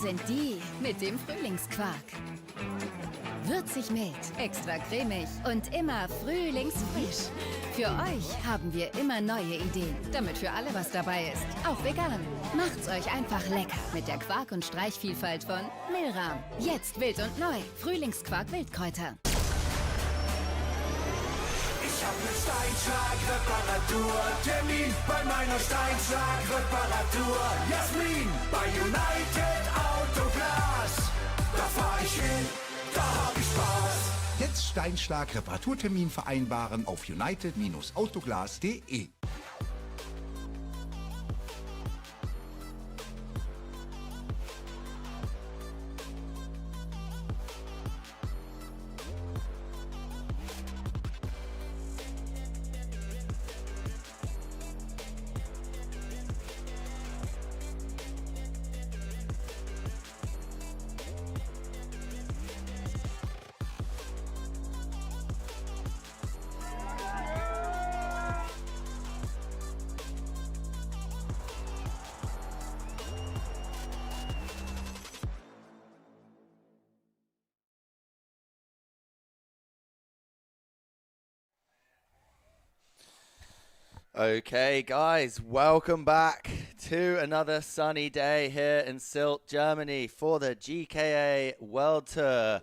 sind die mit dem Frühlingsquark. Würzig mild, extra cremig und immer frühlingsfrisch. Für euch haben wir immer neue Ideen, damit für alle was dabei ist. Auch vegan. Macht's euch einfach lecker mit der Quark- und Streichvielfalt von Milram. Jetzt wild und neu. Frühlingsquark Wildkräuter. Ich hab ne Steinschlag-Reparatur-Termin bei meiner Steinschlag-Reparatur. Jasmin bei United Autoglas. Da fahr ich hin, da hab ich Spaß. Jetzt Steinschlag-Reparaturtermin vereinbaren auf united-autoglas.de. Okay, guys, welcome back to another sunny day here in Sylt, Germany for the GKA World Tour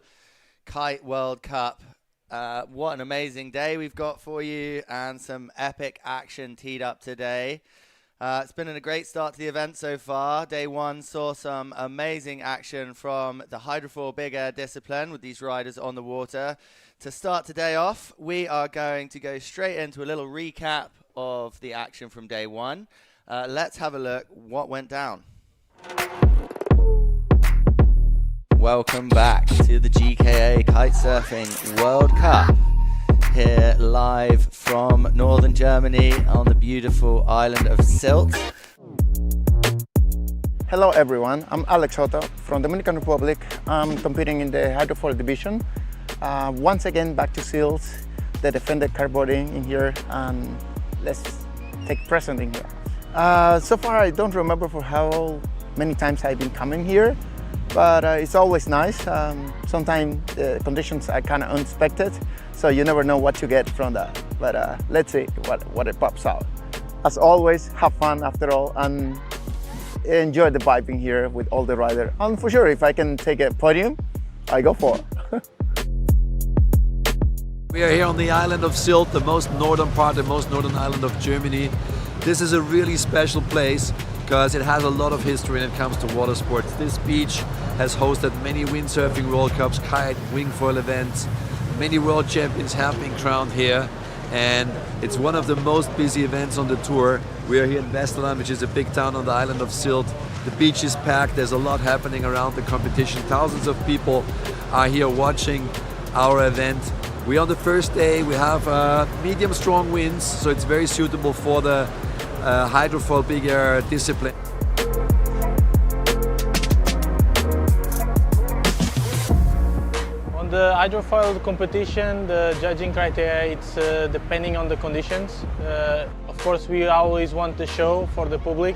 Kite World Cup. What an amazing day we've got for you and some epic action teed up today. It's been a great start to the event so far. Day one saw some amazing action from the Hydrofoil big air discipline with these riders on the water. To start today off, we are going to go straight into a little recap of the action from day one. Let's have a look what went down. Welcome back to the GKA Kitesurfing World Cup. Here live from northern Germany on the beautiful island of Sylt. Hello everyone, I'm Alex Soto from Dominican Republic. I'm competing in the Hydrofoil division. Once again back to Sylt, the defended cardboarding in here, and let's take present in here. So far I don't remember for how many times I've been coming here, but it's always nice. Sometimes the conditions are kind of unexpected, so you never know what you get from that. But let's see what it pops out. As always, have fun after all and enjoy the vibing here with all the riders. And for sure, if I can take a podium, I go for it. We are here on the island of Sylt, the most northern part, the most northern island of Germany. This is a really special place because it has a lot of history when it comes to water sports. This beach has hosted many windsurfing World Cups, kite, wingfoil events. Many world champions have been crowned here, and it's one of the most busy events on the tour. We are here in Westerland, which is a big town on the island of Sylt. The beach is packed, there's a lot happening around the competition. Thousands of people are here watching our event. We on the first day, we have medium strong winds, so it's very suitable for the hydrofoil big air discipline. On the hydrofoil competition, the judging criteria, it's depending on the conditions. Of course, we always want the show for the public,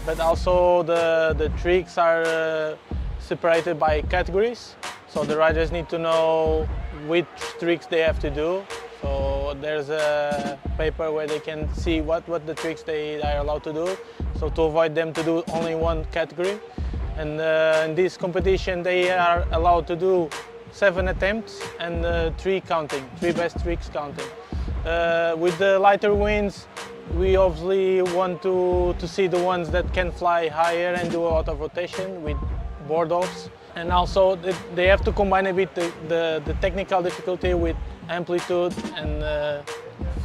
but also the tricks are separated by categories. So the riders need to know which tricks they have to do. So there's a paper where they can see what the tricks they are allowed to do. So to avoid them to do only one category. And in this competition they are allowed to do 7 attempts and 3 best tricks counting. With the lighter winds, we obviously want to see the ones that can fly higher and do a lot of rotation with board offs. And also they have to combine a bit the technical difficulty with amplitude and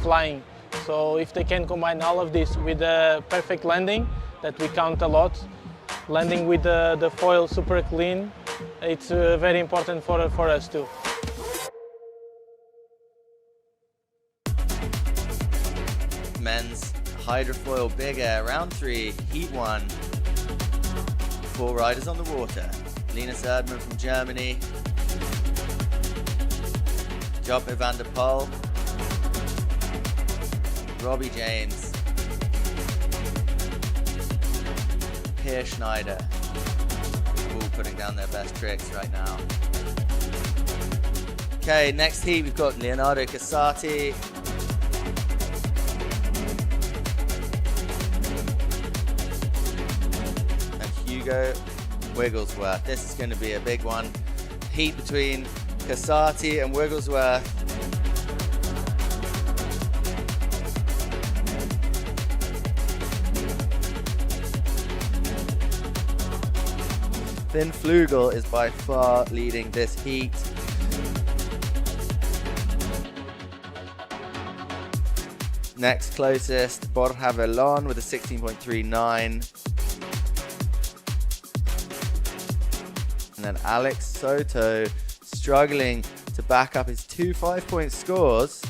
flying. So if they can combine all of this with a perfect landing, that we count a lot, landing with the foil super clean, it's very important for us too. Men's Hydrofoil big air round 3, heat 1. 4 riders on the water. Linus Erdmann from Germany, Joppe van der Poel, Robbie James, Pierre Schneider, Will putting down their best tricks right now. Okay, next heat we've got Leonardo Casati. And Hugo Wigglesworth. This is going to be a big one. Heat between Casati and Wigglesworth. Finn Flugel is by far leading this heat. Next closest, Borja Velon with a 16.39. And then Alex Soto struggling to back up his two 5-point scores.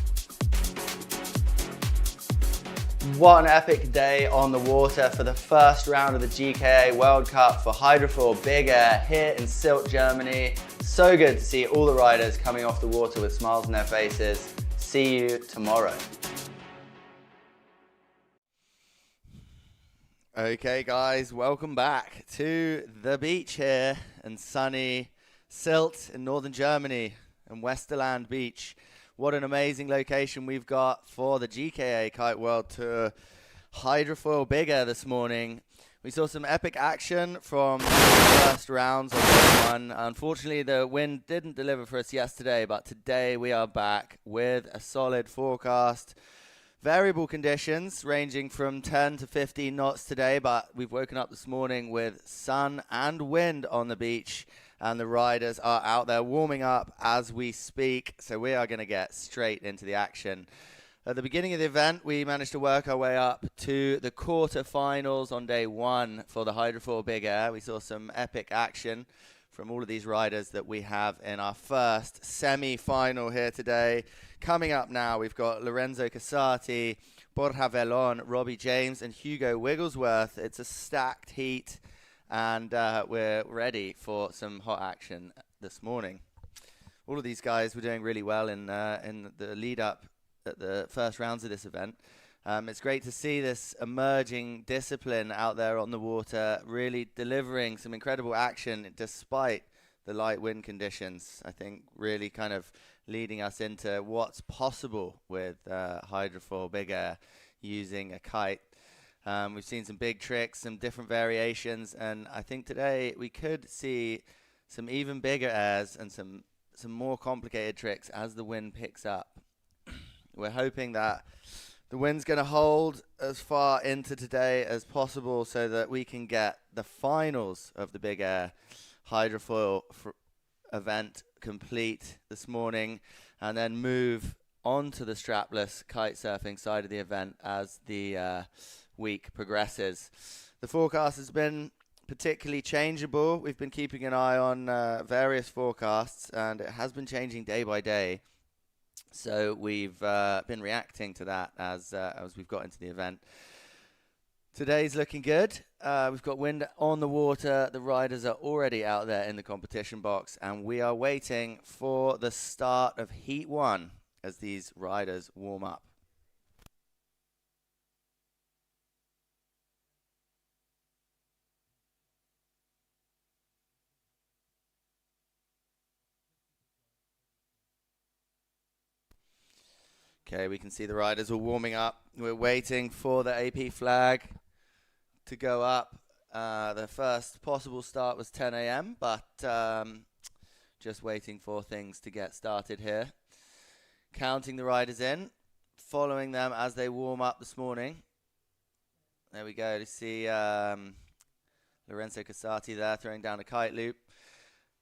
What an epic day on the water for the first round of the GKA World Cup for Hydrofoil Big Air here in Sylt, Germany. So good to see all the riders coming off the water with smiles on their faces. See you tomorrow. Okay guys, welcome back to the beach here in sunny Sylt in northern Germany and Westerland Beach. What an amazing location we've got for the GKA Kite World Tour Hydrofoil Big Air this morning. We saw some epic action from the first rounds of day one. Unfortunately, the wind didn't deliver for us yesterday, but today we are back with a solid forecast. Variable conditions ranging from 10 to 15 knots today, but we've woken up this morning with sun and wind on the beach, and the riders are out there warming up as we speak. So we are going to get straight into the action. At the beginning of the event, we managed to work our way up to the quarterfinals on day one for the Hydrofoil Big Air. We saw some epic action from all of these riders that we have in our first semi-final here today. Coming up now, we've got Lorenzo Casati, Borja Velon, Robbie James, and Hugo Wigglesworth. It's a stacked heat, and we're ready for some hot action this morning. All of these guys were doing really well in the lead-up at the first rounds of this event. It's great to see this emerging discipline out there on the water, really delivering some incredible action despite the light wind conditions. I think really kind of leading us into what's possible with Hydrofoil Big Air using a kite. We've seen some big tricks, some different variations, and I think today we could see some even bigger airs and some more complicated tricks as the wind picks up. We're hoping that the wind's going to hold as far into today as possible so that we can get the finals of the Big Air Hydrofoil event complete this morning, and then move on to the strapless kite surfing side of the event as the week progresses. The forecast has been particularly changeable. We've been keeping an eye on various forecasts, and it has been changing day by day. So we've been reacting to that as we've got into the event. Today's looking good. We've got wind on the water. The riders are already out there in the competition box, and we are waiting for the start of Heat 1 as these riders warm up. Okay, we can see the riders are warming up. We're waiting for the AP flag to go up. The first possible start was 10 a.m., but just waiting for things to get started here. Counting the riders in, following them as they warm up this morning. There we go, to see Lorenzo Casati there throwing down a kite loop.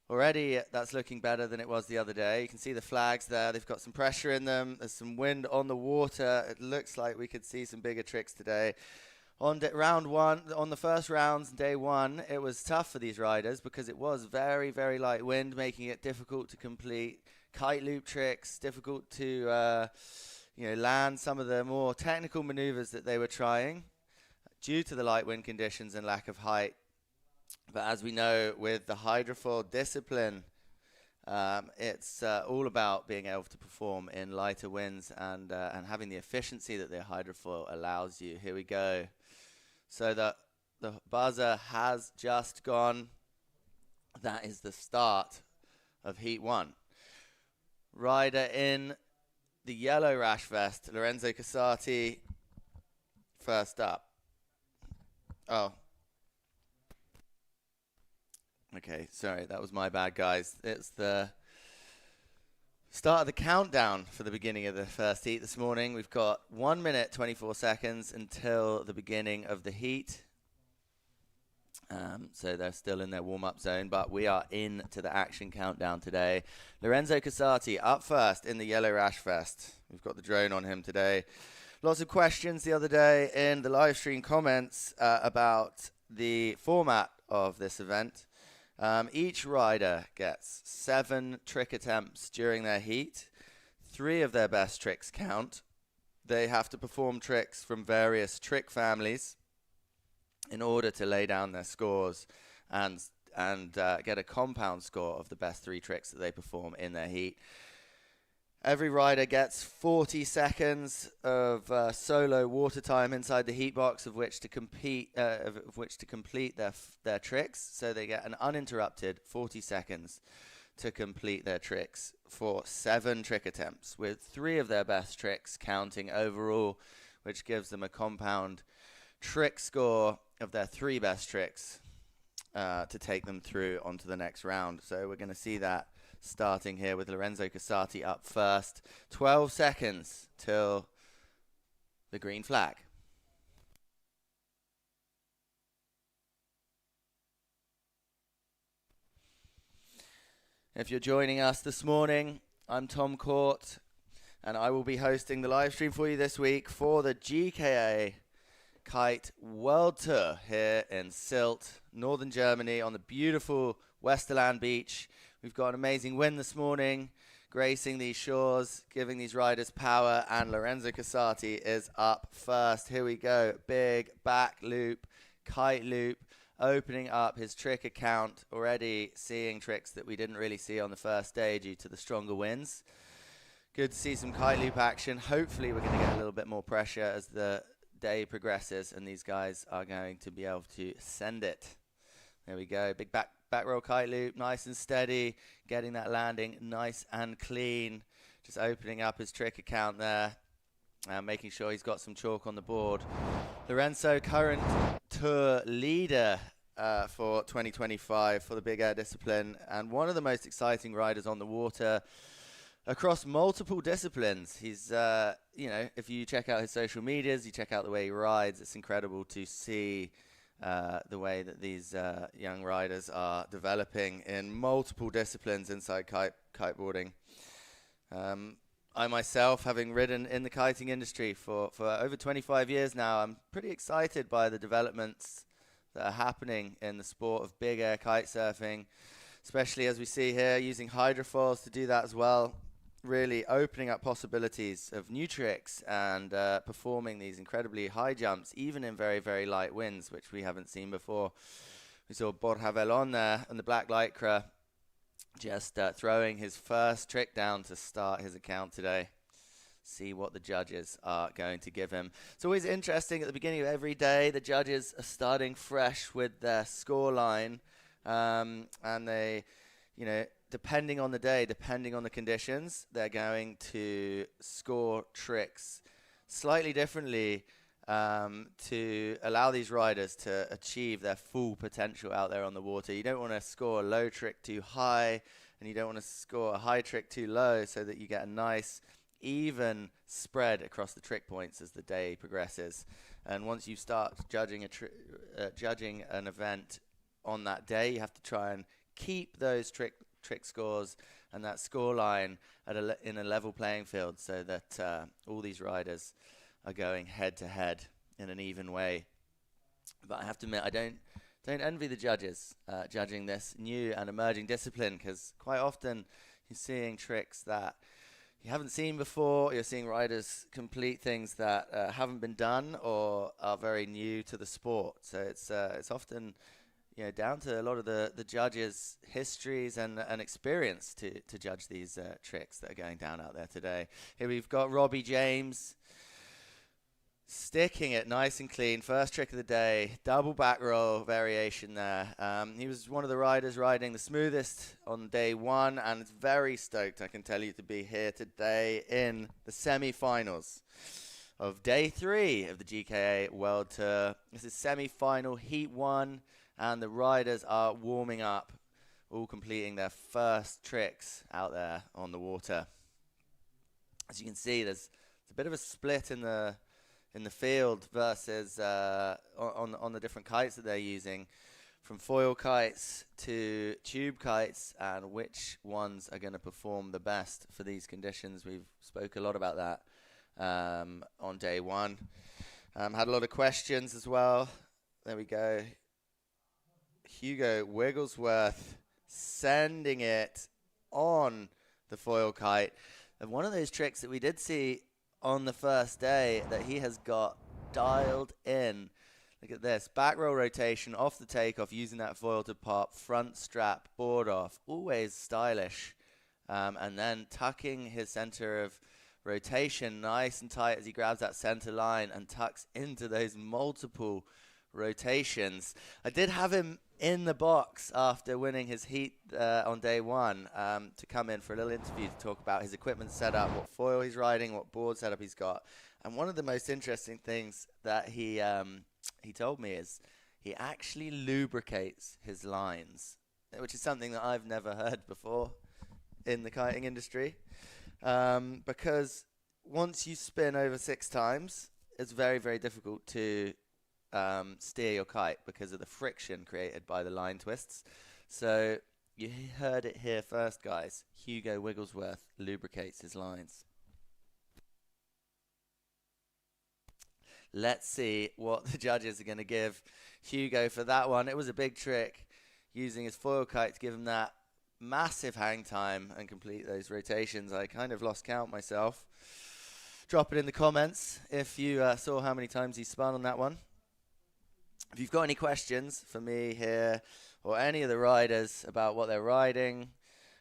Already, that's looking better than it was the other day. You can see the flags there. They've got some pressure in them. There's some wind on the water. It looks like we could see some bigger tricks today. On round one, on the first rounds, day one, it was tough for these riders because it was very, very light wind, making it difficult to complete kite loop tricks, difficult to land some of the more technical maneuvers that they were trying due to the light wind conditions and lack of height. But as we know, with the hydrofoil discipline, it's all about being able to perform in lighter winds and having the efficiency that the hydrofoil allows you. Here we go. So the buzzer has just gone. That is the start of Heat 1. Rider in the yellow rash vest, Lorenzo Casati, first up. Oh. Okay, sorry, that was my bad, guys. It's the start of the countdown for the beginning of the first heat this morning. We've got 1 minute, 24 seconds until the beginning of the heat. So they're still in their warm-up zone, but we are into the action countdown today. Lorenzo Casati up first in the yellow rash vest. We've got the drone on him today. Lots of questions the other day in the live stream comments about the format of this event. Each rider gets 7 trick attempts during their heat. 3 of their best tricks count. They have to perform tricks from various trick families in order to lay down their scores and get a compound score of the best 3 tricks that they perform in their heat. Every rider gets 40 seconds of solo water time inside the heat box, of which to complete their tricks. So they get an uninterrupted 40 seconds to complete their tricks for 7 trick attempts, with 3 of their best tricks counting overall, which gives them a compound trick score of their 3 best tricks to take them through onto the next round. So we're going to see that starting here with Lorenzo Casati up first. 12 seconds till the green flag. If you're joining us this morning, I'm Tom Court, and I will be hosting the live stream for you this week for the GKA Kite World Tour here in Sylt, northern Germany, on the beautiful Westerland beach. We've got an amazing wind this morning, gracing these shores, giving these riders power, and Lorenzo Casati is up first. Here we go. Big back loop, kite loop, opening up his trick account, already seeing tricks that we didn't really see on the first day due to the stronger winds. Good to see some kite loop action. Hopefully we're going to get a little bit more pressure as the day progresses, and these guys are going to be able to send it. There we go. Big back roll kite loop, nice and steady, getting that landing nice and clean. Just opening up his trick account there, making sure he's got some chalk on the board. Lorenzo, current tour leader for 2025 for the big air discipline, and one of the most exciting riders on the water across multiple disciplines. He's, if you check out his social medias, you check out the way he rides, it's incredible to see the way that these young riders are developing in multiple disciplines inside kiteboarding. I myself, having ridden in the kiting industry for over 25 years now, I'm pretty excited by the developments that are happening in the sport of big air kite surfing, especially as we see here, using hydrofoils to do that as well. Really opening up possibilities of new tricks and performing these incredibly high jumps, even in very, very light winds, which we haven't seen before. We saw Borja Velon there in the black lycra, just throwing his first trick down to start his account today. See what the judges are going to give him. It's always interesting at the beginning of every day, the judges are starting fresh with their score line, and they, depending on the day, depending on the conditions, they're going to score tricks slightly differently to allow these riders to achieve their full potential out there on the water. You don't want to score a low trick too high, and you don't want to score a high trick too low, so that you get a nice even spread across the trick points as the day progresses. And once you start judging an event on that day, you have to try and keep those trick scores and that score line in a level playing field, so that all these riders are going head to head in an even way. But I have to admit, I don't envy the judges judging this new and emerging discipline, because quite often you're seeing tricks that you haven't seen before. You're seeing riders complete things that haven't been done or are very new to the sport. So it's often down to a lot of the judges' histories and experience to judge these tricks that are going down out there today. Here we've got Robbie James Sticking it nice and clean. First trick of the day, double back roll variation there. He was one of the riders riding the smoothest on day one, and it's very stoked, I can tell you, to be here today in the semi-finals of day 3 of the GKA World Tour. This is semi-final heat 1, and the riders are warming up, all completing their first tricks out there on the water. As you can see, there's a bit of a split in the field versus on the different kites that they're using, from foil kites to tube kites, and which ones are going to perform the best for these conditions. We've spoke a lot about that on day 1. Had a lot of questions as well. There we go. Hugo Wigglesworth sending it on the foil kite. And one of those tricks that we did see on the first day that he has got dialed in. Look at this. Back roll rotation off the takeoff, using that foil to pop. Front strap, board off. Always stylish. And then tucking his center of rotation nice and tight as he grabs that center line and tucks into those multiple rotations. I did have him in the box after winning his heat on day 1 to come in for a little interview to talk about his equipment setup, what foil he's riding, what board setup he's got. And one of the most interesting things that he told me is he actually lubricates his lines, which is something that I've never heard before in the kiting industry, because once you spin over 6 times, it's very, very difficult to steer your kite because of the friction created by the line twists. So you heard it here first, guys. Hugo Wigglesworth lubricates his lines. Let's see what the judges are going to give Hugo for that one. It was a big trick, using his foil kite to give him that massive hang time and complete those rotations. I kind of lost count myself. Drop it in the comments if you saw how many times he spun on that one. If you've got any questions for me here or any of the riders about what they're riding,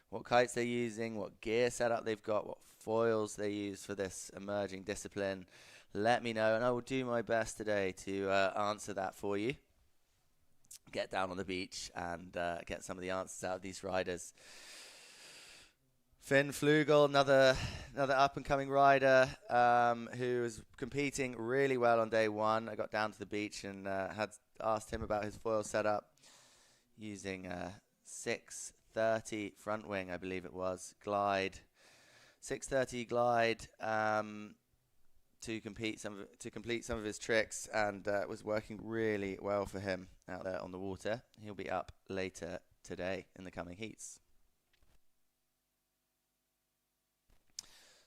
what kites they're using, what gear setup they've got, what foils they use for this emerging discipline, let me know, and I will do my best today to answer that for you. Get down on the beach and get some of the answers out of these riders. Finn Flugel, another up-and-coming rider who was competing really well on day 1. I got down to the beach and had asked him about his foil setup, using 630 front wing, I believe it was, glide, 630 glide to complete some of his tricks, and it was working really well for him out there on the water. He'll be up later today in the coming heats.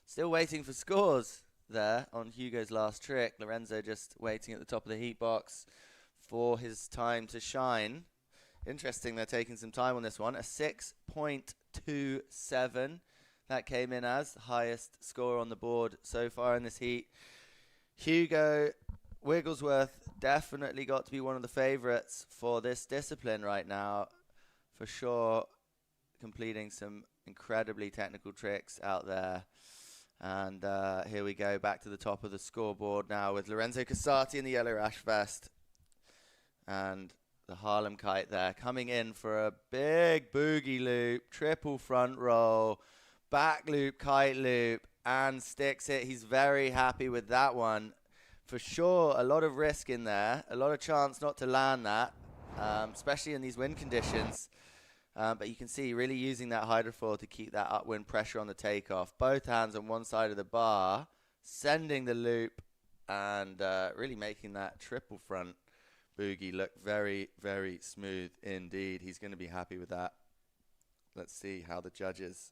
Still waiting for scores there on Hugo's last trick. Lorenzo just waiting at the top of the heat box for his time to shine. Interesting, they're taking some time on this one. A 6.27. That came in as the highest score on the board so far in this heat. Hugo Wigglesworth definitely got to be one of the favorites for this discipline right now, for sure, completing some incredibly technical tricks out there. And here we go, back to the top of the scoreboard now with Lorenzo Casati in the yellow rash vest. And the Harlem kite there, coming in for a big boogie loop, triple front roll, back loop, kite loop, and sticks it. He's very happy with that one. For sure, a lot of risk in there, a lot of chance not to land that, especially in these wind conditions. But you can see really using that hydrofoil to keep that upwind pressure on the takeoff. Both hands on one side of the bar, sending the loop, and really making that triple front boogie look very, very smooth indeed. He's going to be happy with that. Let's see how the judges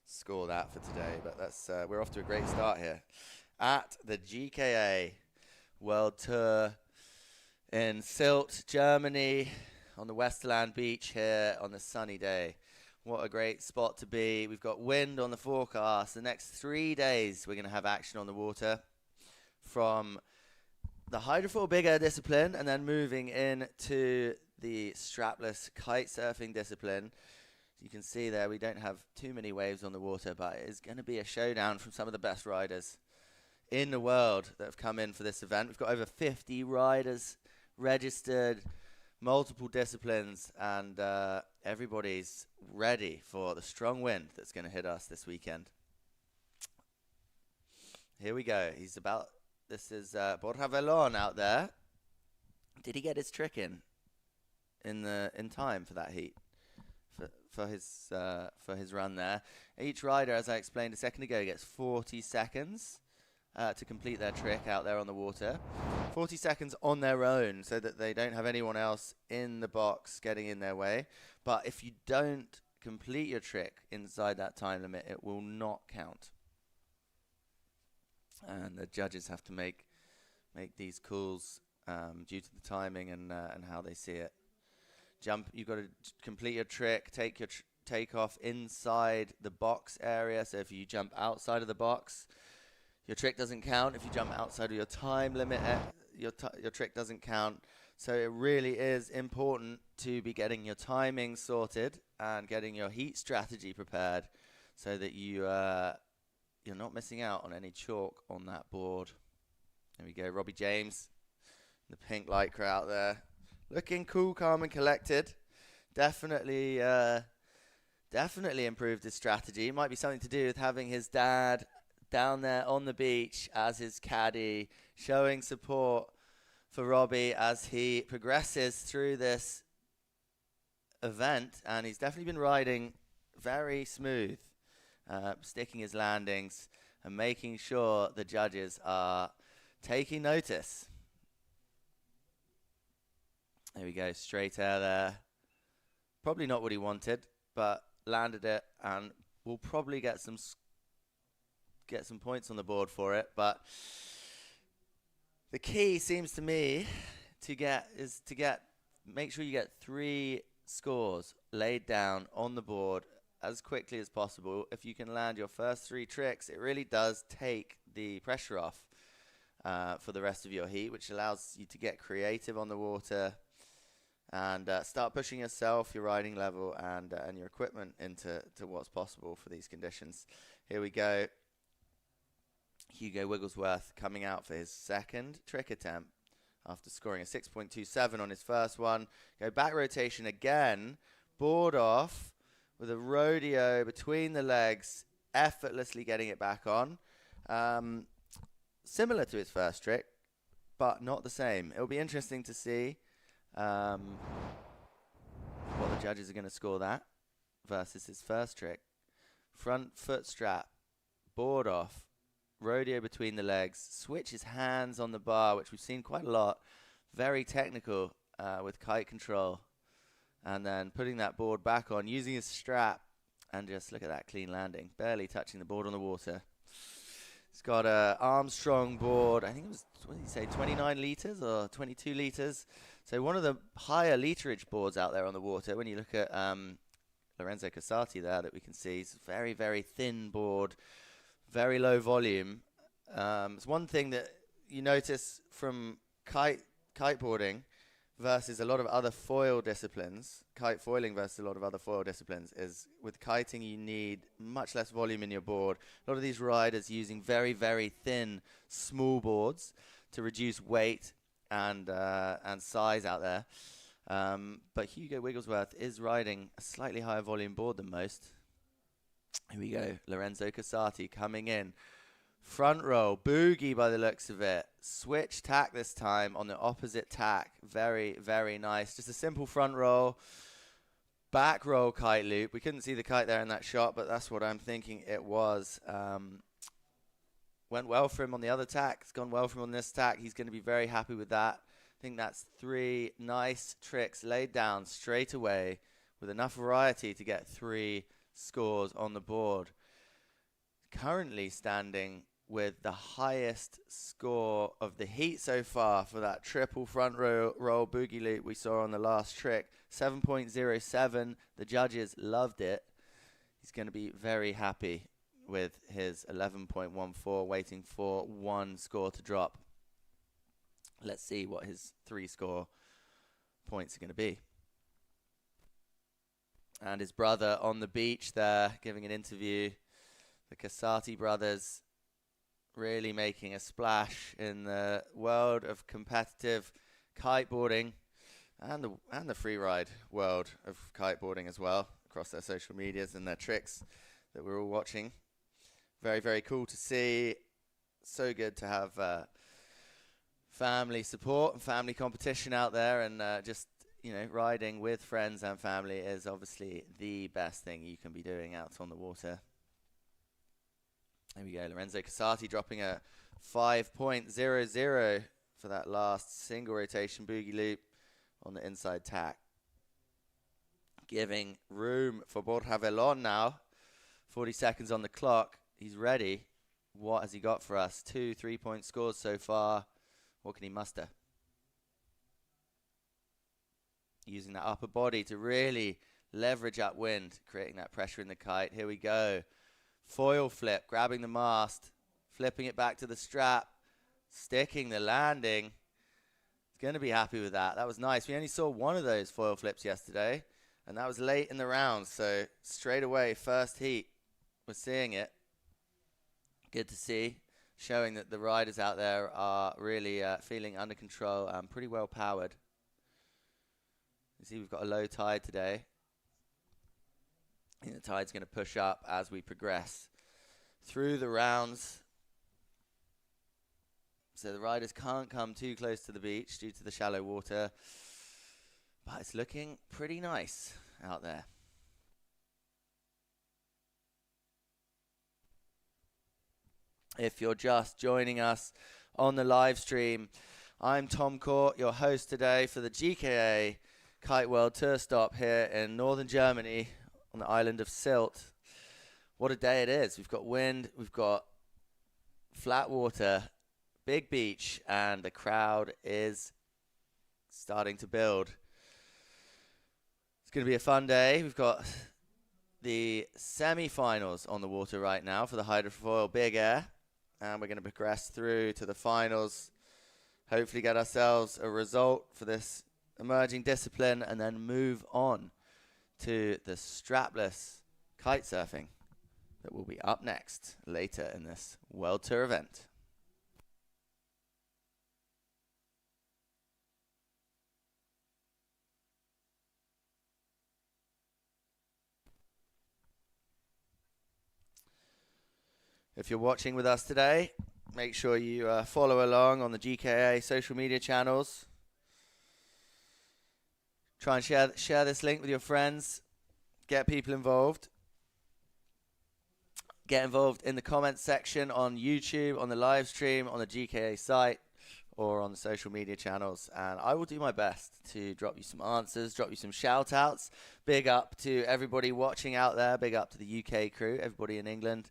score that for today. But that's we're off to a great start here at the GKA World Tour in Sylt, Germany, on the Westerland beach here on a sunny day. What a great spot to be. We've got wind on the forecast. The next 3 days we're going to have action on the water, from the hydrofoil big air discipline and then moving into the strapless kite surfing discipline. You can see there we don't have too many waves on the water, but it is going to be a showdown from some of the best riders in the world that have come in for this event. We've got over 50 riders registered, multiple disciplines, and everybody's ready for the strong wind that's going to hit us this weekend. Here we go. This is Borja Velon out there. Did he get his trick in time for that heat? For his run there. Each rider, as I explained a second ago, gets 40 seconds to complete their trick out there on the water. 40 seconds on their own, so that they don't have anyone else in the box getting in their way. But if you don't complete your trick inside that time limit, it will not count. And the judges have to make these calls due to the timing and how they see it. You've got to complete your trick, take off inside the box area. So if you jump outside of the box, your trick doesn't count. If you jump outside of your time limit, your trick doesn't count. So it really is important to be getting your timing sorted and getting your heat strategy prepared so that you're not missing out on any chalk on that board. There we go, Robbie James, the pink lycra out there. Looking cool, calm, and collected. Definitely improved his strategy. It might be something to do with having his dad down there on the beach as his caddy, showing support for Robbie as he progresses through this event. And he's definitely been riding very smooth, sticking his landings and making sure the judges are taking notice. There we go, straight air there. Probably not what he wanted, but landed it, and we'll probably get some points on the board for it. But the key seems to me make sure you get 3 scores laid down on the board as quickly as possible. If you can land your first 3 tricks, it really does take the pressure off for the rest of your heat, which allows you to get creative on the water and start pushing yourself, your riding level, and your equipment into what's possible for these conditions. Here we go. Hugo Wigglesworth coming out for his second trick attempt after scoring a 6.27 on his first one. Go back rotation again, board off with a rodeo between the legs, effortlessly getting it back on. Similar to his first trick, but not the same. It'll be interesting to see what the judges are going to score that versus his first trick. Front foot strap, board off, rodeo between the legs, switches hands on the bar, which we've seen quite a lot. Very technical with kite control. And then putting that board back on, using his strap, and just look at that clean landing, barely touching the board on the water. It's got a Armstrong board. I think it was, what did he say, 29 litres or 22 litres. So one of the higher literage boards out there on the water. When you look at Lorenzo Casati there that we can see, it's a very, very thin board, very low volume. It's one thing that you notice from kiteboarding versus a lot of other foil disciplines, kite foiling versus a lot of other foil disciplines, is with kiting you need much less volume in your board. A lot of these riders using very, very thin, small boards to reduce weight and size out there. But Hugo Wigglesworth is riding a slightly higher volume board than most. Here we go, Lorenzo Casati coming in. Front roll, boogie by the looks of it. Switch tack this time on the opposite tack. Very, very nice. Just a simple front roll. Back roll kite loop. We couldn't see the kite there in that shot, but that's what I'm thinking it was. Went well for him on the other tack. It's gone well for him on this tack. He's going to be very happy with that. I think that's 3 nice tricks laid down straight away with enough variety to get 3 scores on the board. Currently standing with the highest score of the heat so far for that triple front roll boogie loop we saw on the last trick. 7.07. The judges loved it. He's going to be very happy with his 11.14, waiting for 1 score to drop. Let's see what his 3 score points are going to be. And his brother on the beach there giving an interview. The Casati brothers, really making a splash in the world of competitive kiteboarding and the free ride world of kiteboarding as well, across their social medias and their tricks that we're all watching. Very, very cool to see. So good to have family support and family competition out there, and just, you know, riding with friends and family is obviously the best thing you can be doing out on the water. There we go, Lorenzo Casati dropping a 5.00 for that last single rotation boogie loop on the inside tack. Giving room for Borja Velon now. 40 seconds on the clock. He's ready. What has he got for us? 2 3-point scores so far. What can he muster? Using that upper body to really leverage upwind, creating that pressure in the kite. Here we go. Foil flip, grabbing the mast, flipping it back to the strap, sticking the landing. He's going to be happy with that. That was nice. We only saw one of those foil flips yesterday, and that was late in the round. So straight away, first heat, we're seeing it. Good to see, showing that the riders out there are really feeling under control and pretty well powered. You see we've got a low tide today. I think the tide's going to push up as we progress through the rounds. So the riders can't come too close to the beach due to the shallow water. But it's looking pretty nice out there. If you're just joining us on the live stream, I'm Tom Court, your host today for the GKA Kite World Tour stop here in northern Germany on the island of Sylt. What a day it is. We've got wind, we've got flat water, big beach, and the crowd is starting to build. It's going to be a fun day. We've got the semi-finals on the water right now for the Hydrofoil Big Air, and we're going to progress through to the finals, hopefully get ourselves a result for this emerging discipline, and then move on to the strapless kite surfing that will be up next later in this World Tour event. If you're watching with us today, make sure you follow along on the GKA social media channels. Try and share this link with your friends. Get people involved. Get involved in the comments section on YouTube, on the live stream, on the GKA site, or on the social media channels. And I will do my best to drop you some answers, drop you some shout outs. Big up to everybody watching out there. Big up to the UK crew, everybody in England.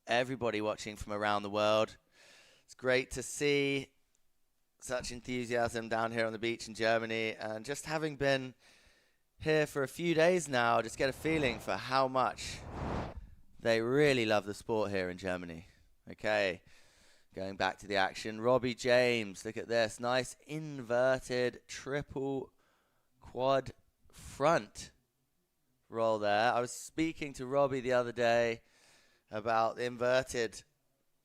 Everybody watching from around the world. It's great to see such enthusiasm down here on the beach in Germany, and just having been here for a few days now, just get a feeling for how much they really love the sport here in Germany. Okay, going back to the action, Robbie James, look at this, nice inverted triple quad front roll there. I was speaking to Robbie the other day about inverted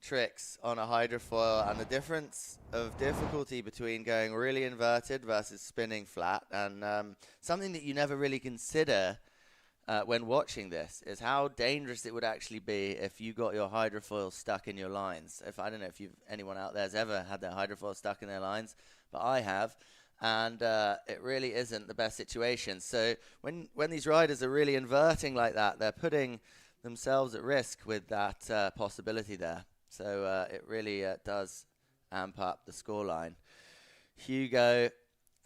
tricks on a hydrofoil and the difference of difficulty between going really inverted versus spinning flat, and something that you never really consider when watching this is how dangerous it would actually be if you got your hydrofoil stuck in your lines. I don't know if anyone out there has ever had their hydrofoil stuck in their lines, but I have, and it really isn't the best situation. So when these riders are really inverting like that, they're putting themselves at risk with that possibility there. So it really does amp up the scoreline. Hugo,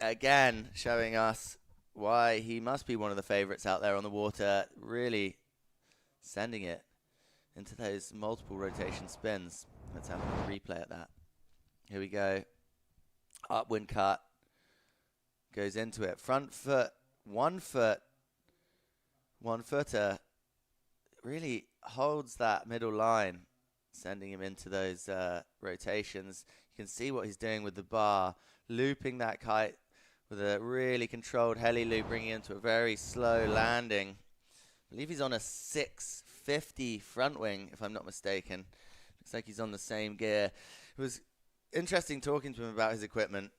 again, showing us why he must be one of the favorites out there on the water, really sending it into those multiple rotation spins. Let's have a replay at that. Here we go. Upwind cut. Goes into it. Front foot, 1 foot, 1 footer. Really holds that middle line, sending him into those rotations. You can see what he's doing with the bar, looping that kite with a really controlled heli loop, bringing him to a very slow landing. I believe he's on a 650 front wing, if I'm not mistaken. It's like he's on the same gear. It was interesting talking to him about his equipment,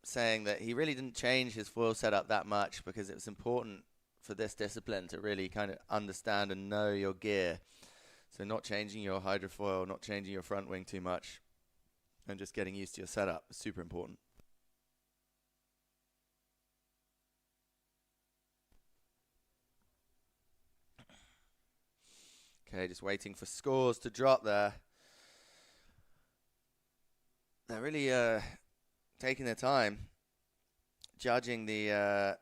saying that he really didn't change his foil setup that much because it was important for this discipline to really kind of understand and know your gear. So not changing your hydrofoil, not changing your front wing too much, and just getting used to your setup is super important. Okay, just waiting for scores to drop there. They're really taking their time judging the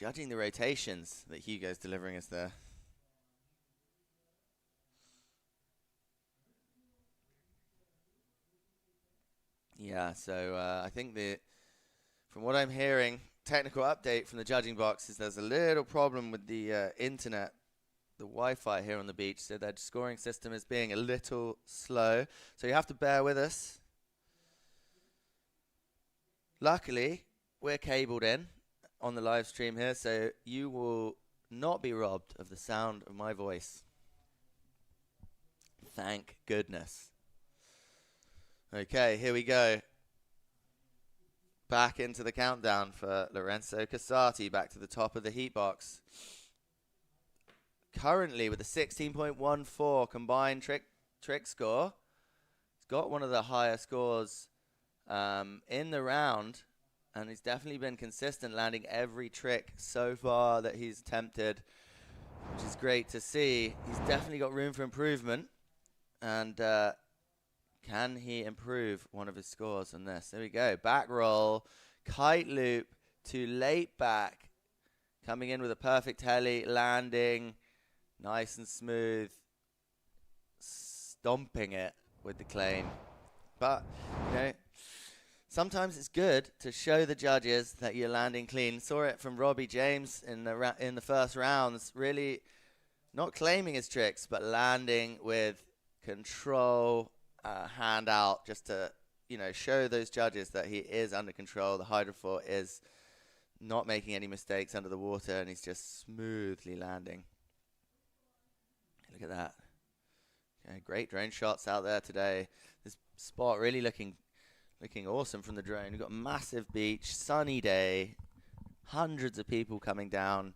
rotations that Hugo's delivering us there. Yeah, so I think from what I'm hearing, technical update from the judging box is there's a little problem with the internet, the Wi-Fi here on the beach, so their scoring system is being a little slow. So you have to bear with us. Luckily, we're cabled in on the live stream here, so you will not be robbed of the sound of my voice. Thank goodness. Okay, here we go. Back into the countdown for Lorenzo Casati, back to the top of the heat box. Currently with a 16.14 combined trick score. He's got one of the higher scores in the round, and he's definitely been consistent, landing every trick so far that he's attempted, which is great to see. He's definitely got room for improvement, and can he improve one of his scores on this? There we go. Back roll, kite loop to late back, coming in with a perfect heli, landing nice and smooth, stomping it with the claim. But, you know, sometimes it's good to show the judges that you're landing clean. Saw it from Robbie James in the first rounds, really not claiming his tricks, but landing with control, hand out, just to, you know, show those judges that he is under control. The hydrofoil is not making any mistakes under the water, and he's just smoothly landing. Look at that. Okay, great drone shots out there today. This spot really looking awesome from the drone. We've got a massive beach, sunny day, hundreds of people coming down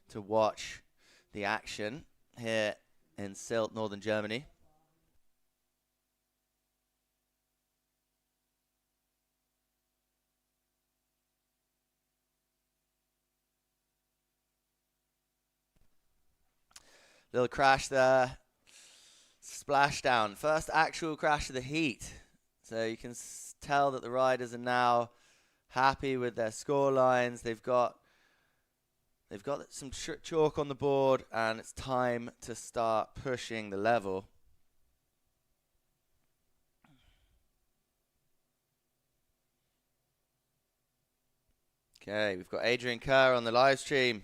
to watch the action here in Sylt, northern Germany. Little crash there. Splashdown. First actual crash of the heat. So you can tell that the riders are now happy with their score lines. They've got some chalk on the board, and it's time to start pushing the level. Okay, we've got Adrian Kerr on the live stream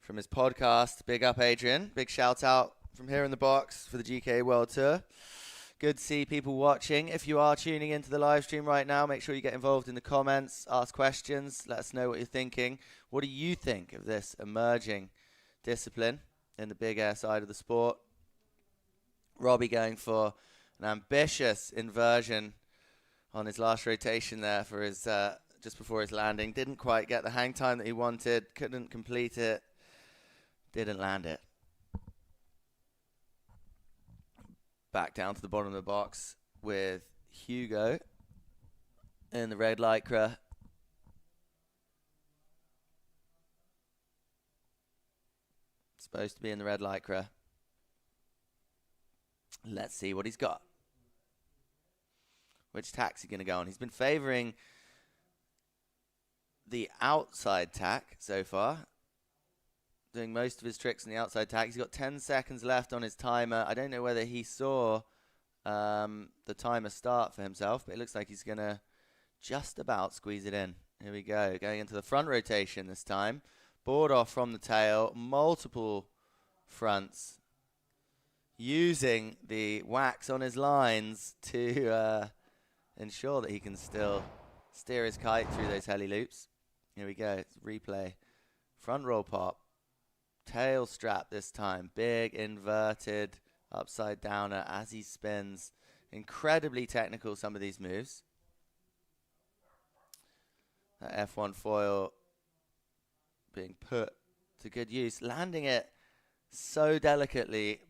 from his podcast. Big up, Adrian. Big shout out from here in the box for the GKA World Tour. Good to see people watching. If you are tuning into the live stream right now, make sure you get involved in the comments, ask questions, let us know what you're thinking. What do you think of this emerging discipline in the big air side of the sport? Robbie going for an ambitious inversion on his last rotation there for his just before his landing. Didn't quite get the hang time that he wanted, couldn't complete it, didn't land it. Back down to the bottom of the box with Hugo in the red lycra. Supposed to be in the red lycra. Let's see what he's got. Which tack's he going to go on? He's been favoring the outside tack so far. Doing most of his tricks on the outside tack. He's got 10 seconds left on his timer. I don't know whether he saw the timer start for himself, but it looks like he's going to just about squeeze it in. Here we go. Going into the front rotation this time. Board off from the tail. Multiple fronts. Using the wax on his lines to ensure that he can still steer his kite through those heli loops. Here we go. It's replay. Front roll pop. Tail strap this time. Big inverted upside downer as he spins. Incredibly technical, some of these moves. That F1 foil being put to good use, landing it so delicately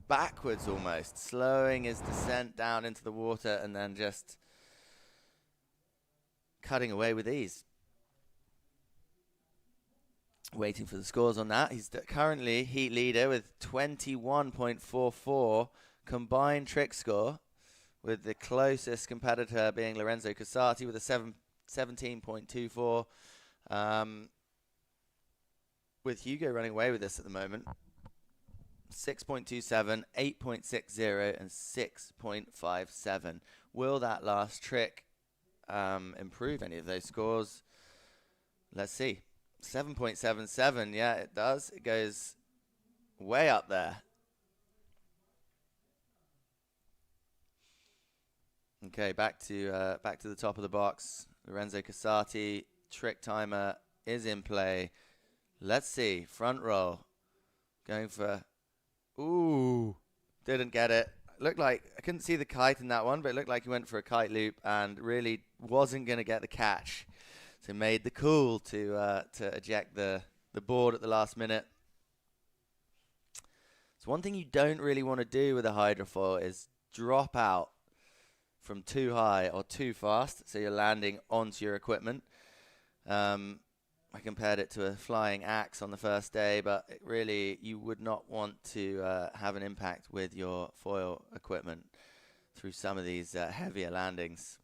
backwards almost, slowing his descent down into the water and then just cutting away with ease. Waiting for the scores on that. He's currently heat leader with 21.44 combined trick score, with the closest competitor being Lorenzo Casati with a 17.24. With Hugo running away with this at the moment. 6.27, 8.60, and 6.57. Will that last trick improve any of those scores? Let's see. 7.77, yeah, it does. It goes way up there. Okay, back to the top of the box. Lorenzo Casati, trick timer is in play. Let's see, front roll, going for, ooh, didn't get it. Looked like, I couldn't see the kite in that one, but it looked like he went for a kite loop and really wasn't going to get the catch. So made the call to eject the board at the last minute. So one thing you don't really want to do with a hydrofoil is drop out from too high or too fast, so you're landing onto your equipment. I compared it to a flying axe on the first day, but it really, you would not want to have an impact with your foil equipment through some of these heavier landings.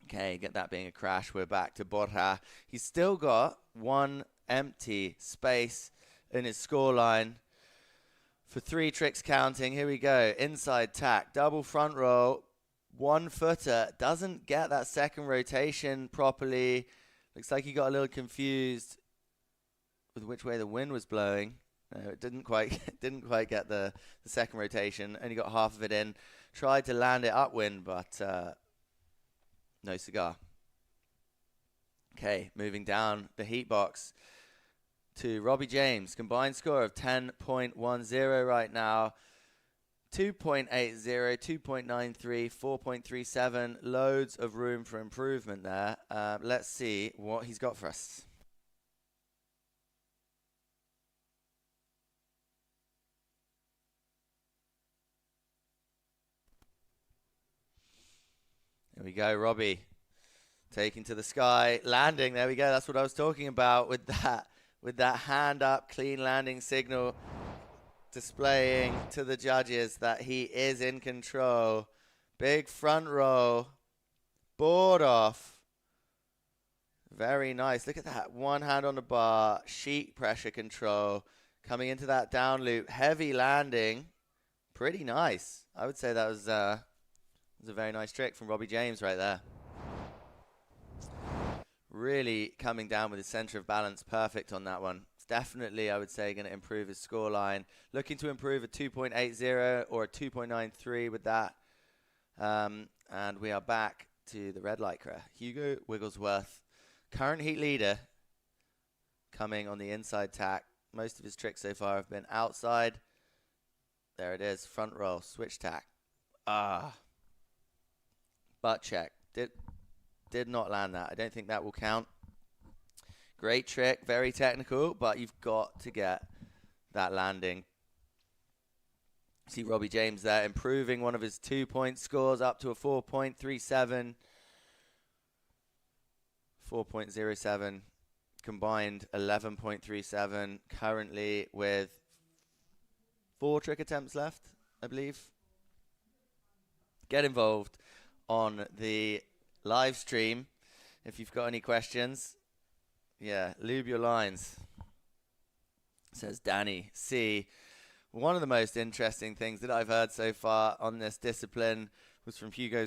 Okay, get that being a crash. We're back to Borja. He's still got one empty space in his scoreline for 3 tricks counting. Here we go. Inside tack, double front roll, 1 footer. Doesn't get that second rotation properly. Looks like he got a little confused with which way the wind was blowing. No, it didn't quite get the second rotation. Only got half of it in. Tried to land it upwind, but no cigar. Okay, moving down the heat box to Robbie James. Combined score of 10.10 right now. 2.80, 2.93, 4.37. Loads of room for improvement there. Let's see what he's got for us. There we go, Robbie. Taking to the sky, landing. There we go. That's what I was talking about with that hand up, clean landing signal, displaying to the judges that he is in control. Big front row, board off. Very nice. Look at that. One hand on the bar, sheet pressure control, coming into that down loop, heavy landing. Pretty nice. I would say that was a very nice trick from Robbie James right there. Really coming down with his center of balance perfect on that one. It's definitely, I would say, going to improve his scoreline. Looking to improve a 2.80 or a 2.93 with that. And we are back to the red lycra. Hugo Wigglesworth, current heat leader, coming on the inside tack. Most of his tricks so far have been outside. There it is, front roll, switch tack. Butt check. Did not land that. I don't think that will count. Great trick, very technical, but you've got to get that landing. See Robbie James there improving one of his 2-point scores up to a 4.37. 4.07. Combined 11.37. Currently with 4 trick attempts left, I believe. Get involved on the live stream if you've got any questions. Yeah, lube your lines, says Danny C. One of the most interesting things that I've heard so far on this discipline was from Hugo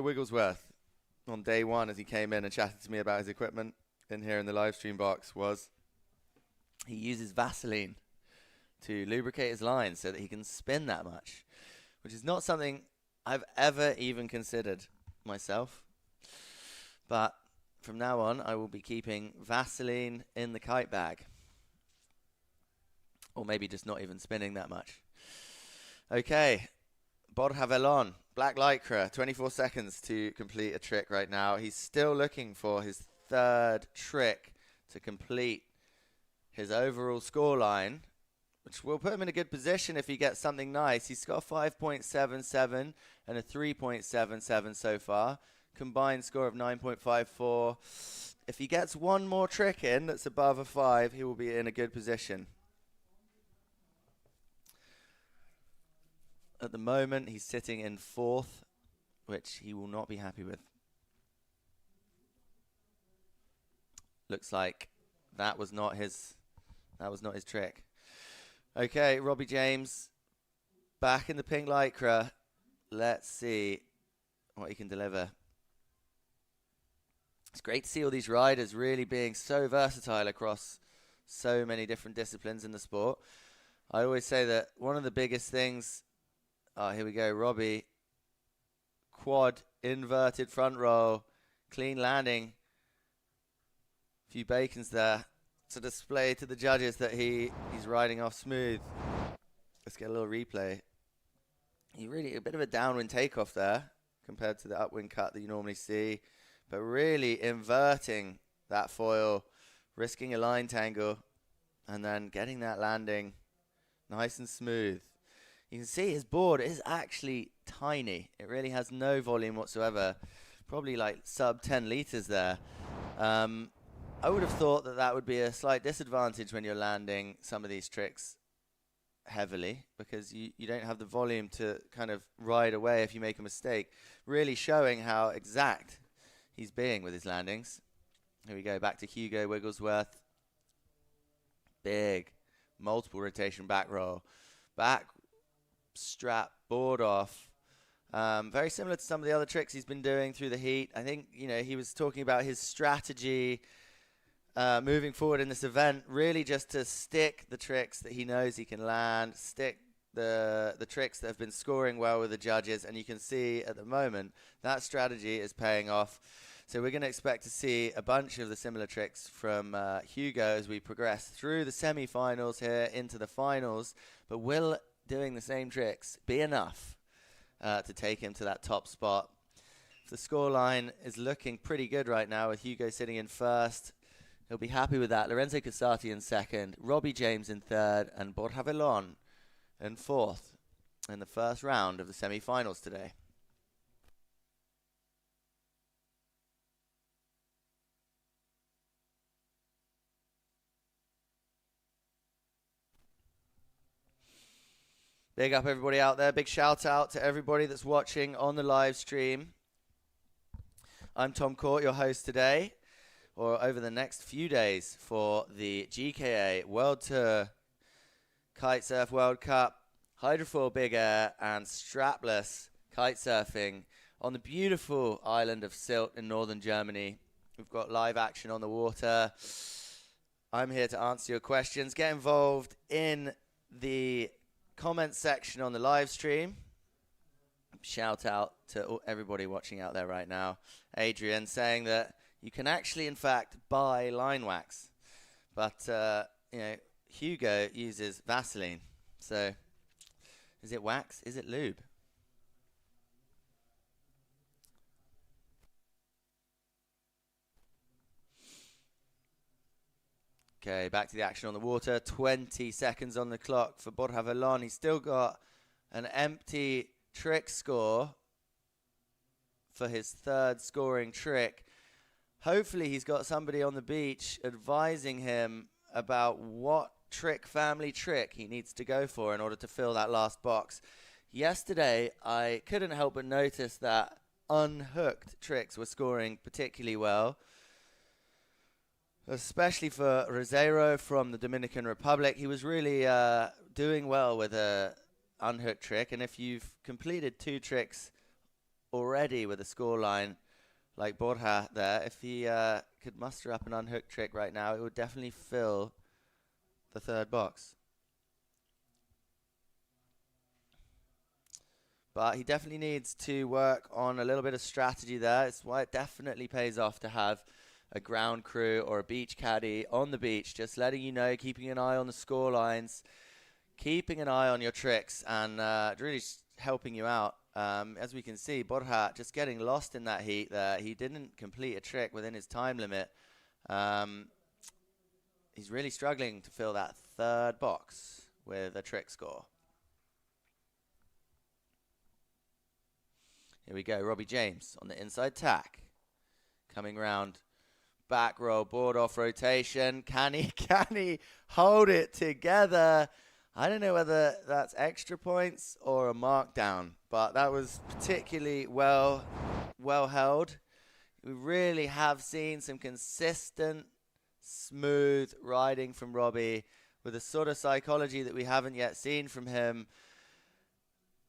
Wigglesworth on day one as he came in and chatted to me about his equipment in here in the live stream box. Was he uses Vaseline to lubricate his lines so that he can spin that much, which is not something I've ever even considered myself. But from now on, I will be keeping Vaseline in the kite bag. Or maybe just not even spinning that much. Okay, Borja Velon, black lycra, 24 seconds to complete a trick right now. He's still looking for his third trick to complete his overall scoreline, which will put him in a good position if he gets something nice. He's got a 5.77 and a 3.77 so far. Combined score of 9.54. If he gets one more trick in that's above a 5, he will be in a good position. At the moment, he's sitting in 4th, which he will not be happy with. Looks like that was not his trick. Okay, Robbie James back in the pink lycra. Let's see what he can deliver. It's great to see all these riders really being so versatile across so many different disciplines in the sport. I always say that one of the biggest things, here we go, Robbie, quad, inverted front roll, clean landing, a few bacons there to display to the judges that he's riding off smooth. Let's get a little replay. He really, a bit of a downwind takeoff there compared to the upwind cut that you normally see, but really inverting that foil, risking a line tangle, and then getting that landing nice and smooth. You can see his board is actually tiny. It really has no volume whatsoever, probably like sub 10 liters there. I would have thought that that would be a slight disadvantage when you're landing some of these tricks heavily, because you don't have the volume to kind of ride away if you make a mistake. Really showing how exact he's being with his landings. Here we go, back to Hugo Wigglesworth. Big, multiple rotation back roll. Back strap, board off. Very similar to some of the other tricks he's been doing through the heat. I think, you know, he was talking about his strategy moving forward in this event, really just to stick the tricks that he knows he can land, stick the tricks that have been scoring well with the judges, and you can see at the moment that strategy is paying off. So we're going to expect to see a bunch of the similar tricks from Hugo as we progress through the semi-finals here into the finals. But will doing the same tricks be enough to take him to that top spot? The scoreline is looking pretty good right now with Hugo sitting in 1st. He'll be happy with that. Lorenzo Casati in 2nd, Robbie James in 3rd, and Borja Velon in 4th in the first round of the semi-finals today. Big up everybody out there. Big shout out to everybody that's watching on the live stream. I'm Tom Court, your host today, or over the next few days for the GKA World Tour Kitesurf World Cup, Hydrofoil Big Air and strapless kite surfing on the beautiful island of Sylt in northern Germany. We've got live action on the water. I'm here to answer your questions. Get involved in the comment section on the live stream. Shout out to everybody watching out there right now. Adrian saying that you can actually, in fact, buy line wax. But, you know, Hugo uses Vaseline. So, is it wax? Is it lube? Okay, back to the action on the water. 20 seconds on the clock for Borja Velon. He's still got an empty trick score for his 3rd scoring trick. Hopefully he's got somebody on the beach advising him about what family trick he needs to go for in order to fill that last box. Yesterday, I couldn't help but notice that unhooked tricks were scoring particularly well, especially for Rosero from the Dominican Republic. He was really doing well with a unhooked trick, and if you've completed 2 tricks already with a scoreline like Borja there, if he could muster up an unhooked trick right now, it would definitely fill the 3rd box. But he definitely needs to work on a little bit of strategy there. It's why it definitely pays off to have a ground crew or a beach caddy on the beach, just letting you know, keeping an eye on the score lines. keeping an eye on your tricks and really helping you out. As we can see, Borja just getting lost in that heat there. He didn't complete a trick within his time limit. He's really struggling to fill that third box with a trick score. Here we go, Robbie James on the inside tack. Coming round, back roll, board off rotation. Can he hold it together? I don't know whether that's extra points or a markdown, but that was particularly well held. We really have seen some consistent, smooth riding from Robbie with a sort of psychology that we haven't yet seen from him.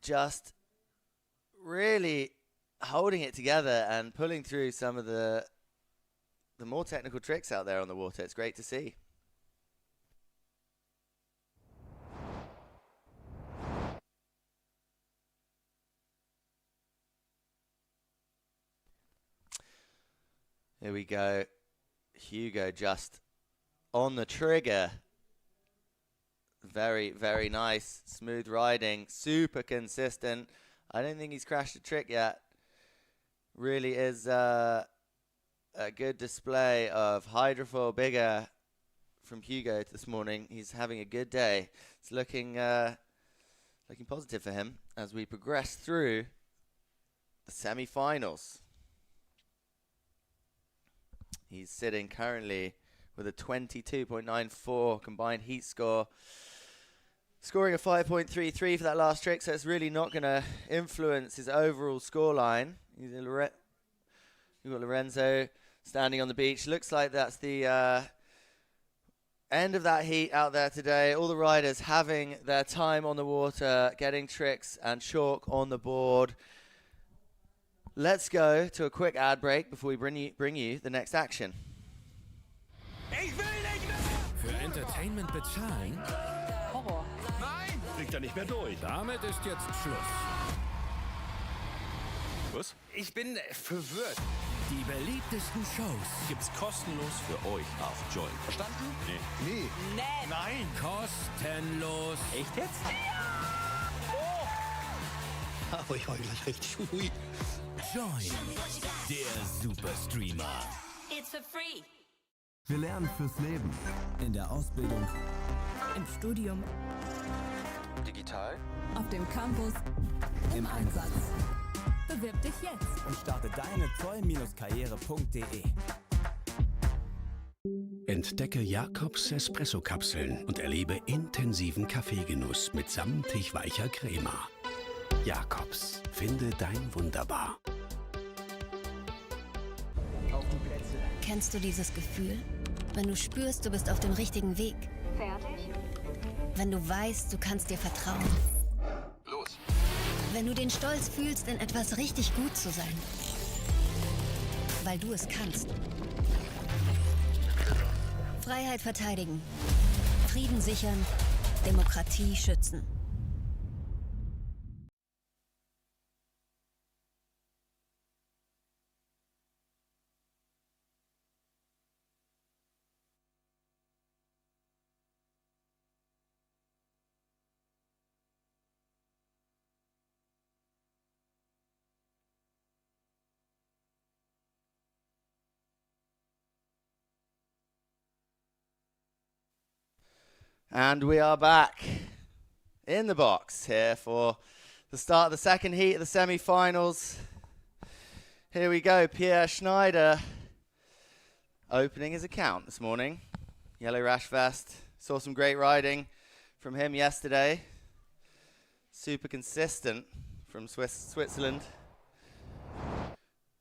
Just really holding it together and pulling through some of the more technical tricks out there on the water. It's great to see. Here we go. Hugo just on the trigger. Very, very nice. Smooth riding. Super consistent. I don't think he's crashed a trick yet. Really is a good display of Hydrofoil bigger from Hugo this morning. He's having a good day. It's looking positive for him as we progress through the semi-finals. He's sitting currently with a 22.94 combined heat score, scoring a 5.33 for that last trick, so it's really not going to influence his overall scoreline. You've got Lorenzo standing on the beach. Looks like that's the end of that heat out there today. All the riders having their time on the water, getting tricks and chalk on the board. Let's go to a quick ad break before we bring you the next action. Für Entertainment bezahlen? Horror. Nein! Kriegt er nicht mehr durch. Damit ist jetzt Schluss. Was? Ich bin verwirrt. Die beliebtesten Shows gibt's kostenlos für euch auf Join. Verstanden? Nee. Nee. Nein. Kostenlos. Echt jetzt? Ja! Oh! Aber ich war gleich richtig ruhig. Join, der Superstreamer. It's for free. Wir lernen fürs Leben. In der Ausbildung. Im Studium. Digital. Auf dem Campus. Im Einsatz. Bewirb dich jetzt. Und starte deine zoll-karriere.de. Entdecke Jakobs Espresso-Kapseln und erlebe intensiven Kaffeegenuss mit samtig weicher Crema. Jakobs, finde dein Wunderbar. Kennst du dieses Gefühl? Wenn du spürst, du bist auf dem richtigen Weg. Fertig? Wenn du weißt, du kannst dir vertrauen. Los. Wenn du den Stolz fühlst, in etwas richtig gut zu sein. Weil du es kannst. Freiheit verteidigen. Frieden sichern. Demokratie schützen. And we are back in the box here for the start of the second heat of the semi-finals. Here we go, Pierre Schneider opening his account this morning. Yellow rash vest. Saw some great riding from him yesterday. Super consistent from Switzerland.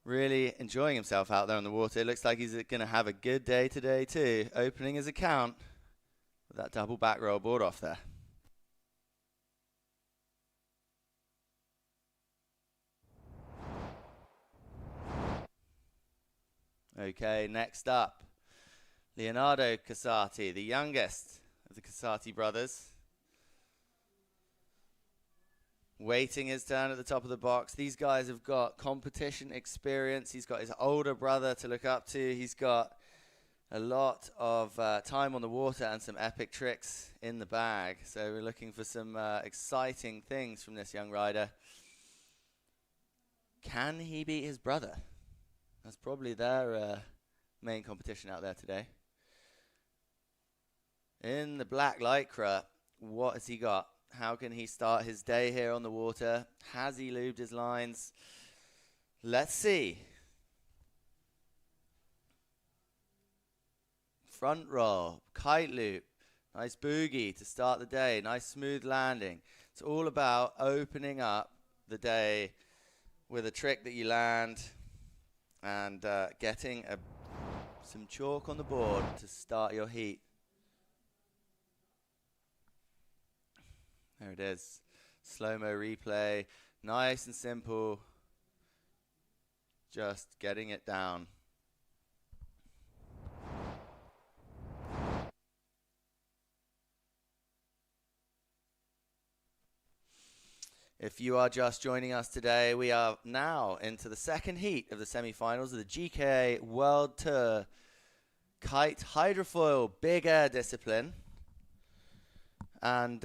Really enjoying himself out there on the water. It looks like he's going to have a good day today too, opening his account. That double back roll board off there. Okay, next up, Leonardo Casati, the youngest of the Casati brothers. Waiting his turn at the top of the box. These guys have got competition experience. He's got his older brother to look up to. He's got a lot of time on the water and some epic tricks in the bag. So we're looking for some exciting things from this young rider. Can he beat his brother? That's probably their main competition out there today. In the black lycra, what has he got? How can he start his day here on the water? Has he lubed his lines? Let's see. Front roll, kite loop, nice boogie to start the day, nice smooth landing. It's all about opening up the day with a trick that you land and getting some chalk on the board to start your heat. There it is. Slow-mo replay. Nice and simple. Just getting it down. If you are just joining us today, we are now into the second heat of the semi-finals of the GKA World Tour Kite Hydrofoil Big Air discipline. And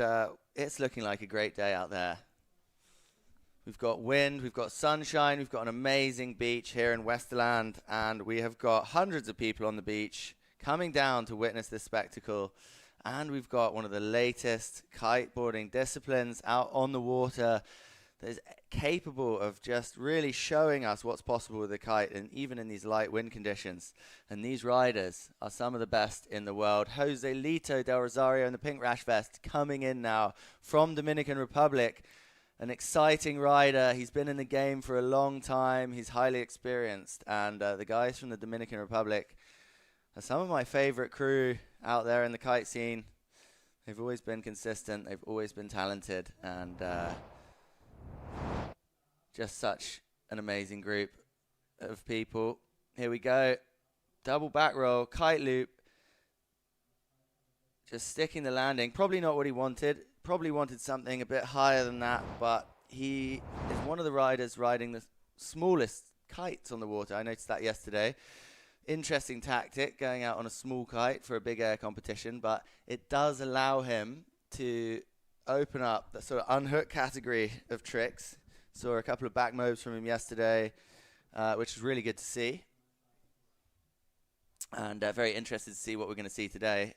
it's looking like a great day out there. We've got wind, we've got sunshine, we've got an amazing beach here in Westerland, and we have got hundreds of people on the beach coming down to witness this spectacle. And we've got one of the latest kiteboarding disciplines out on the water that is capable of just really showing us what's possible with a kite, and even in these light wind conditions. And these riders are some of the best in the world. Jose Lito del Rosario in the pink rash vest coming in now from Dominican Republic. An exciting rider. He's been in the game for a long time. He's highly experienced. And the guys from the Dominican Republic are some of my favorite crew out there in the kite scene. They've always been consistent. They've always been talented. And just such an amazing group of people. Here we go. Double back roll, kite loop. Just sticking the landing. Probably not what he wanted. Probably wanted something a bit higher than that. But he is one of the riders riding the smallest kites on the water. I noticed that yesterday. Interesting tactic, going out on a small kite for a big air competition. But it does allow him to open up the sort of unhook category of tricks. Saw a couple of back moves from him yesterday, which is really good to see. And very interested to see what we're going to see today.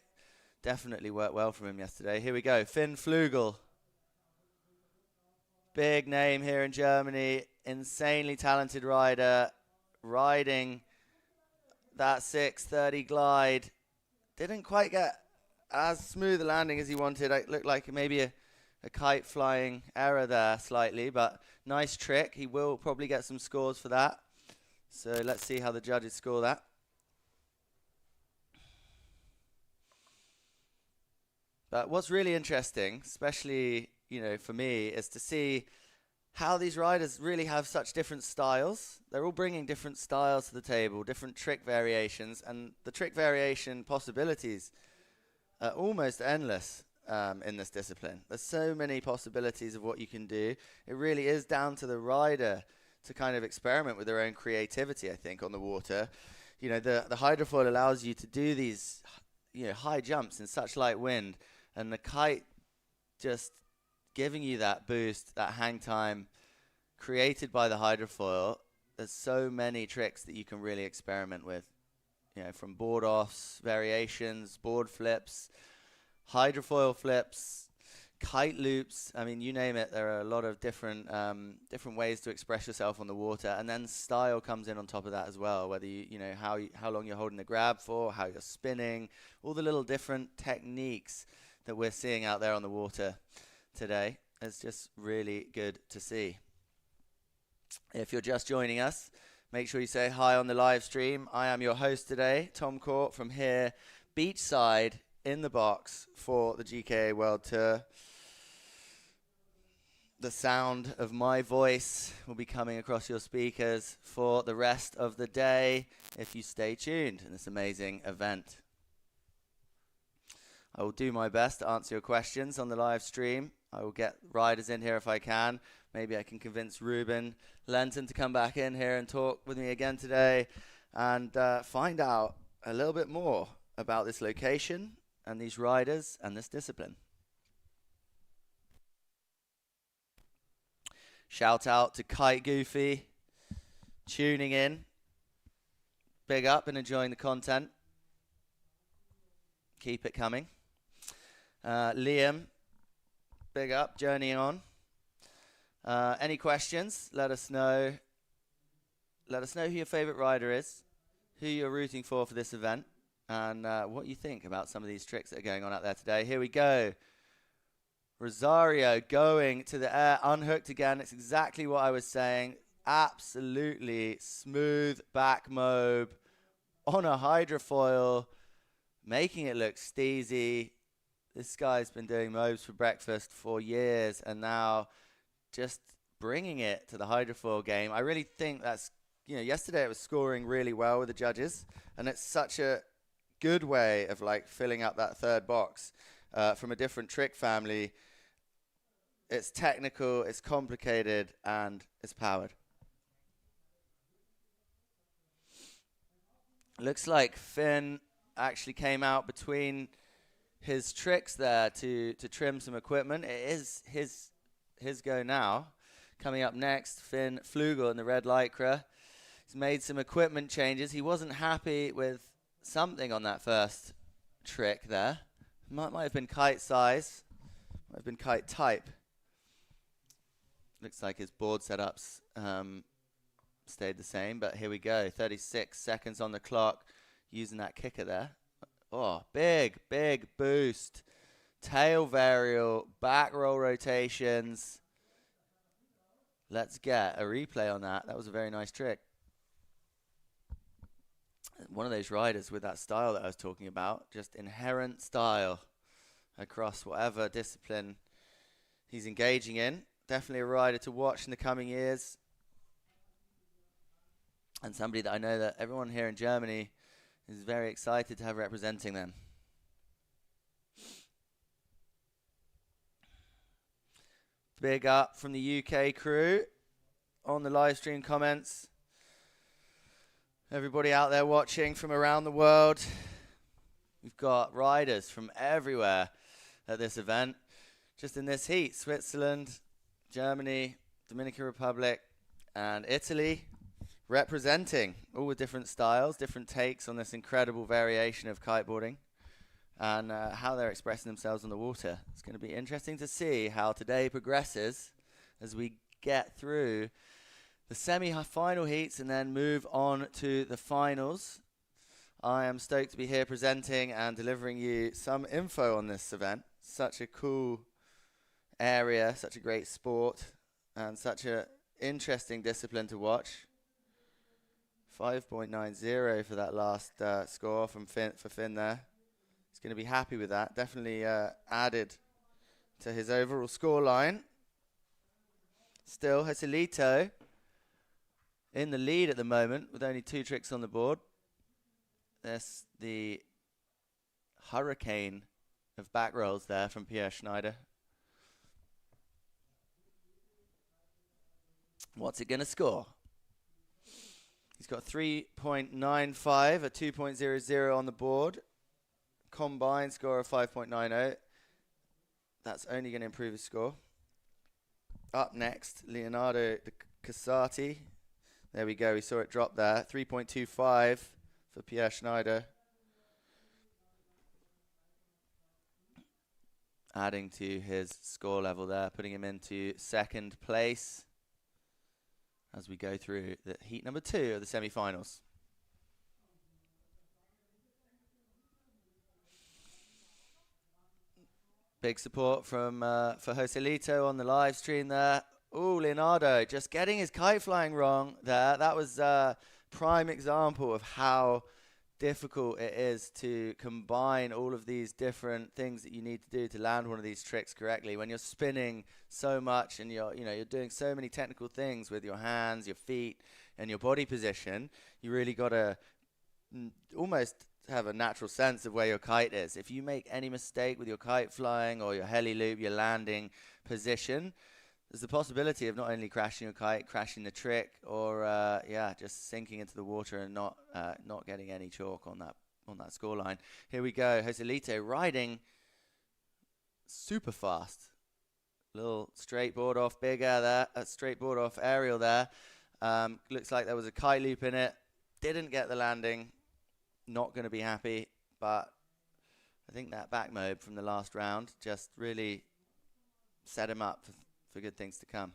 Definitely worked well from him yesterday. Here we go. Finn Flugel. Big name here in Germany. Insanely talented rider. Riding that 630 glide. Didn't quite get as smooth a landing as he wanted. It looked like maybe a kite flying error there slightly, but nice trick. He will probably get some scores for that. So let's see how the judges score that. But what's really interesting, especially, for me, is to see how these riders really have such different styles. They're all bringing different styles to the table, different trick variations, and the trick variation possibilities are almost endless in this discipline. There's so many possibilities of what you can do. It really is down to the rider to kind of experiment with their own creativity, I think, on the water. The hydrofoil allows you to do these, high jumps in such light wind, and the kite just giving you that boost, that hang time created by the hydrofoil. There's so many tricks that you can really experiment with, from board offs, variations, board flips, hydrofoil flips, kite loops. I mean, you name it. There are a lot of different ways to express yourself on the water, and then style comes in on top of that as well. Whether how long you're holding the grab for, how you're spinning, all the little different techniques that we're seeing out there on the water today. It's just really good to see. If you're just joining us, make sure you say hi on the live stream. I am your host today, Tom Court, from here, beachside in the box for the GKA World Tour. The sound of my voice will be coming across your speakers for the rest of the day if you stay tuned in this amazing event. I will do my best to answer your questions on the live stream. I will get riders in here if I can. Maybe I can convince Ruben Lenton to come back in here and talk with me again today and find out a little bit more about this location and these riders and this discipline. Shout out to Kite Goofy, tuning in. Big up and enjoying the content. Keep it coming. Liam, big up, journeying on. Any questions? Let us know. Let us know who your favorite rider is, who you're rooting for this event, and what you think about some of these tricks that are going on out there today. Here we go. Rosario going to the air, unhooked again. It's exactly what I was saying. Absolutely smooth back mobe on a hydrofoil, making it look steezy. This guy's been doing mobes for breakfast for years, and now just bringing it to the hydrofoil game. I really think that's, yesterday it was scoring really well with the judges, and it's such a good way of like filling up that third box from a different trick family. It's technical, it's complicated, and it's powered. Looks like Finn actually came out between his tricks there to trim some equipment. It is his go now. Coming up next, Finn Flugel in the red lycra. He's made some equipment changes. He wasn't happy with something on that first trick there. Might have been kite size, might have been kite type. Looks like his board setups stayed the same, but here we go. 36 seconds on the clock using that kicker there. Oh, big boost. Tail varial, back roll rotations. Let's get a replay on that. That was a very nice trick. One of those riders with that style that I was talking about, just inherent style across whatever discipline he's engaging in. Definitely a rider to watch in the coming years. And somebody that I know that everyone here in Germany is very excited to have representing them. Big up from the UK crew on the live stream comments. Everybody out there watching from around the world. We've got riders from everywhere at this event. Just in this heat, Switzerland, Germany, Dominican Republic, and Italy representing, all with different styles, different takes on this incredible variation of kiteboarding and how they're expressing themselves on the water. It's going to be interesting to see how today progresses as we get through the semi-final heats and then move on to the finals. I am stoked to be here presenting and delivering you some info on this event. Such a cool area, such a great sport, and such an interesting discipline to watch. 5.90 for that last score from Finn there. He's going to be happy with that. Definitely added to his overall score line. Still, Joselito in the lead at the moment with only 2 tricks on the board. There's the hurricane of back rolls there from Pierre Schneider. What's it going to score? He's got 3.95, a 2.00 on the board. Combined score of 5.90. That's only going to improve his score. Up next, Leonardo de Casati. There we go, we saw it drop there. 3.25 for Pierre Schneider. Adding to his score level there, putting him into second place as we go through the heat number 2 of the semi-finals. Big support from for Joselito on the live stream there. Oh, Leonardo just getting his kite flying wrong there. That was a prime example of how difficult it is to combine all of these different things that you need to do to land one of these tricks correctly. When you're spinning so much and you're doing so many technical things with your hands, your feet, and your body position, you really got to almost have a natural sense of where your kite is. If you make any mistake with your kite flying or your heli loop, your landing position, there's the possibility of not only crashing your kite, crashing the trick, or just sinking into the water and not getting any chalk on that scoreline. Here we go. Joselito riding super fast. Little straight board off bigger there. Straight board off aerial there. Looks like there was a kite loop in it. Didn't get the landing. Not going to be happy. But I think that back mobe from the last round just really set him up for good things to come.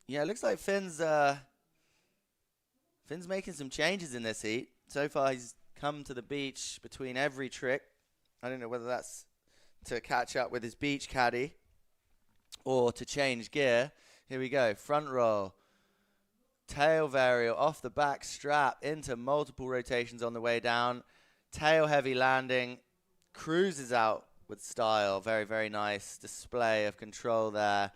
Yeah, it looks like Finn's making some changes in this heat. So far, he's come to the beach between every trick. I don't know whether that's to catch up with his beach caddy or to change gear. Here we go. Front roll. Tail varial off the back strap into multiple rotations on the way down. Tail heavy landing. Cruises out with style. Very, very nice display of control there.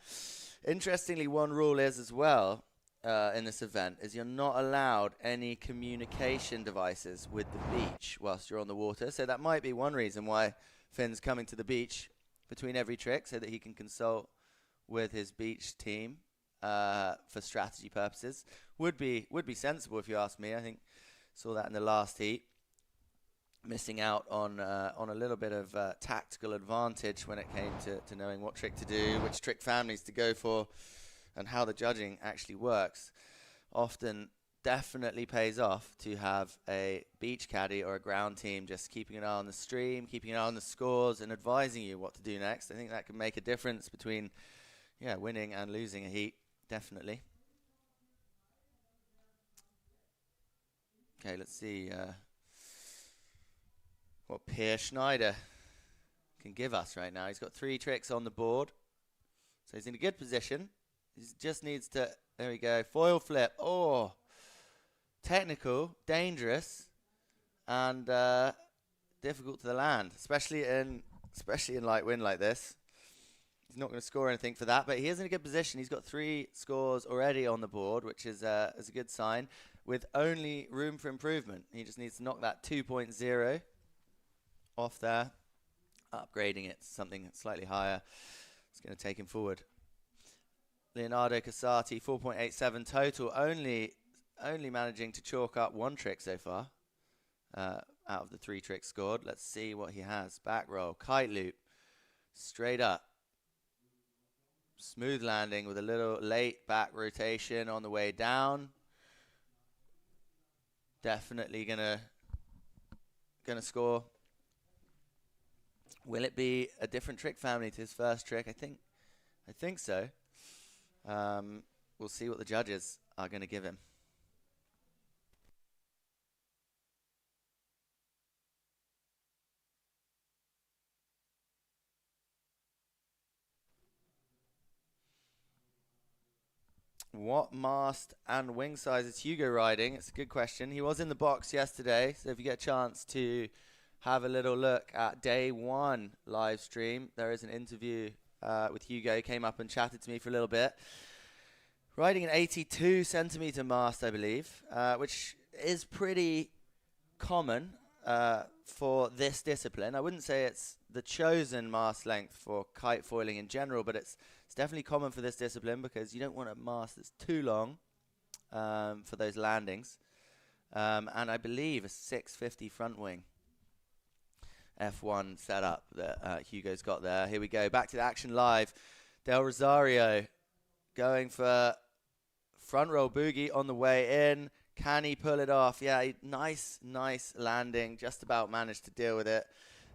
Interestingly, one rule is as well in this event is you're not allowed any communication devices with the beach whilst you're on the water. So that might be one reason why Finn's coming to the beach between every trick so that he can consult with his beach team for strategy purposes. Would be sensible if you ask me. I think saw that in the last heat. Missing out on a little bit of tactical advantage when it came to knowing what trick to do, which trick families to go for, and how the judging actually works. Often definitely pays off to have a beach caddy or a ground team just keeping an eye on the stream, keeping an eye on the scores, and advising you what to do next. I think that can make a difference between winning and losing a heat, definitely. Okay, let's see what Pierre Schneider can give us right now. He's got 3 tricks on the board, so he's in a good position. He just needs to, there we go, foil flip. Oh, technical, dangerous, and difficult to the land, especially in light wind like this. He's not going to score anything for that, but he is in a good position. He's got 3 scores already on the board, which is a good sign, with only room for improvement. He just needs to knock that 2.0 off there, upgrading it to something slightly higher. It's going to take him forward. Leonardo Casati, 4.87 total, only managing to chalk up 1 trick so far out of the 3 tricks scored. Let's see what he has. Back roll, kite loop, straight up. Smooth landing with a little late back rotation on the way down. Definitely gonna score. Will it be a different trick family to his first trick? I think so. We'll see what the judges are going to give him. What mast and wing size is Hugo riding? It's a good question. He was in the box yesterday, so if you get a chance to have a little look at day 1 live stream, there is an interview with Hugo. He came up and chatted to me for a little bit. Riding an 82 centimeter mast, I believe, which is pretty common for this discipline. I wouldn't say it's the chosen mast length for kite foiling in general, but it's definitely common for this discipline because you don't want a mast that's too long for those landings. And I believe a 650 front wing F1 setup that Hugo's got there. Here we go, back to the action live. Del Rosario going for front roll boogie on the way in. Can he pull it off? Yeah, nice landing. Just about managed to deal with it.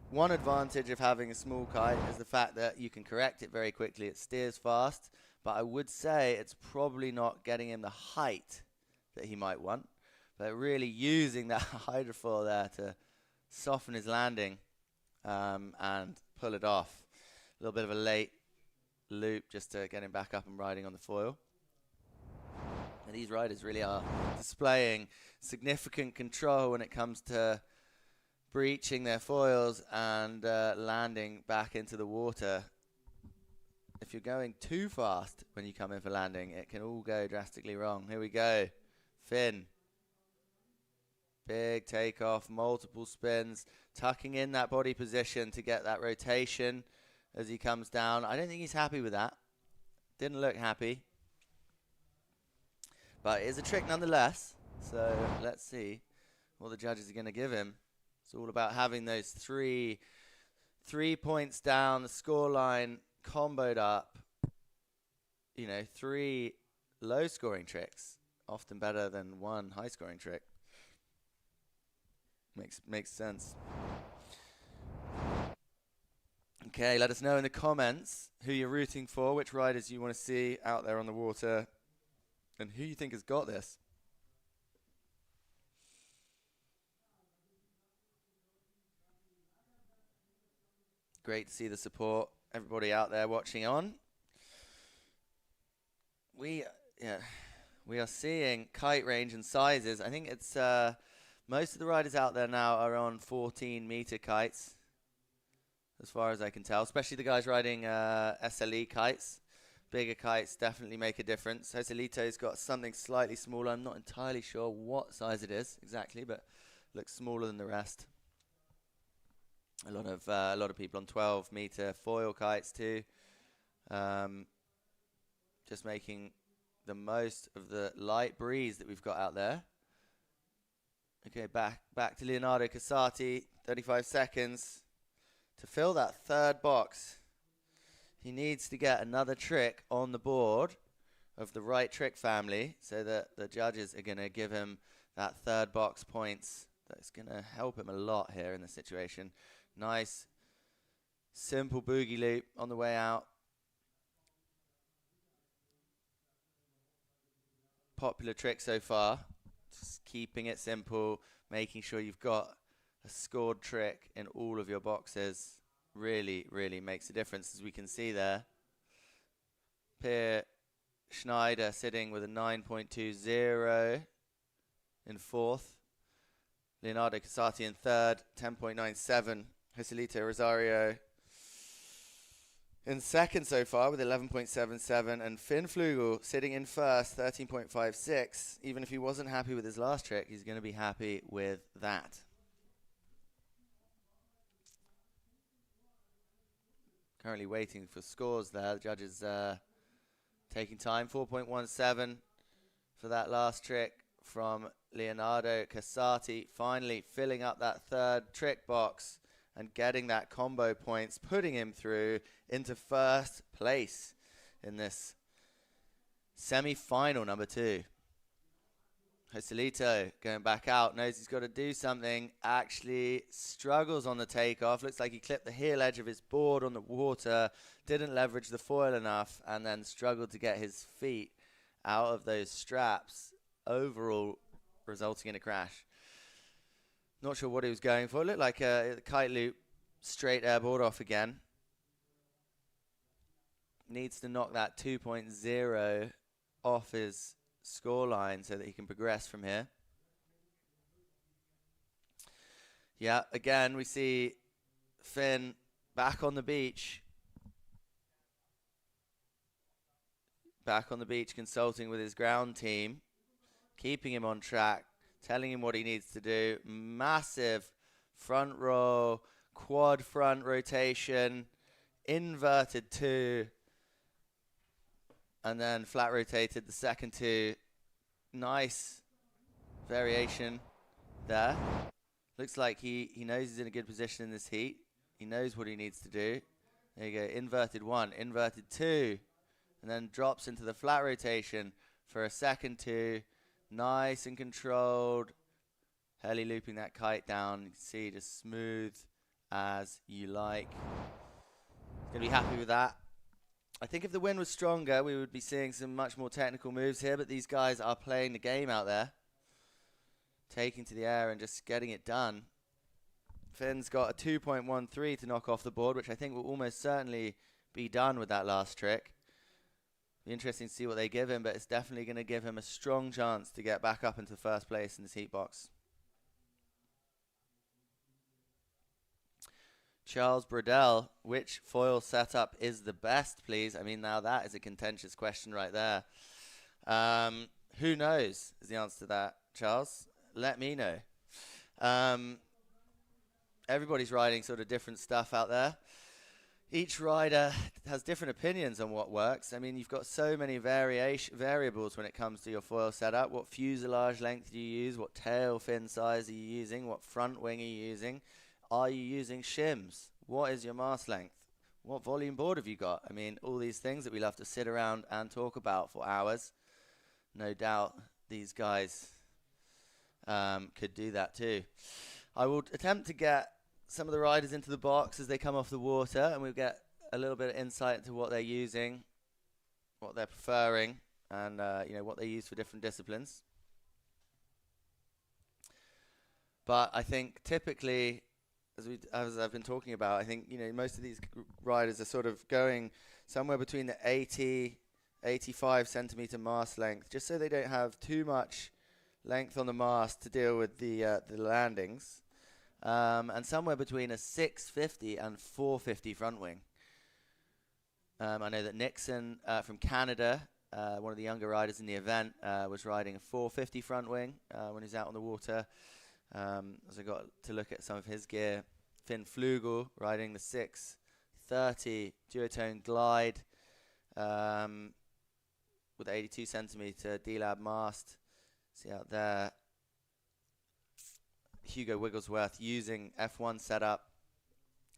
One advantage of having a small kite is the fact that you can correct it very quickly. It steers fast, but I would say it's probably not getting him the height that he might want. But really using that hydrofoil there to soften his landing and pull it off. A little bit of a late loop just to get him back up and riding on the foil. And these riders really are displaying significant control when it comes to breaching their foils and landing back into the water. If you're going too fast when you come in for landing, it can all go drastically wrong. Here we go. Finn. Big takeoff, multiple spins, tucking in that body position to get that rotation as he comes down. I don't think he's happy with that. Didn't look happy. But it is a trick nonetheless. So let's see what the judges are going to give him. It's all about having those three points down, the scoreline comboed up. You know, 3 low-scoring tricks, often better than 1 high-scoring trick. Makes sense. Okay, let us know in the comments who you're rooting for, which riders you want to see out there on the water, and who you think has got this. Great to see the support, everybody out there watching on. We are seeing kite range and sizes. I think it's most of the riders out there now are on 14-meter kites, as far as I can tell, especially the guys riding SLE kites. Bigger kites definitely make a difference. Joselito's got something slightly smaller. I'm not entirely sure what size it is exactly, but looks smaller than the rest. A lot of people on 12-meter foil kites too. Just making the most of the light breeze that we've got out there. Okay, back to Leonardo Casati. 35 seconds to fill that third box. He needs to get another trick on the board of the right trick family so that the judges are going to give him that third box points. That's going to help him a lot here in this situation. Nice, simple boogie loop on the way out. Popular trick so far. Just keeping it simple, making sure you've got a scored trick in all of your boxes. Really, really makes a difference, as we can see there. Pierre Schneider sitting with a 9.20 in fourth. Leonardo Casati in third, 10.97. Joselito Rosario in second so far with 11.77. And Finn Flugel sitting in first, 13.56. Even if he wasn't happy with his last trick, he's going to be happy with that. Currently waiting for scores there. The judges taking time. 4.17 for that last trick from Leonardo Casati. Finally filling up that third trick box and getting that combo points, putting him through into first place in this semi-final number 2. Joselito going back out, knows he's got to do something, actually struggles on the takeoff. Looks like he clipped the heel edge of his board on the water, didn't leverage the foil enough, and then struggled to get his feet out of those straps, overall resulting in a crash. Not sure what he was going for. It looked like a kite loop, straight airboard off again. Needs to knock that 2.0 off his scoreline so that he can progress from here. Yeah, again, we see Finn back on the beach. Back on the beach consulting with his ground team, keeping him on track, telling him what he needs to do. Massive front roll, quad front rotation, inverted 2, and then flat rotated the second 2. Nice variation there. Looks like he knows he's in a good position in this heat. He knows what he needs to do. There you go, inverted 1, inverted 2, and then drops into the flat rotation for a second 2. Nice and controlled. Heli looping that kite down. You can see just smooth as you like. Gonna be happy with that. I think if the wind was stronger, we would be seeing some much more technical moves here, but these guys are playing the game out there. Taking to the air and just getting it done. Finn's got a 2.13 to knock off the board, which I think will almost certainly be done with that last trick. Be interesting to see what they give him, but it's definitely going to give him a strong chance to get back up into first place in this heat box. Charles Brodell, which foil setup is the best, please? I mean, now that is a contentious question right there. Who knows is the answer to that, Charles? Let me know. Everybody's riding sort of different stuff out there. each rider has different opinions on what works. I mean, you've got so many variables when it comes to your foil setup. What fuselage length do you use? What tail fin size are you using? What front wing are you using? Are you using shims? What is your mast length? What volume board have you got? I mean, all these things that we love to sit around and talk about for hours. No doubt these guys could do that too. I will attempt to get some of the riders into the box as they come off the water, and we'll get a little bit of insight into what they're using, what they're preferring, and what they use for different disciplines. But I think typically, as I've been talking about, I think most of these riders are sort of going somewhere between the 85 centimeter mast length, just so they don't have too much length on the mast to deal with the landings. And somewhere between a 650 and 450 front wing. I know that Nixon from Canada, one of the younger riders in the event, was riding a 450 front wing when he was out on the water. As I got to look at some of his gear, Finn Flugel riding the 630 duotone glide with 82 centimeter D-Lab mast. See out there. Hugo Wigglesworth using F1 setup.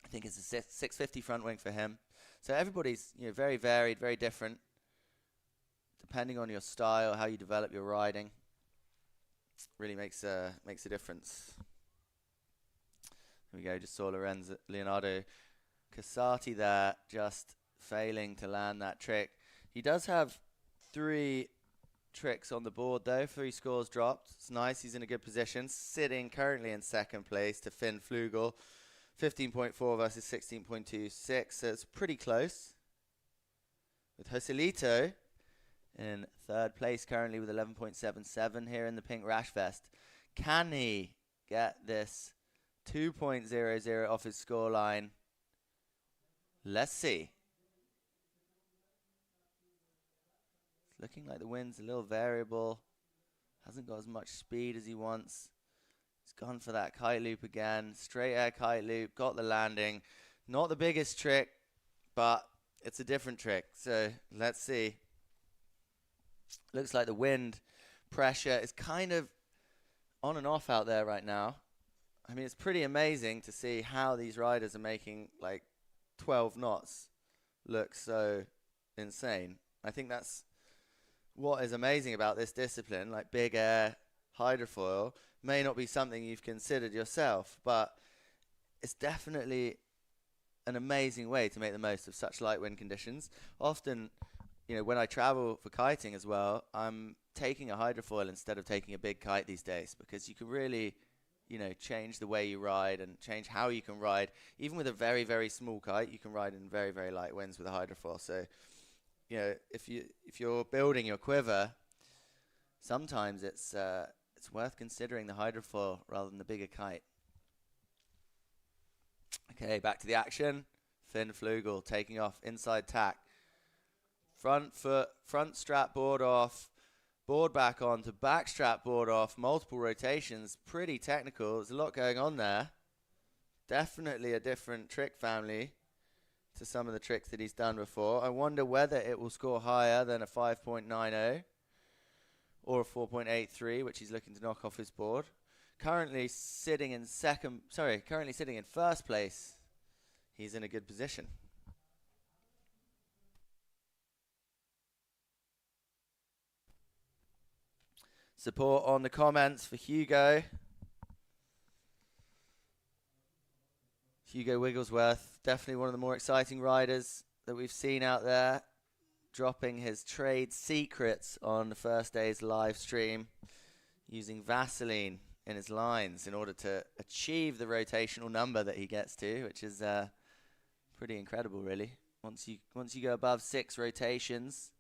I think it's a 650 front wing for him. So everybody's very varied, very different, depending on your style, how you develop your riding. Really makes a difference. There we go. Just saw Leonardo Casati there, just failing to land that trick. He does have 3 tricks on the board though, 3 scores dropped. It's nice, he's in a good position, sitting currently in second place to Finn Flugel, 15.4 versus 16.26, so it's pretty close. With Joselito in third place currently with 11.77 here in the pink rash vest. Can he get this 2.00 off his scoreline? Let's see. Looking like the wind's a little variable. Hasn't got as much speed as he wants. He's gone for that kite loop again. Straight air kite loop. Got the landing. Not the biggest trick, but it's a different trick. So let's see. Looks like the wind pressure is kind of on and off out there right now. I mean, it's pretty amazing to see how these riders are making like 12 knots look so insane. I think that's what is amazing about this discipline, like big air, hydrofoil, may not be something you've considered yourself, but it's definitely an amazing way to make the most of such light wind conditions. Often, when I travel for kiting as well, I'm taking a hydrofoil instead of taking a big kite these days, because you can really, change the way you ride and change how you can ride. Even with a very, very small kite, you can ride in very, very light winds with a hydrofoil. So, if you're building your quiver, sometimes it's worth considering the hydrofoil rather than the bigger kite. Okay, back to the action. Finn Flugel taking off inside tack. Front foot, front strap board off, board back on to back strap board off, multiple rotations, pretty technical. There's a lot going on there. Definitely a different trick family to some of the tricks that he's done before. I wonder whether it will score higher than a 5.90 or a 4.83, which he's looking to knock off his board. Currently sitting in first place. He's in a good position. Support on the comments for Hugo. Hugo Wigglesworth, definitely one of the more exciting riders that we've seen out there, dropping his trade secrets on the first day's live stream, using Vaseline in his lines in order to achieve the rotational number that he gets to, which is pretty incredible, really. Once you go above 6 rotations,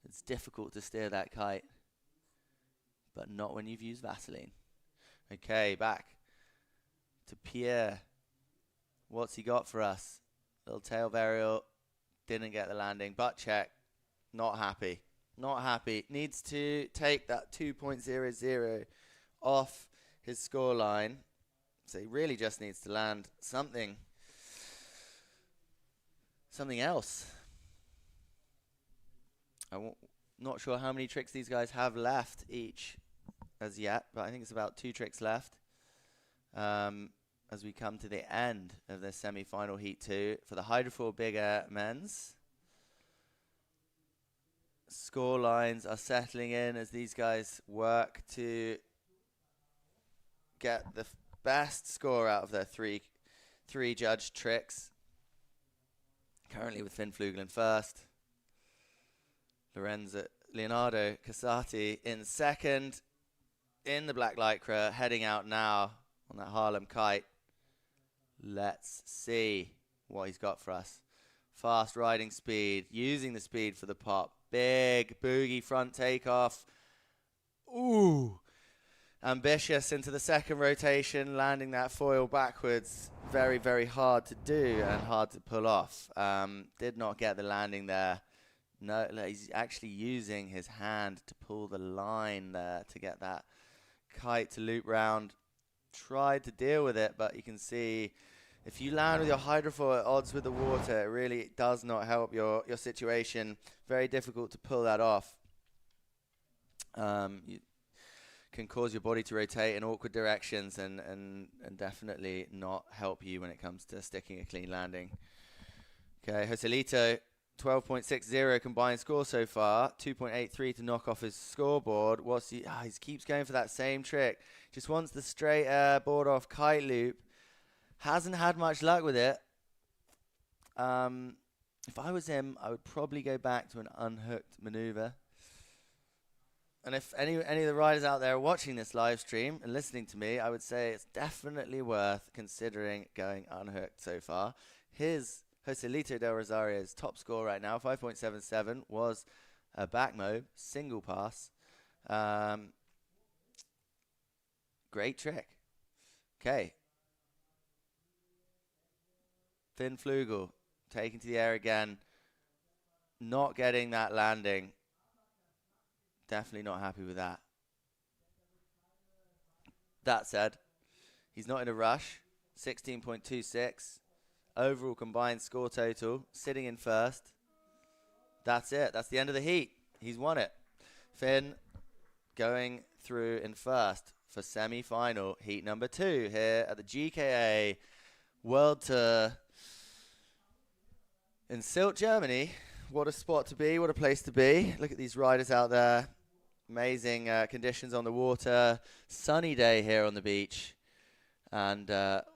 it's difficult to steer that kite, but not when you've used Vaseline. Okay, back to Pierre. What's he got for us? Little tail varial. Didn't get the landing. Butt check. Not happy. Not happy. Needs to take that 2.00 off his score line. So he really just needs to land something something else. Not sure how many tricks these guys have left each as yet, but I think it's about 2 tricks left as we come to the end of the semi-final heat 2 for the Hydrofoil Big Air men's. Score lines are settling in as these guys work to get the best score out of their three judged tricks. Currently with Finn Flugel in first. Leonardo Casati in second. In the black lycra, heading out now on that Harlem Kite. Let's see what he's got for us. Fast riding speed, using the speed for the pop. Big boogie front takeoff. Ooh. Ambitious into the second rotation, landing that foil backwards. Very, very hard to do and hard to pull off. Did not get the landing there. No, he's actually using his hand to pull the line there to get that kite to loop round. Tried to deal with it, but you can see if you land with your hydrofoil at odds with the water, it really does not help your situation. Very difficult to pull that off. You can cause your body to rotate in awkward directions and definitely not help you when it comes to sticking a clean landing. Okay, Joselito, 12.60 combined score so far, 2.83 to knock off his scoreboard. He keeps going for that same trick. Just wants the straight air board off kite loop. Hasn't had much luck with it. If I was him, I would probably go back to an unhooked maneuver. And if any of the riders out there are watching this live stream and listening to me, I would say it's definitely worth considering going unhooked so far. His Joselito del Rosario's top score right now, 5.77, was a back mob, single pass. Great trick. Okay. Finn Flugel taken to the air again. Not getting that landing. Definitely not happy with that. That said, he's not in a rush. 16.26. Overall combined score total. Sitting in first. That's it. That's the end of the heat. He's won it. Finn going through in first for semi-final heat number 2 here at the GKA World Tour in Sylt, Germany. What a spot to be. What a place to be. Look at these riders out there. Amazing conditions on the water. Sunny day here on the beach. And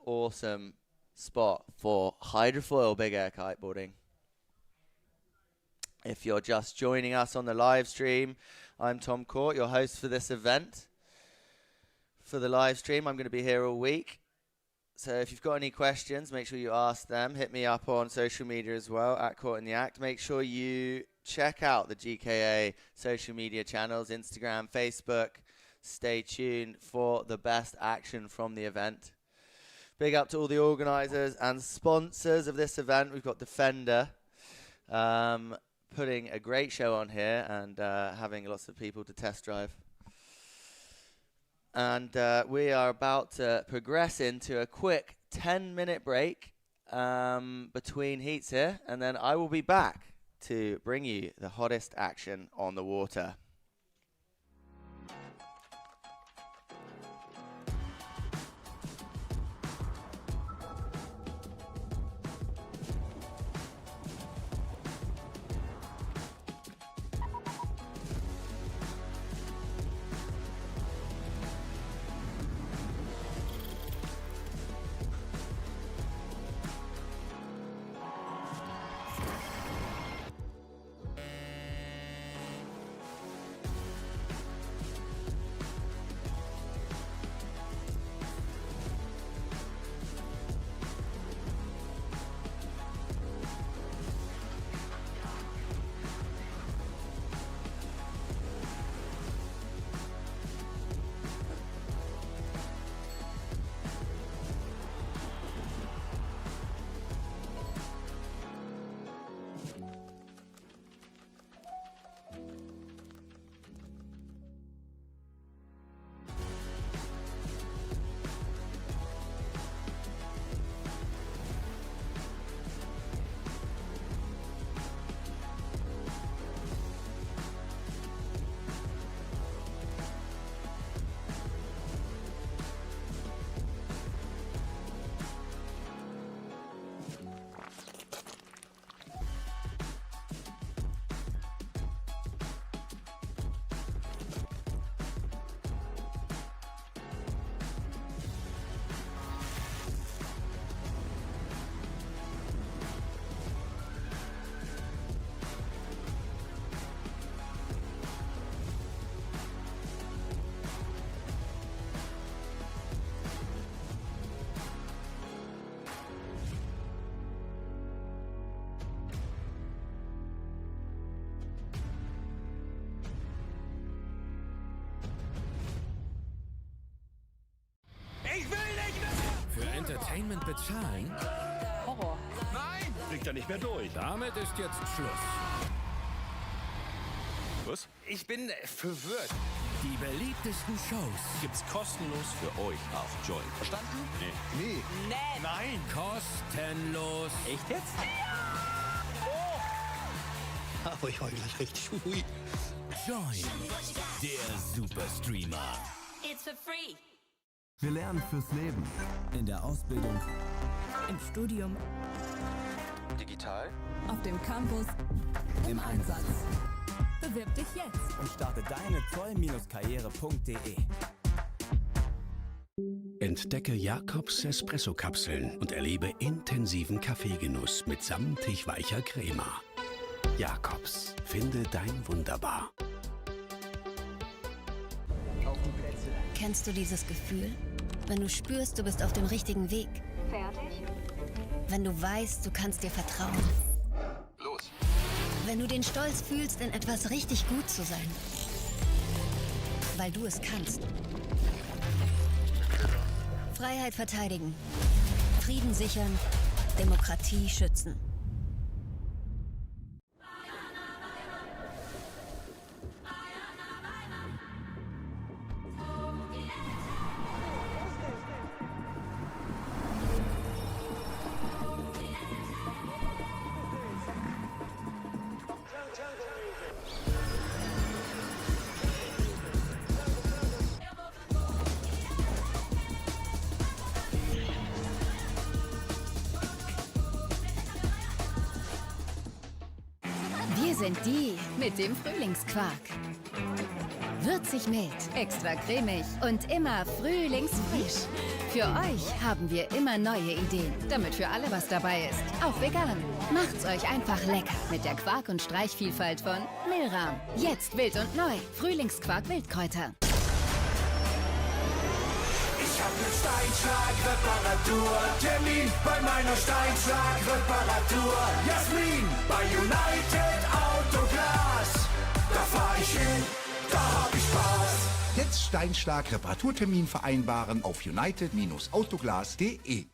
awesome spot for hydrofoil big air kiteboarding. If you're just joining us on the live stream, I'm Tom Court, your host for this event. For the live stream, I'm going to be here all week. So if you've got any questions, make sure you ask them. Hit me up on social media as well, at Caught in the Act. Make sure you check out the GKA social media channels, Instagram, Facebook. Stay tuned for the best action from the event. Big up to all the organisers and sponsors of this event. We've got Defender putting a great show on here and having lots of people to test drive. And we are about to progress into a quick 10-minute break between heats here. And then I will be back to bring you the hottest action on the water. Entertainment bezahlen? Horror. Nein! Kriegt er nicht mehr durch. Damit ist jetzt Schluss. Was? Ich bin verwirrt. Die beliebtesten Shows gibt's kostenlos für euch auf Join. Verstanden? Nee. Nein. Kostenlos. Echt jetzt? Aber ich war gleich richtig hui. Join, der Superstreamer. It's for free. Wir lernen fürs Leben. In der Ausbildung. Im Studium. Digital. Auf dem Campus. Im Einsatz. Bewirb dich jetzt. Und starte deine zoll-karriere.de. Entdecke Jakobs Espresso-Kapseln und erlebe intensiven Kaffeegenuss mit samtig weicher Crema. Jakobs, finde dein Wunderbar. Kennst du dieses Gefühl? Wenn du spürst, du bist auf dem richtigen Weg. Fertig? Wenn du weißt, du kannst dir vertrauen. Los. Wenn du den Stolz fühlst, in etwas richtig gut zu sein. Weil du es kannst. Freiheit verteidigen. Frieden sichern. Demokratie schützen. Wir sind die mit dem Frühlingsquark. Würzig mild, extra cremig und immer frühlingsfrisch. Für euch haben wir immer neue Ideen, damit für alle was dabei ist. Auch vegan. Macht's euch einfach lecker mit der Quark- und Streichvielfalt von Milram. Jetzt wild und neu. Frühlingsquark Wildkräuter. Ich hab ne Steinschlag-Reparatur. Termin bei meiner Steinschlag-Reparatur. Jasmin bei United Autoglas. Da fahr ich hin, da hab ich Spaß. Jetzt Steinschlag Reparaturtermin vereinbaren auf united-autoglas.de.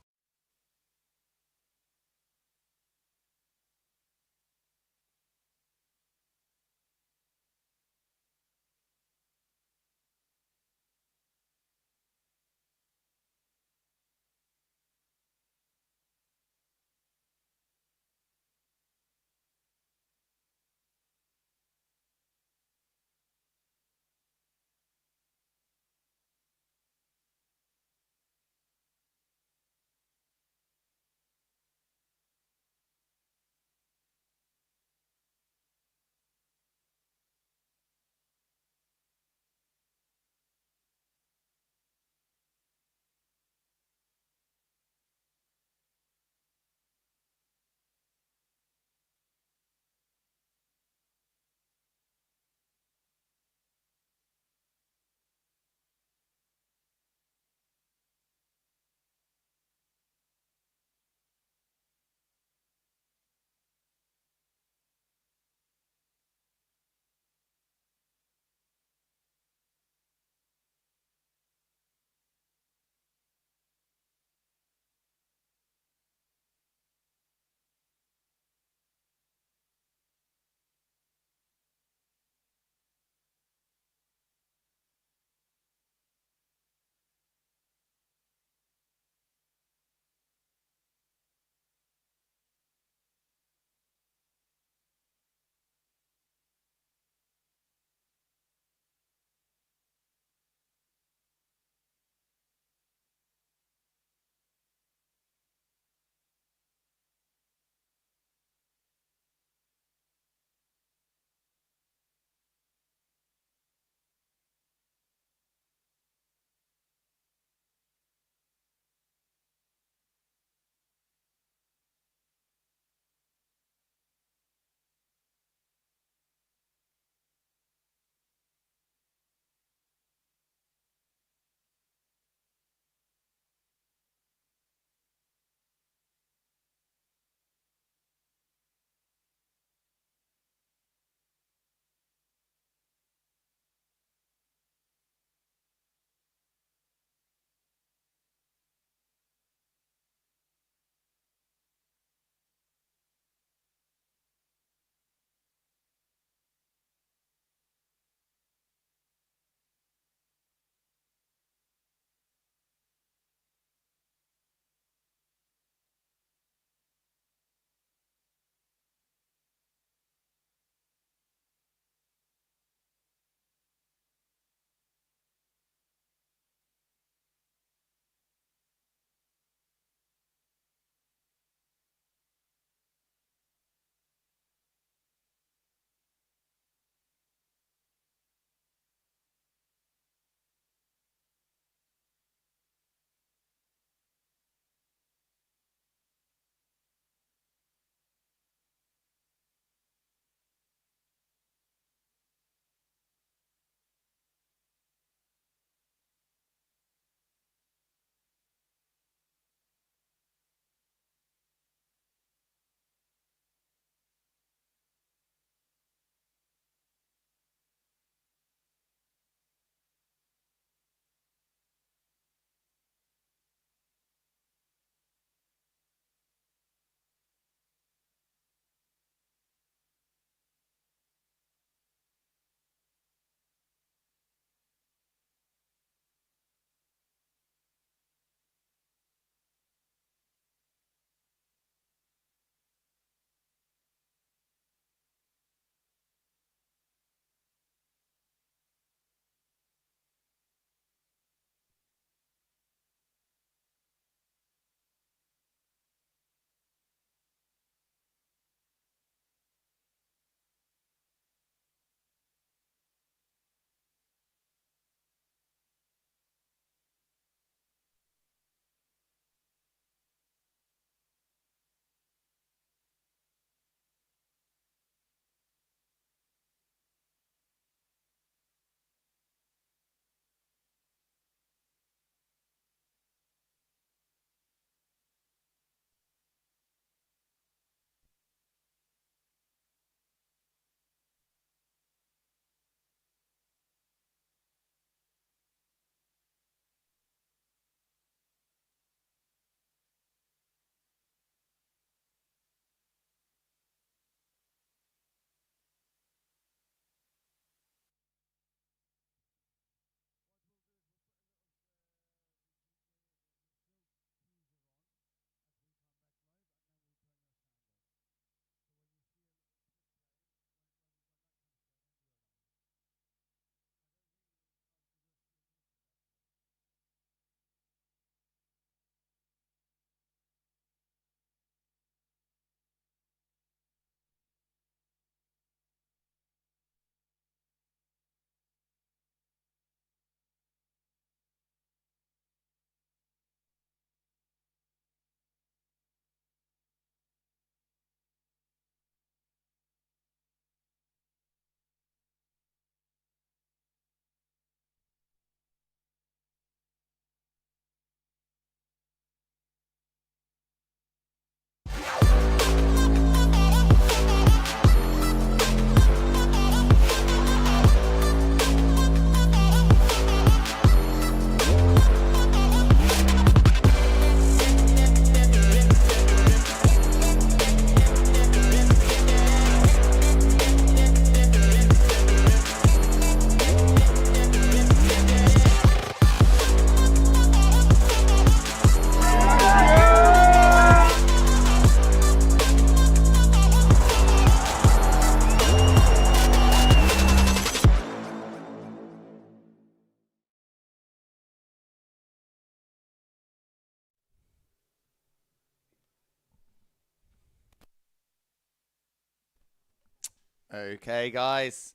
Okay, guys,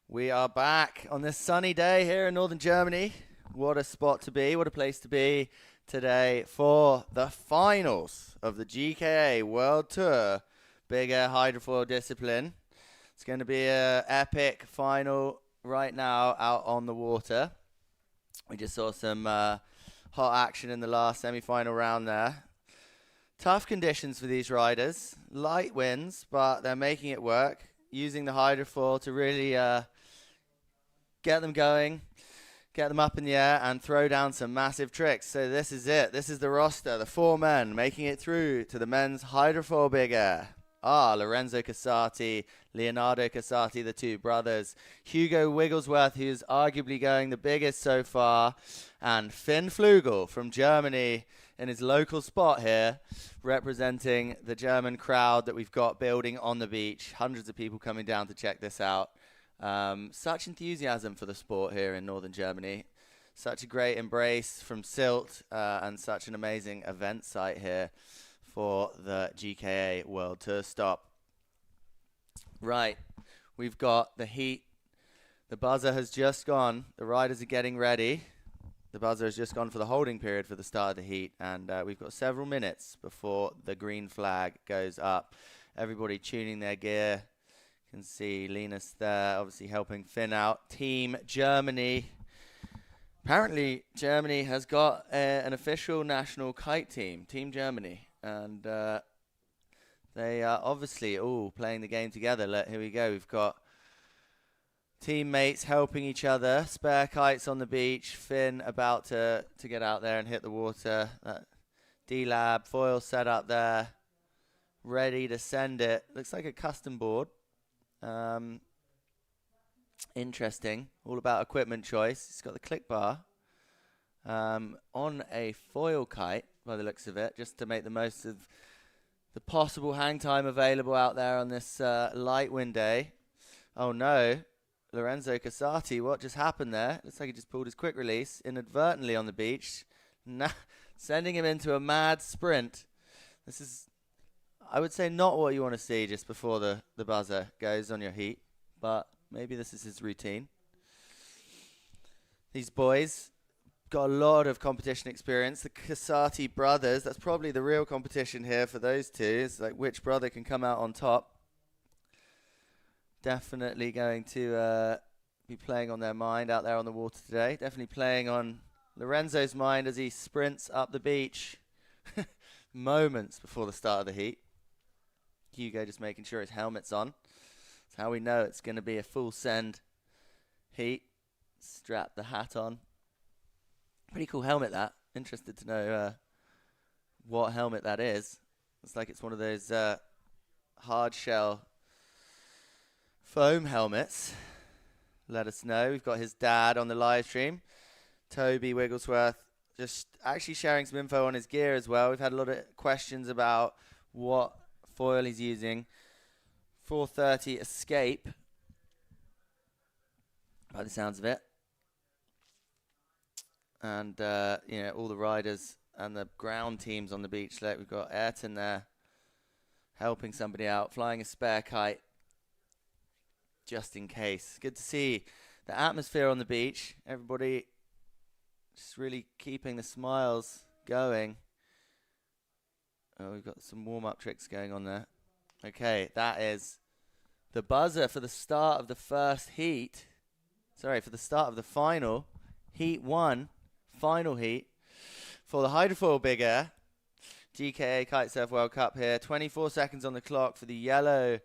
we are back on this sunny day here in northern Germany. What a spot to be, what a place to be today for the finals of the GKA World Tour Big Air Hydrofoil discipline. It's going to be an epic final right now out on the water. We just saw some hot action in the last semi-final round there. Tough conditions for these riders, light winds, but they're making it work, using the hydrofoil to really get them going, get them up in the air, and throw down some massive tricks. So this is it. This is the roster, the 4 men making it through to the men's hydrofoil big air. Lorenzo Casati, Leonardo Casati, the 2 brothers, Hugo Wigglesworth, who's arguably going the biggest so far, and Finn Flugel from Germany in his local spot here, representing the German crowd that we've got building on the beach. Hundreds of people coming down to check this out. Such enthusiasm for the sport here in northern Germany. Such a great embrace from Sylt, and such an amazing event site here for the GKA World Tour stop. Right, we've got the heat. The buzzer has just gone. The riders are getting ready. The buzzer has just gone for the holding period for the start of the heat, and we've got several minutes before the green flag goes up. Everybody tuning their gear. You can see Linus there, obviously helping Finn out. Team Germany. Apparently, Germany has got an official national kite team, Team Germany. And they are obviously all playing the game together. Here we go. We've got teammates helping each other. Spare kites on the beach. Finn about to get out there and hit the water. D-Lab foil set up there. Ready to send it. Looks like a custom board. Interesting. All about equipment choice. It's got the click bar on a foil kite by the looks of it, just to make the most of the possible hang time available out there on this light wind day. Oh no, Lorenzo Casati, what just happened there? Looks like he just pulled his quick release inadvertently on the beach, sending him into a mad sprint. This is, I would say, not what you want to see just before the buzzer goes on your heat, but maybe this is his routine. These boys got a lot of competition experience. The Casati brothers, that's probably the real competition here for those two. It's like which brother can come out on top. Definitely going to be playing on their mind out there on the water today. Definitely playing on Lorenzo's mind as he sprints up the beach moments before the start of the heat. Hugo just making sure his helmet's on. That's how we know it's going to be a full send heat. Strap the hat on. Pretty cool helmet, that. Interested to know what helmet that is. Looks like it's one of those hard shell foam helmets. Let us know. We've got his dad on the live stream, Toby Wigglesworth, just actually sharing some info on his gear as well. We've had a lot of questions about what foil he's using. 430 Escape, by the sounds of it. And, you know, all the riders and the ground teams on the beach. Like we've got Ayrton there helping somebody out, flying a spare kite just in case. Good to see the atmosphere on the beach. Everybody just really keeping the smiles going. Oh, we've got some warm-up tricks going on there. Okay, that is the buzzer for the start of the first heat. Sorry, for the start of the final. Heat 1. Final heat for the Hydrofoil Big Air GKA Kite Surf World Cup here. 24 seconds on the clock for the yellow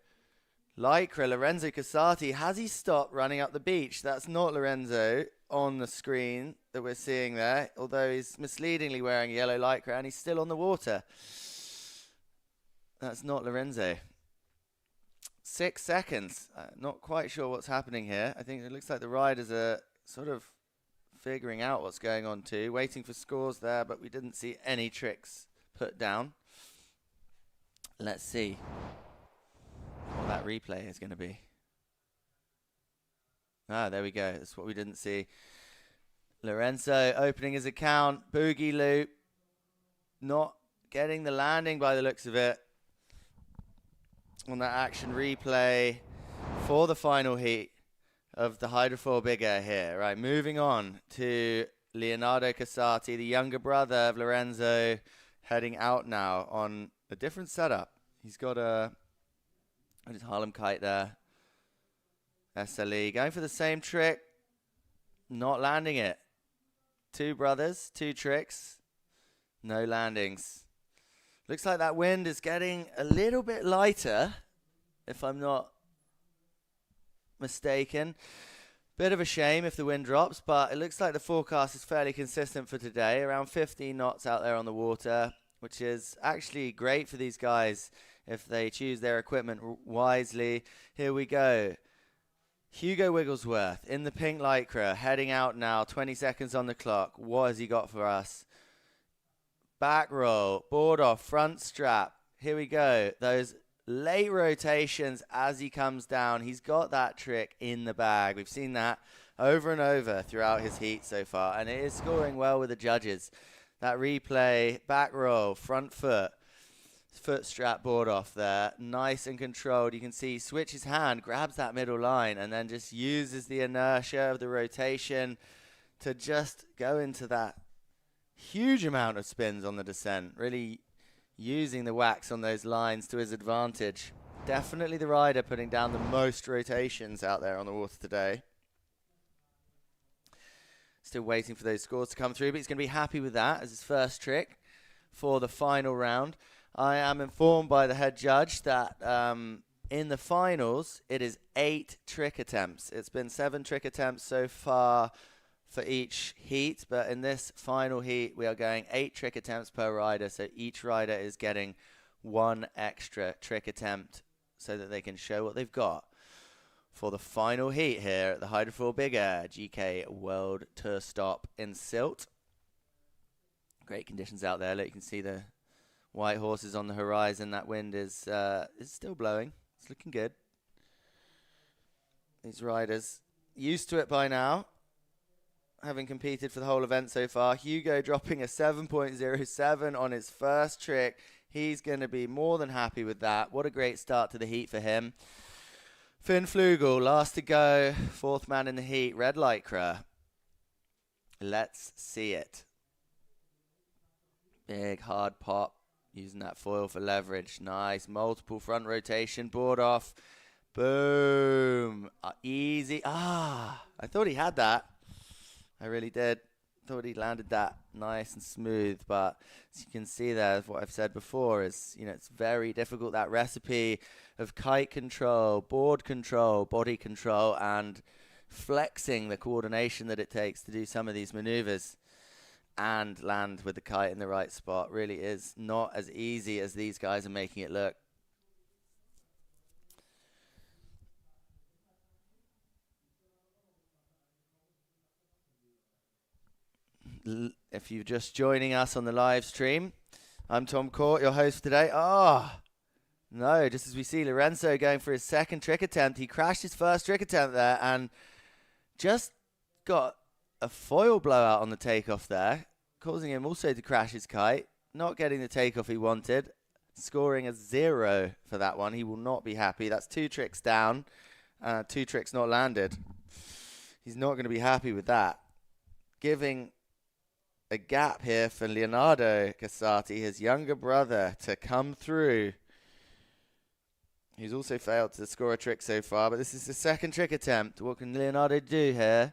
Lycra. Lorenzo Casati, has he stopped running up the beach? That's not Lorenzo on the screen that we're seeing there, although he's misleadingly wearing a yellow Lycra and he's still on the water. That's not Lorenzo. 6 seconds. Not quite sure what's happening here. I think it looks like the riders are sort of figuring out what's going on too. Waiting for scores there, but we didn't see any tricks put down. Let's see what that replay is going to be. Ah, there we go. That's what we didn't see. Lorenzo opening his account. Boogie loop. Not getting the landing by the looks of it. On that action replay. for the final heat of the Hydrofoil Big Air here. Right, moving on to Leonardo Casati, the younger brother of Lorenzo, heading out now on a different setup. He's got his Harlem Kite there. SLE going for the same trick, not landing it. Two brothers, two tricks, no landings. Looks like that wind is getting a little bit lighter, if I'm not mistaken. Bit of a shame if the wind drops, but it looks like the forecast is fairly consistent for today. Around 15 knots out there on the water, which is actually great for these guys if they choose their equipment wisely. Here we go. Hugo Wigglesworth in the pink lycra, heading out now, 20 seconds on the clock. What has he got for us? Back roll, board off, front strap. Here we go. Those late rotations as he comes down. He's got that trick in the bag. We've seen that over and over throughout his heat so far, and it is scoring well with the judges. That replay, back roll, front foot strap board off there. Nice and controlled. You can see he switches hand, grabs that middle line, and then just uses the inertia of the rotation to just go into that huge amount of spins on the descent. Really using the wax on those lines to his advantage. Definitely the rider putting down the most rotations out there on the water today. Still waiting for those scores to come through, but he's going to be happy with that as his first trick for the final round. I am informed by the head judge that in the finals, it is 8 trick attempts. It's been 7 trick attempts so far for each heat, but in this final heat, we are going 8 trick attempts per rider, so each rider is getting 1 extra trick attempt so that they can show what they've got for the final heat here at the Hydrofoil Big Air GK World Tour Stop in Sylt. Great conditions out there. Look, you can see the white horses on the horizon. That wind is still blowing. It's looking good. These riders used to it by now, having competed for the whole event so far. Hugo dropping a 7.07 on his first trick. He's going to be more than happy with that. What a great start to the heat for him. Finn Flugel, last to go, 4th man in the heat, red lycra. Let's see it. Big hard pop, using that foil for leverage. Nice, multiple front rotation, board off. Boom. Easy. I thought he had that. I really did. Thought he landed that nice and smooth, but as you can see there, what I've said before is, it's very difficult, that recipe of kite control, board control, body control, and flexing the coordination that it takes to do some of these maneuvers and land with the kite in the right spot really is not as easy as these guys are making it look. If you're just joining us on the live stream, I'm Tom Court, your host today. No, just as we see Lorenzo going for his second trick attempt, he crashed his first trick attempt there and just got a foil blowout on the takeoff there, causing him also to crash his kite, not getting the takeoff he wanted, scoring a 0 for that one. He will not be happy. That's 2 tricks down, 2 tricks not landed. He's not going to be happy with that. Giving a gap here for Leonardo Casati, his younger brother, to come through. He's also failed to score a trick so far, but this is the second trick attempt. What can Leonardo do here?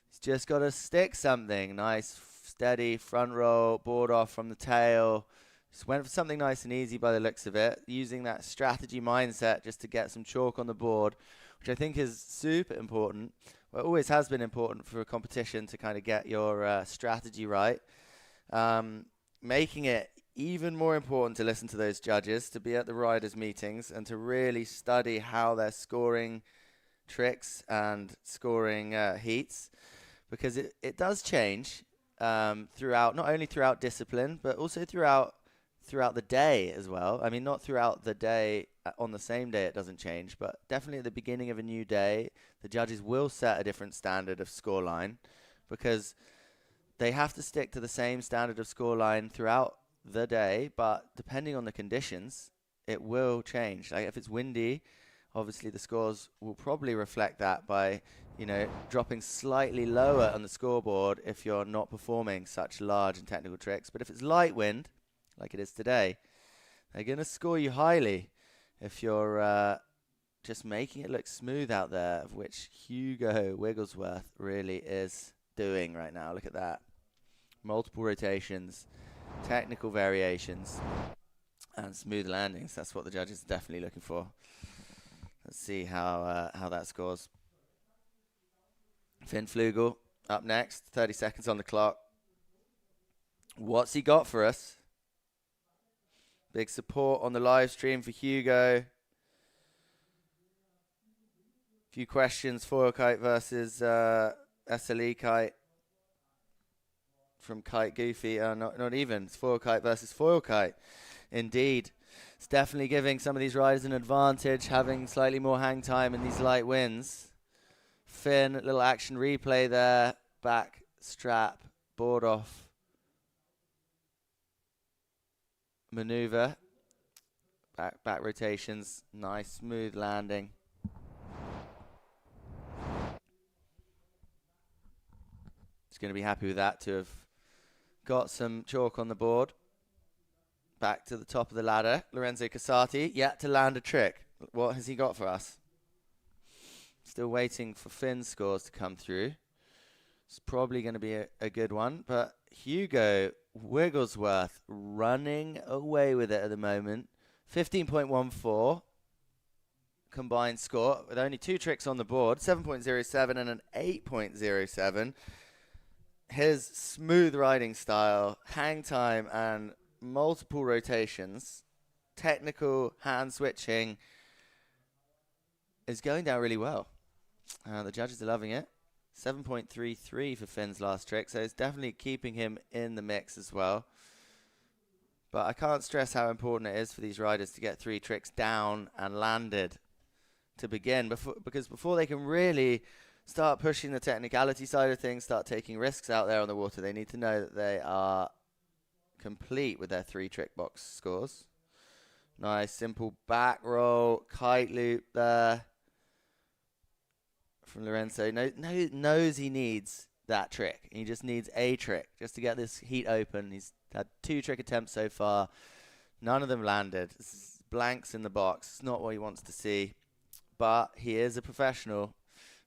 He's just got to stick something. Nice, steady front roll, board off from the tail. Just went for something nice and easy by the looks of it, using that strategy mindset just to get some chalk on the board, which I think is super important. Well, it always has been important for a competition to kind of get your strategy right. Making it even more important to listen to those judges, to be at the riders' meetings, and to really study how they're scoring tricks and scoring heats, because it does change throughout, not only throughout discipline, but also throughout the day as well. I mean, not throughout the day, on the same day it doesn't change, but definitely at the beginning of a new day, the judges will set a different standard of scoreline, because they have to stick to the same standard of scoreline throughout the day, but depending on the conditions, it will change. Like if it's windy Obviously, the scores will probably reflect that by, dropping slightly lower on the scoreboard if you're not performing such large and technical tricks. But if it's light wind, like it is today, they're going to score you highly if you're just making it look smooth out there, of which Hugo Wigglesworth really is doing right now. Look at that. Multiple rotations, technical variations, and smooth landings. That's what the judges are definitely looking for. Let's see how that scores. Finn Flugel up next. 30 seconds on the clock. What's he got for us? Big support on the live stream for Hugo. Few questions. Foil kite versus SLE kite from Kite Goofy. Not even. It's foil kite versus foil kite. Indeed. It's definitely giving some of these riders an advantage, having slightly more hang time in these light winds. Finn, little action replay there. Back strap, board off maneuver. Back rotations. Nice, smooth landing. He's going to be happy with that to have got some chalk on the board. Back to the top of the ladder. Lorenzo Casati yet to land a trick. What has he got for us? Still waiting for Finn's scores to come through. It's probably going to be a good one. But Hugo Wigglesworth running away with it at the moment. 15.14 combined score with only 2 tricks on the board. 7.07 and an 8.07. His smooth riding style, hang time, and multiple rotations, technical hand switching is going down really well. The judges are loving it. 7.33 for Finn's last trick, so it's definitely keeping him in the mix as well. But I can't stress how important it is for these riders to get 3 tricks down and landed to begin, because before they can really start pushing the technicality side of things, start taking risks out there on the water, they need to know that they are complete with their 3 trick box scores. Nice, simple back roll, kite loop there from Lorenzo. Knows he needs that trick. He just needs a trick just to get this heat open. He's had 2 trick attempts so far. None of them landed. It's blanks in the box. It's not what he wants to see. But he is a professional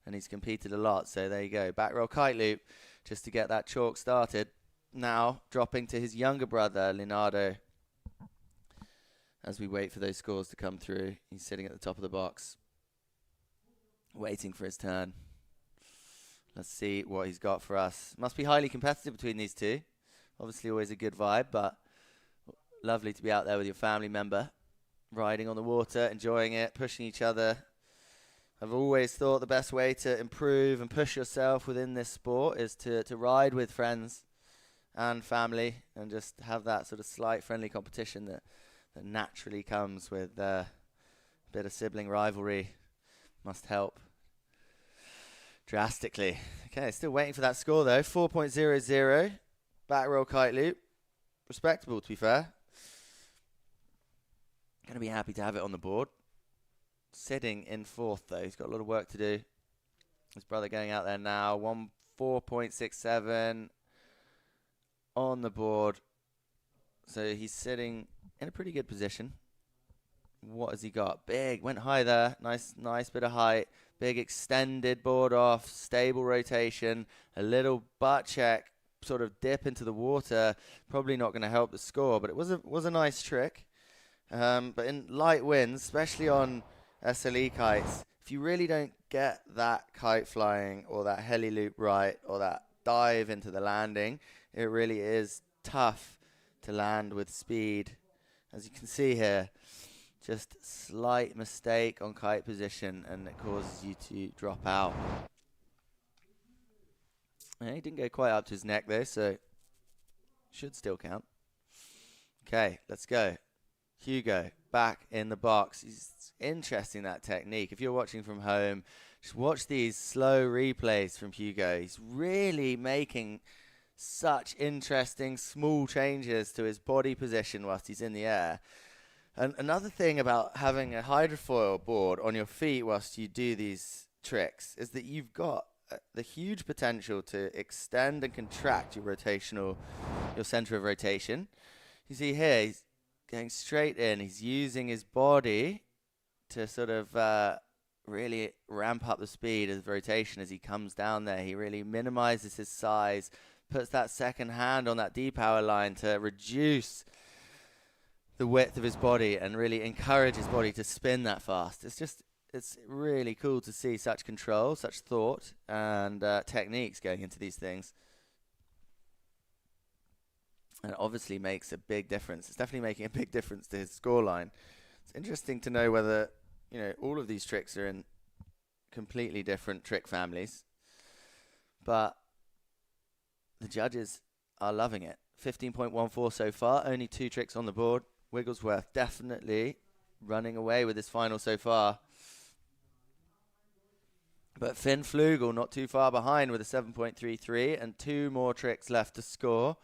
and he's competed a lot. So there you go. Back roll kite loop just to get that chalk started. Now dropping to his younger brother, Leonardo, as we wait for those scores to come through. He's sitting at the top of the box, waiting for his turn. Let's see what he's got for us. Must be highly competitive between these two. Obviously always a good vibe, but lovely to be out there with your family member, riding on the water, enjoying it, pushing each other. I've always thought the best way to improve and push yourself within this sport is to ride with friends and family and just have that sort of slight friendly competition that naturally comes with a bit of sibling rivalry. Must help drastically. Okay, still waiting for that score though. 4.00. Back roll kite loop. Respectable, to be fair. Going to be happy to have it on the board. Sitting in 4th though. He's got a lot of work to do. His brother going out there now. 4.67 on the board. So he's sitting in a pretty good position. What has he got? Big. Went high there. Nice bit of height. Big extended board off. Stable rotation. A little butt check. Sort of dip into the water. Probably not going to help the score, but it was a nice trick. But in light winds, especially on SLE kites, if you really don't get that kite flying or that heli loop right or that dive into the landing, it really is tough to land with speed. As you can see here, just slight mistake on kite position and it causes you to drop out. Yeah, he didn't go quite up to his neck though, so should still count. Okay, let's go. Hugo back in the box. It's interesting, that technique. If you're watching from home, just watch these slow replays from Hugo. He's really making such interesting small changes to his body position whilst he's in the air. And another thing about having a hydrofoil board on your feet whilst you do these tricks is that you've got the huge potential to extend and contract your center of rotation. You see here, he's going straight in. He's using his body to sort of really ramp up the speed of rotation as he comes down there. He really minimizes his size, puts that second hand on that D-power line to reduce the width of his body and really encourage his body to spin that fast. It's really cool to see such control, such thought, and techniques going into these things. And it obviously makes a big difference. It's definitely making a big difference to his scoreline. It's interesting to know whether, all of these tricks are in completely different trick families. But the judges are loving it. 15.14 so far, only 2 tricks on the board. Wigglesworth definitely running away with this final so far. But Finn Flugel not too far behind with a 7.33 and 2 more tricks left to score.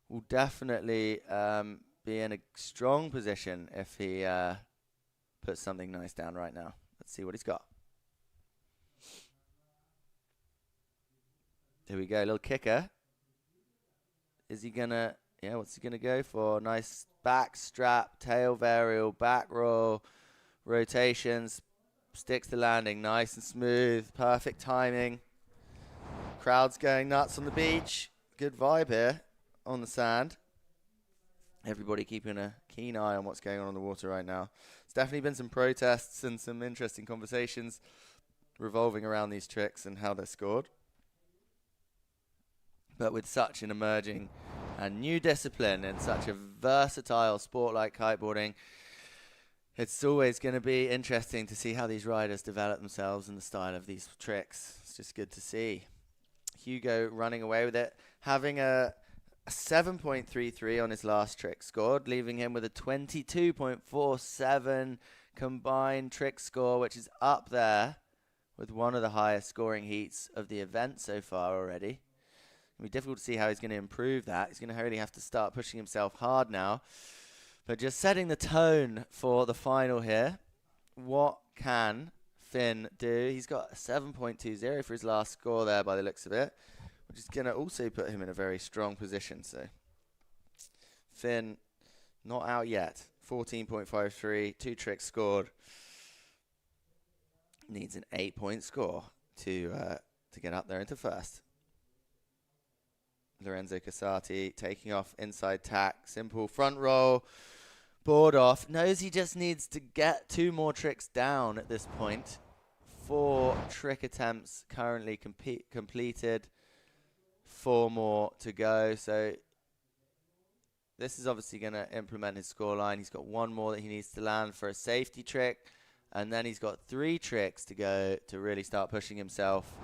Will definitely be in a strong position if he puts something nice down right now. Let's see what he's got. Here we go, little kicker. Is he gonna, what's he gonna go for? Nice back strap, tail varial, back roll, rotations, sticks the landing, nice and smooth, perfect timing. Crowd's going nuts on the beach. Good vibe here on the sand. Everybody keeping a keen eye on what's going on the water right now. There's definitely been some protests and some interesting conversations revolving around these tricks and how they're scored. But with such an emerging and new discipline and such a versatile sport like kiteboarding, it's always going to be interesting to see how these riders develop themselves and the style of these tricks. It's just good to see. Hugo running away with it, having a 7.33 on his last trick scored, leaving him with a 22.47 combined trick score, which is up there with one of the highest scoring heats of the event so far already. It'll be difficult to see how he's going to improve that. He's going to really have to start pushing himself hard now. But just setting the tone for the final here. What can Finn do? He's got a 7.20 for his last score there by the looks of it, which is going to also put him in a very strong position. So Finn not out yet. 14.53, 2 tricks scored. Needs an 8-point score to get up there into first. Lorenzo Casati taking off inside tack, simple front roll, board off. Knows he just needs to get 2 more tricks down at this point. 4 trick attempts currently completed, 4 more to go. So this is obviously going to implement his scoreline. He's got 1 more that he needs to land for a safety trick, and then he's got 3 tricks to go to really start pushing himself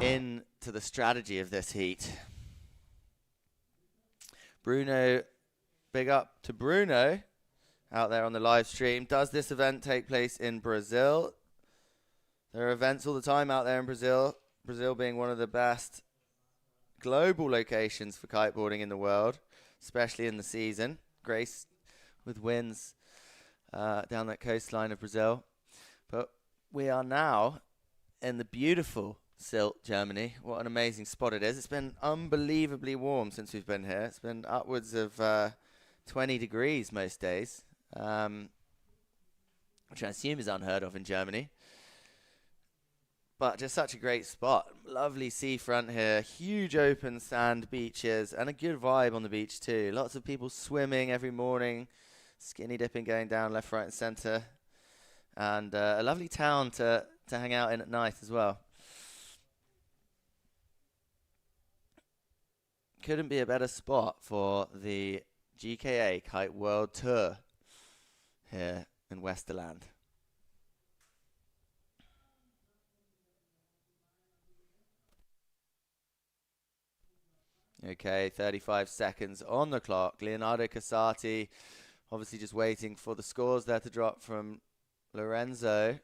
into the strategy of this heat. Bruno, big up to Bruno out there on the live stream. Does this event take place in Brazil? There are events all the time out there in Brazil. Brazil being one of the best global locations for kiteboarding in the world, especially in the season. Graced with wins down that coastline of Brazil. But we are now in the beautiful Sylt, Germany. What an amazing spot it is. It's been unbelievably warm since we've been here. It's been upwards of 20 degrees most days, which I assume is unheard of in Germany. But just such a great spot. Lovely seafront here, huge open sand beaches, and a good vibe on the beach too. Lots of people swimming every morning, skinny dipping going down left, right and centre. And a lovely town to hang out in at night as well. Couldn't be a better spot for the GKA Kite World Tour here in Westerland. Okay, 35 seconds on the clock. Leonardo Casati obviously just waiting for the scores there to drop from Lorenzo.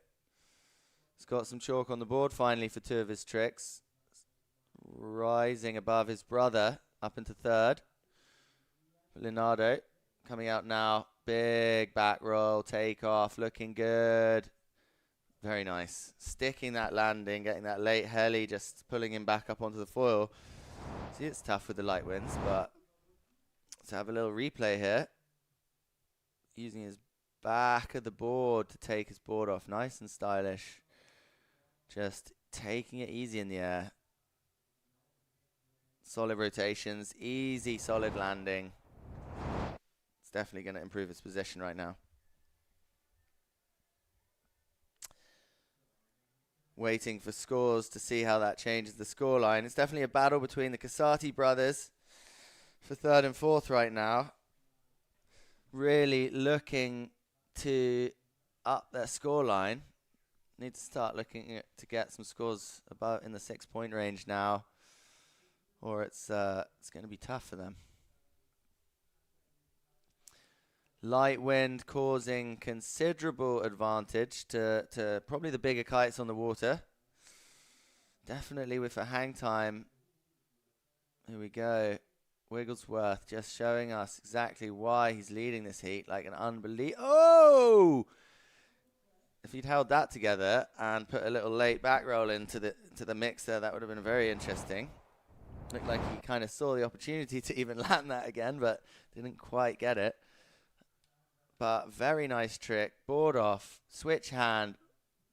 He's got some chalk on the board finally for 2 of his tricks. Rising above his brother up into third. Leonardo coming out now Big back roll, take off, looking good. Very nice. Sticking that landing, getting that late heli, just pulling him back up onto the foil. See, it's tough with the light winds, but let's have a little replay here. Using his back of the board to take his board off. Nice and stylish. Just taking it easy in the air. Solid rotations, easy, solid landing. It's definitely going to improve his position right now. Waiting for scores to see how that changes the scoreline. It's definitely a battle between the Casati brothers for third and fourth right now. Really looking to up their scoreline. Need to start looking to get some scores about in the 6-point range now, or it's going to be tough for them. Light wind causing considerable advantage to probably the bigger kites on the water. Definitely with a hang time. Here we go. Wigglesworth just showing us exactly why he's leading this heat like an unbelievable. Oh! If he'd held that together and put a little late back roll into the mix there, that would have been very interesting. Looked like he kind of saw the opportunity to even land that again, but didn't quite get it. But very nice trick. Board off, switch hand,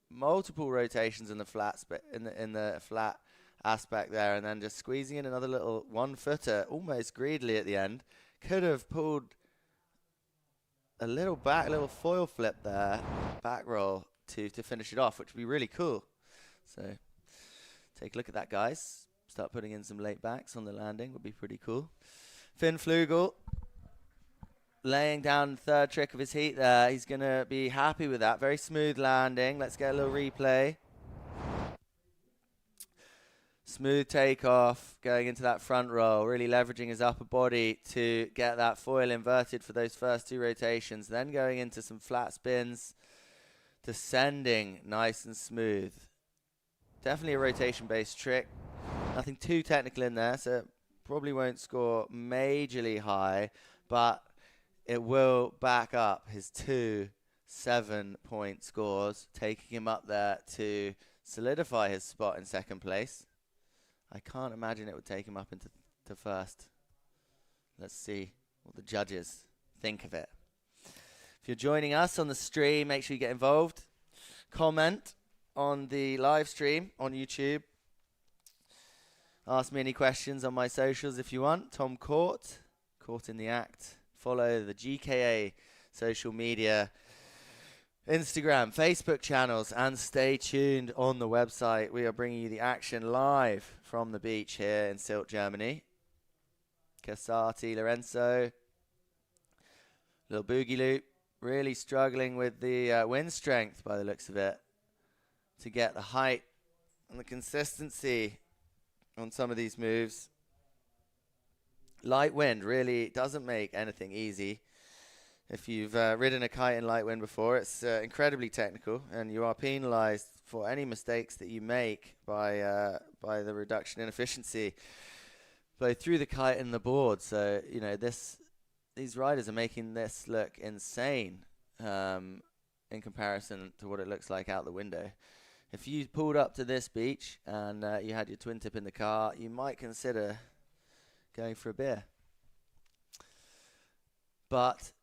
multiple rotations in the flat in the flat aspect there, and then just squeezing in another little 1-footer, almost greedily at the end. Could have pulled a little foil flip there, back roll to finish it off, which would be really cool. So take a look at that, guys. Start putting in some late backs on the landing would be pretty cool. Finn Flugel laying down the third trick of his heat there. He's going to be happy with that. Very smooth landing. Let's get a little replay. Smooth takeoff, going into that front roll, really leveraging his upper body to get that foil inverted for those first two rotations. Then going into some flat spins, descending nice and smooth. Definitely a rotation-based trick. Nothing too technical in there, so it probably won't score majorly high, but it will back up his 2 7-point scores, taking him up there to solidify his spot in second place. I can't imagine it would take him up into first. Let's see what the judges think of it. If you're joining us on the stream, make sure you get involved. Comment on the live stream on YouTube. Ask me any questions on my socials if you want. Tom Court, Caught in the Act. Follow the GKA social media, Instagram, Facebook channels, and stay tuned on the website. We are bringing you the action live from the beach here in Sylt, Germany. Casati, Lorenzo, little boogie loop, really struggling with the wind strength by the looks of it to get the height and the consistency on some of these moves. Light wind really doesn't make anything easy. If you've ridden a kite in light wind before, it's incredibly technical, and you are penalized for any mistakes that you make by the reduction in efficiency, both through the kite and the board. So, you know, these riders are making this look insane in comparison to what it looks like out the window. If you pulled up to this beach and you had your twin tip in the car, you might consider going for a beer. But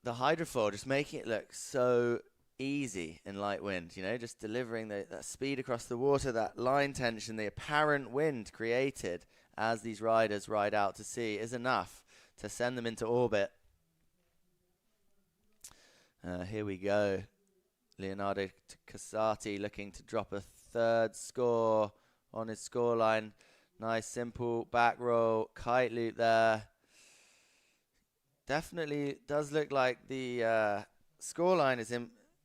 the hydrofoil, just making it look so easy in light wind, you know, just delivering that speed across the water, that line tension, the apparent wind created as these riders ride out to sea is enough to send them into orbit. Here we go. Leonardo Casati looking to drop a third score on his scoreline. Nice, simple back roll, kite loop there. Definitely does look like the scoreline is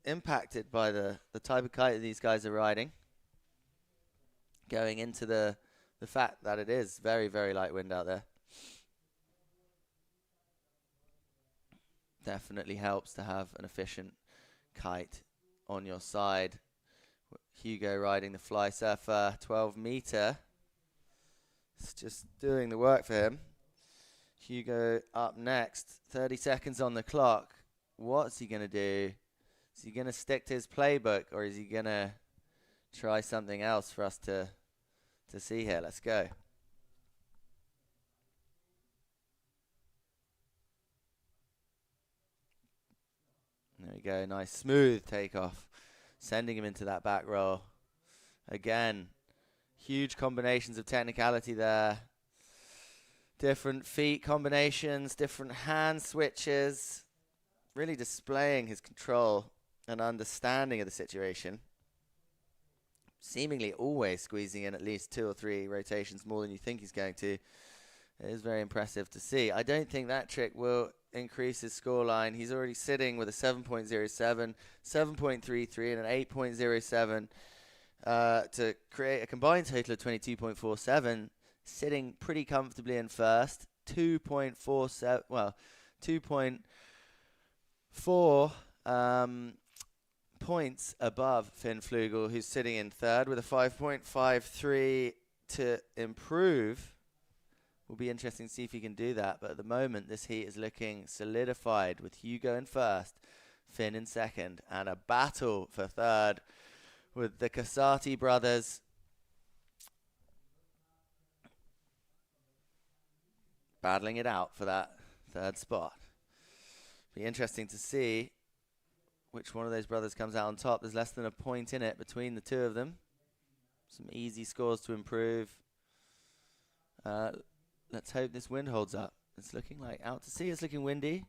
impacted by the type of kite that these guys are riding. Going into the fact that it is very, very light wind out there. Definitely helps to have an efficient kite on your side. Hugo riding the Fly Surfer 12 meter. It's just doing the work for him. Hugo up next. 30 seconds on the clock. What's he going to do? Is he going to stick to his playbook, or is he going to try something else for us to see here? Let's go. There we go. Nice smooth takeoff. Sending him into that back roll. Again, huge combinations of technicality there. Different feet combinations, different hand switches. Really displaying his control and understanding of the situation. Seemingly always squeezing in at least 2 or 3 rotations more than you think he's going to. It is very impressive to see. I don't think that trick will increase his scoreline. He's already sitting with a 7.07, 7.33 and an 8.07 to create a combined total of 22.47, sitting pretty comfortably in first. 2.47, well, 2.4 points above Finn Flugel, who's sitting in third with a 5.53 to improve. Will be interesting to see if he can do that. But at the moment, this heat is looking solidified with Hugo in first, Finn in second, and a battle for third with the Casati brothers battling it out for that third spot. Be interesting to see which one of those brothers comes out on top. There's less than a point in it between the two of them. Some easy scores to improve. Let's hope this wind holds up. It's looking like out to sea. It's looking windy,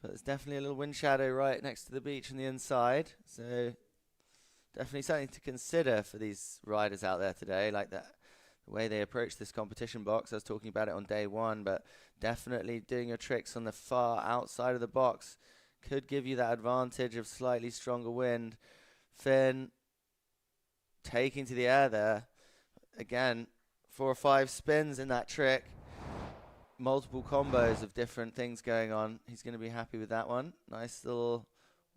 but there's definitely a little wind shadow right next to the beach on the inside. So definitely something to consider for these riders out there today, like that. The way they approach this competition box. I was talking about it on day one, but definitely doing your tricks on the far outside of the box could give you that advantage of slightly stronger wind. Finn taking to the air there. Again, 4 or 5 spins in that trick. Multiple combos of different things going on. He's going to be happy with that one. Nice little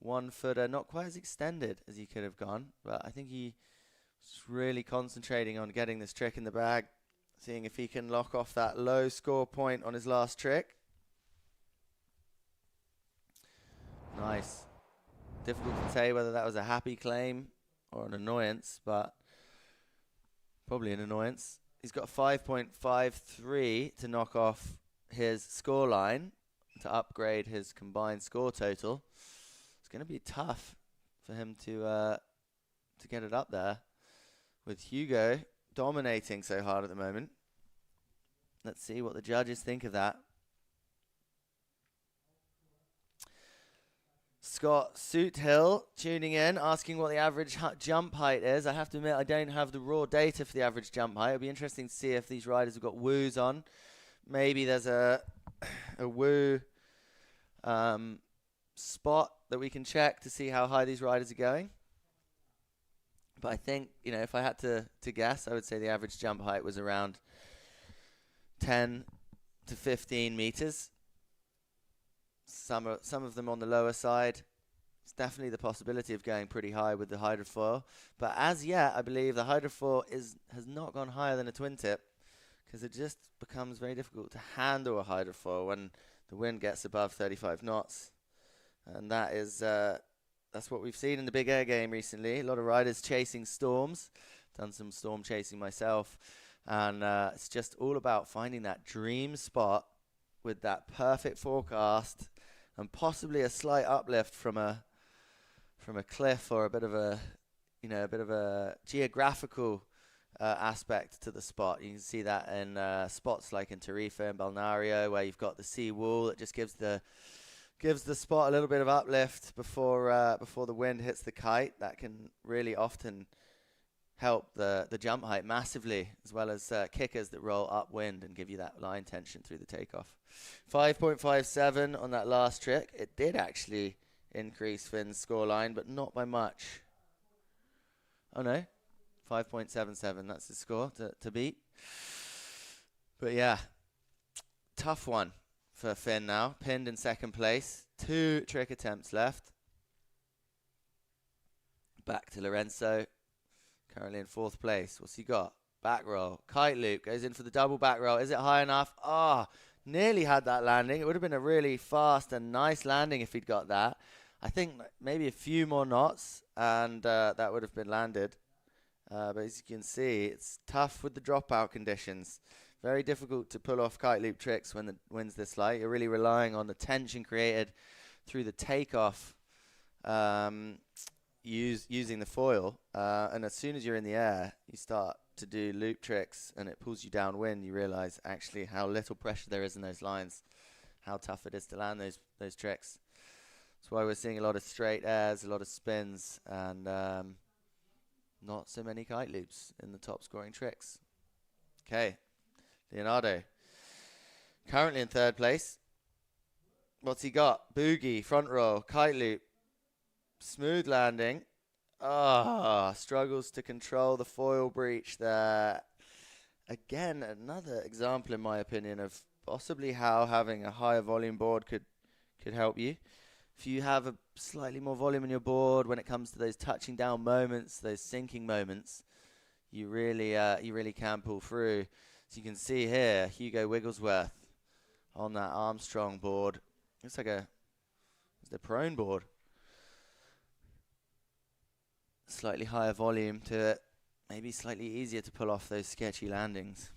1-footer. Not quite as extended as he could have gone, but I think he's really concentrating on getting this trick in the bag, seeing if he can lock off that low score point on his last trick. Nice. Difficult to say whether that was a happy claim or an annoyance, but probably an annoyance. He's got 5.53 to knock off his scoreline to upgrade his combined score total. It's going to be tough for him to get it up there with Hugo dominating so hard at the moment. Let's see what the judges think of that. Scott Soothill tuning in, asking what the average jump height is. I have to admit, I don't have the raw data for the average jump height. It'll be interesting to see if these riders have got woos on. Maybe there's a woo spot that we can check to see how high these riders are going. But I think, if I had to guess, I would say the average jump height was around 10 to 15 meters. Some of them on the lower side. It's definitely the possibility of going pretty high with the hydrofoil. But as yet, I believe the hydrofoil has not gone higher than a twin tip, because it just becomes very difficult to handle a hydrofoil when the wind gets above 35 knots. And that is that's what we've seen in the big air game recently. A lot of riders chasing storms. Done some storm chasing myself. And it's just all about finding that dream spot with that perfect forecast and possibly a slight uplift from a cliff or a bit of a geographical aspect to the spot. You can see that in spots like in Tarifa and Balneario, where you've got the sea wall that just gives the spot a little bit of uplift before the wind hits the kite. That can really often help the jump height massively, as well as kickers that roll upwind and give you that line tension through the takeoff. 5.57 on that last trick. It did actually increase Finn's scoreline, but not by much. Oh no, 5.77, that's the score to beat. But yeah, tough one for Finn now, pinned in second place. 2 trick attempts left. Back to Lorenzo, currently in 4th place. What's he got? Back roll, kite loop, goes in for the double back roll. Is it high enough? Nearly had that landing. It would have been a really fast and nice landing if he'd got that. I think maybe a few more knots and that would have been landed. But as you can see, it's tough with the dropout conditions. Very difficult to pull off kite loop tricks when the wind's this light. You're really relying on the tension created through the takeoff using the foil. And as soon as you're in the air, you start to do loop tricks and it pulls you downwind. You realize actually how little pressure there is in those lines, how tough it is to land those tricks. That's why we're seeing a lot of straight airs, a lot of spins, and not so many kite loops in the top scoring tricks. Okay, Leonardo, currently in third place. What's he got? Boogie, front roll, kite loop, smooth landing. Struggles to control the foil breach there. Again, another example, in my opinion, of possibly how having a higher volume board could help you. If you have a slightly more volume in your board when it comes to those touching down moments, those sinking moments, you really can pull through. So you can see here, Hugo Wigglesworth on that Armstrong board. Looks like it's the prone board. Slightly higher volume to it, maybe slightly easier to pull off those sketchy landings.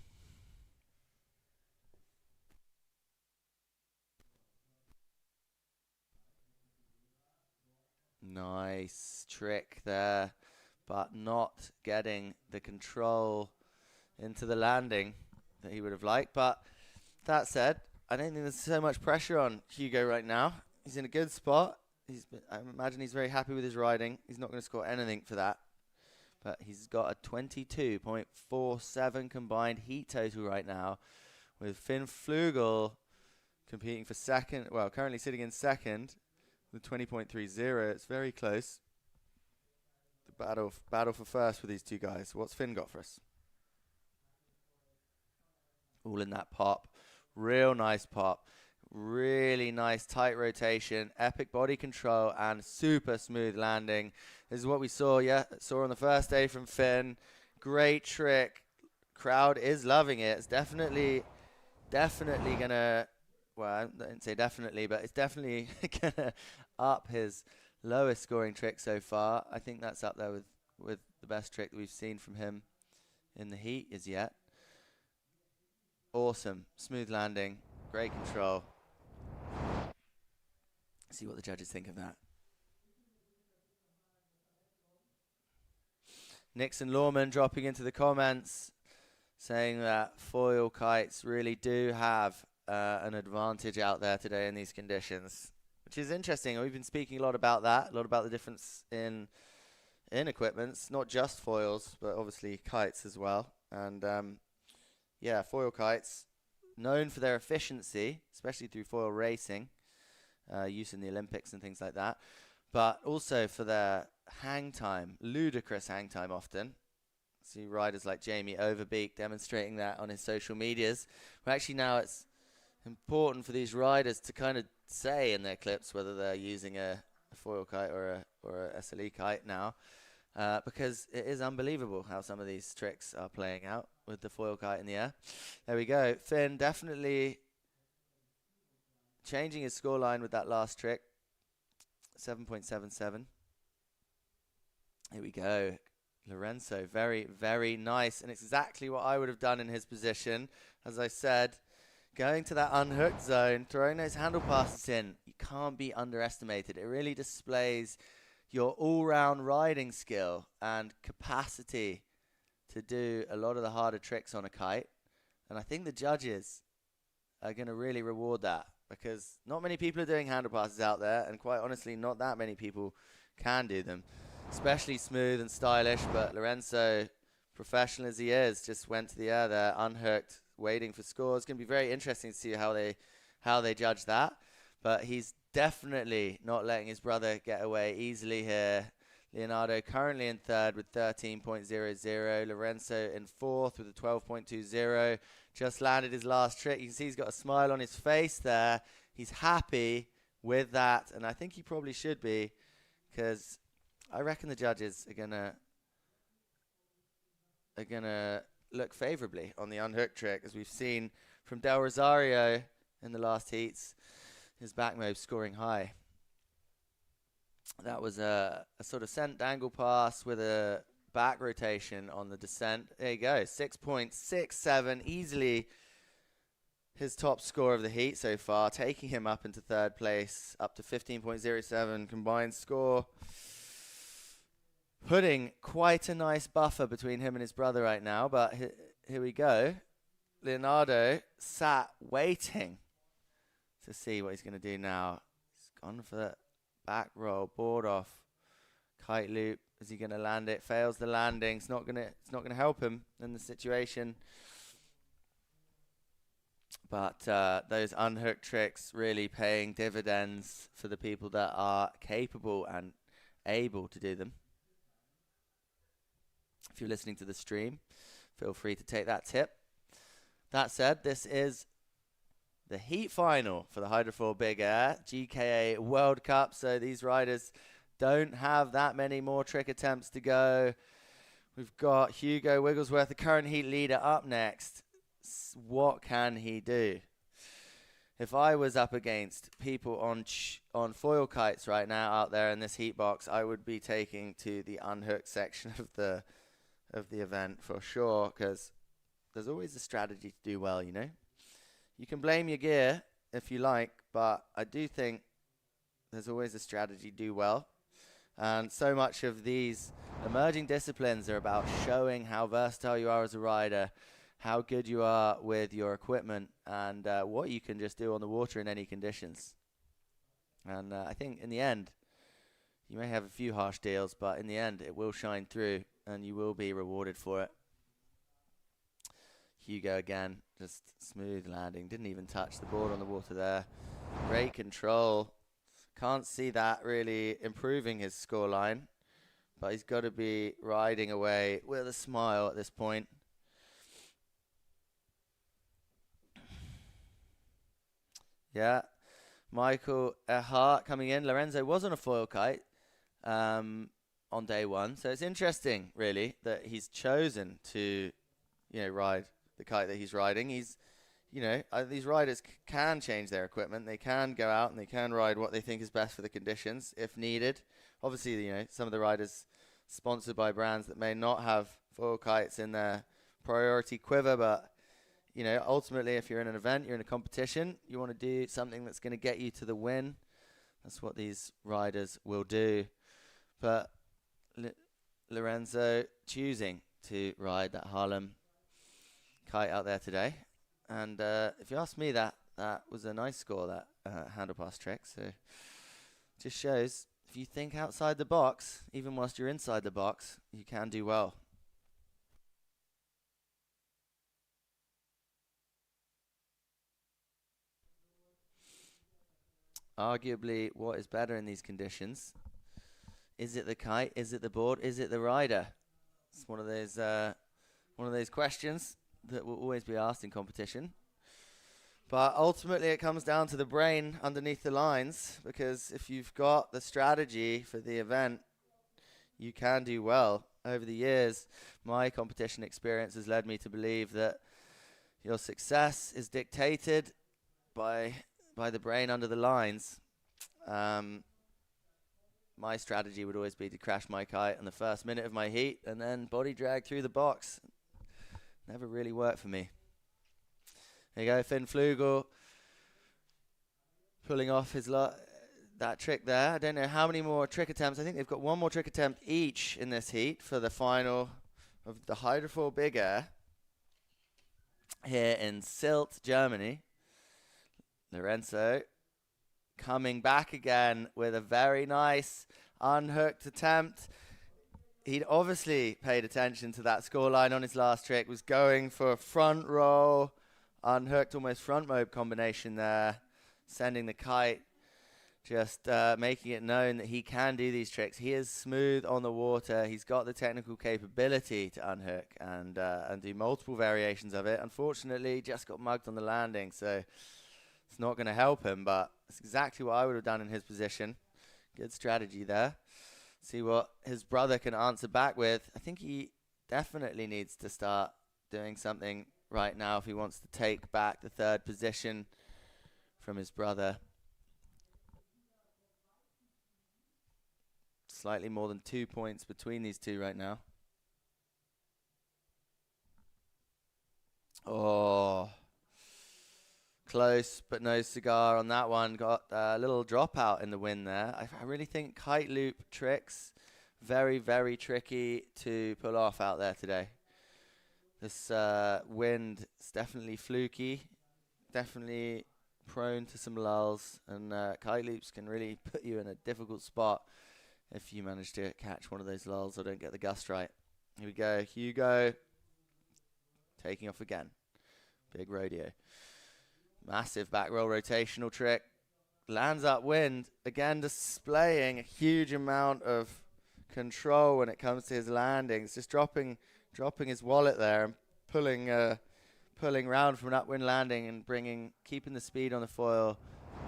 Nice trick there, but not getting the control into the landing that he would have liked. But that said, I don't think there's so much pressure on Hugo right now. He's in a good spot. I imagine he's very happy with his riding. He's not going to score anything for that. But he's got a 22.47 combined heat total right now, with Finn Flugel competing for second. Well, currently sitting in second with 20.30. It's very close. The battle for first with these two guys. What's Finn got for us? All in that pop. Real nice pop. Really nice tight rotation, epic body control, and super smooth landing. This is what we saw on the first day from Finn. Great trick. Crowd is loving it. It's definitely gonna, well, I didn't say definitely, but it's definitely gonna up his lowest scoring trick so far. I think that's up there with the best trick that we've seen from him in the heat as yet. Awesome, smooth landing, great control. See what the judges think of that. Nixon Lawman dropping into the comments, saying that foil kites really do have an advantage out there today in these conditions, which is interesting. We've been speaking a lot about that, a lot about the difference in equipments, not just foils, but obviously kites as well. And yeah, foil kites, known for their efficiency, especially through foil racing, use in the Olympics and things like that, but also for their hang time, ludicrous hang time often. See riders like Jamie Overbeek demonstrating that on his social medias. Well, actually now it's important for these riders to kind of say in their clips whether they're using a foil kite or a SLE kite now, because it is unbelievable how some of these tricks are playing out with the foil kite in the air. There we go. Finn definitely changing his scoreline with that last trick. 7.77. Here we go. Lorenzo, very, very nice. And it's exactly what I would have done in his position. As I said, going to that unhooked zone, throwing those handle passes in, you can't be underestimated. It really displays your all-round riding skill and capacity to do a lot of the harder tricks on a kite. And I think the judges are going to really reward that, because not many people are doing handle passes out there, and quite honestly, not that many people can do them, especially smooth and stylish. But Lorenzo, professional as he is, just went to the air there, unhooked, waiting for scores. It's going to be very interesting to see how they judge that. But he's definitely not letting his brother get away easily here. Leonardo currently in third with 13.00. Lorenzo in fourth with a 12.20. Just landed his last trick. You can see he's got a smile on his face there. He's happy with that, and I think he probably should be, because I reckon the judges are gonna look favorably on the unhooked trick, as we've seen from Del Rosario in the last heats. His back mobe scoring high. That was a sort of sent dangle pass with a back rotation on the descent. There you go, 6.67, easily his top score of the heat so far, taking him up into third place, up to 15.07 combined score. Putting quite a nice buffer between him and his brother right now, but here we go. Leonardo sat waiting to see what he's going to do now. He's gone for the back roll, board off, kite loop. Is he going to land it? Fails the landing. It's not going to help him in the situation. But those unhooked tricks really paying dividends for the people that are capable and able to do them. If you're listening to the stream, feel free to take that tip. That said, this is the heat final for the Hydrofoil Big Air GKA World Cup. So these riders don't have that many more trick attempts to go. We've got Hugo Wigglesworth, the current heat leader, up next. What can he do? If I was up against people on foil kites right now out there in this heat box, I would be taking to the unhooked section of the event for sure, because there's always a strategy to do well, you know. You can blame your gear if you like, but I do think there's always a strategy to do well. And so much of these emerging disciplines are about showing how versatile you are as a rider, how good you are with your equipment, and what you can just do on the water in any conditions. And I think in the end, you may have a few harsh deals, but in the end, it will shine through, and you will be rewarded for it. Hugo again, just smooth landing. Didn't even touch the board on the water there. Great control. Can't see that really improving his scoreline, but he's got to be riding away with a smile at this point. Yeah, Michael Hart coming in. Lorenzo was on a foil kite on day one, so it's interesting, really, that he's chosen to, ride the kite that he's riding. He's, these riders can change their equipment. They can go out and they can ride what they think is best for the conditions if needed. Obviously, some of the riders sponsored by brands that may not have foil kites in their priority quiver, but ultimately, if you're in an event, you're in a competition, you want to do something that's going to get you to the win. That's what these riders will do. But Lorenzo choosing to ride that Harlem kite out there today. And if you ask me, that was a nice score, that handle pass trick. So just shows if you think outside the box, even whilst you're inside the box, you can do well. Arguably, what is better in these conditions? Is it the kite? Is it the board? Is it the rider? It's one of those questions that will always be asked in competition. But ultimately, it comes down to the brain underneath the lines, because if you've got the strategy for the event, you can do well. Over the years, my competition experience has led me to believe that your success is dictated by the brain under the lines. My strategy would always be to crash my kite on the first minute of my heat and then body drag through the box. Never really worked for me. There you go, Finn Flugel pulling off his that trick there. I don't know how many more trick attempts. I think they've got one more trick attempt each in this heat for the final of the Hydrofoil Big Air here in Sylt, Germany. Lorenzo coming back again with a very nice unhooked attempt. He'd obviously paid attention to that scoreline on his last trick, was going for a front roll, unhooked, almost front mobe combination there, sending the kite, just making it known that he can do these tricks. He is smooth on the water. He's got the technical capability to unhook and do multiple variations of it. Unfortunately, just got mugged on the landing, so it's not going to help him, but it's exactly what I would have done in his position. Good strategy there. See what his brother can answer back with. I think he definitely needs to start doing something right now if he wants to take back the third position from his brother. Slightly more than 2 points between these two right now. Oh, close, but no cigar on that one. Got a little dropout in the wind there. I really think kite loop tricks, very, very tricky to pull off out there today. This wind is definitely fluky, definitely prone to some lulls, and kite loops can really put you in a difficult spot if you manage to catch one of those lulls or don't get the gust right. Here we go, Hugo taking off again. Big rodeo. Massive back roll rotational trick. Lands upwind, again displaying a huge amount of control when it comes to his landings. Just dropping his wallet there and pulling round from an upwind landing and keeping the speed on the foil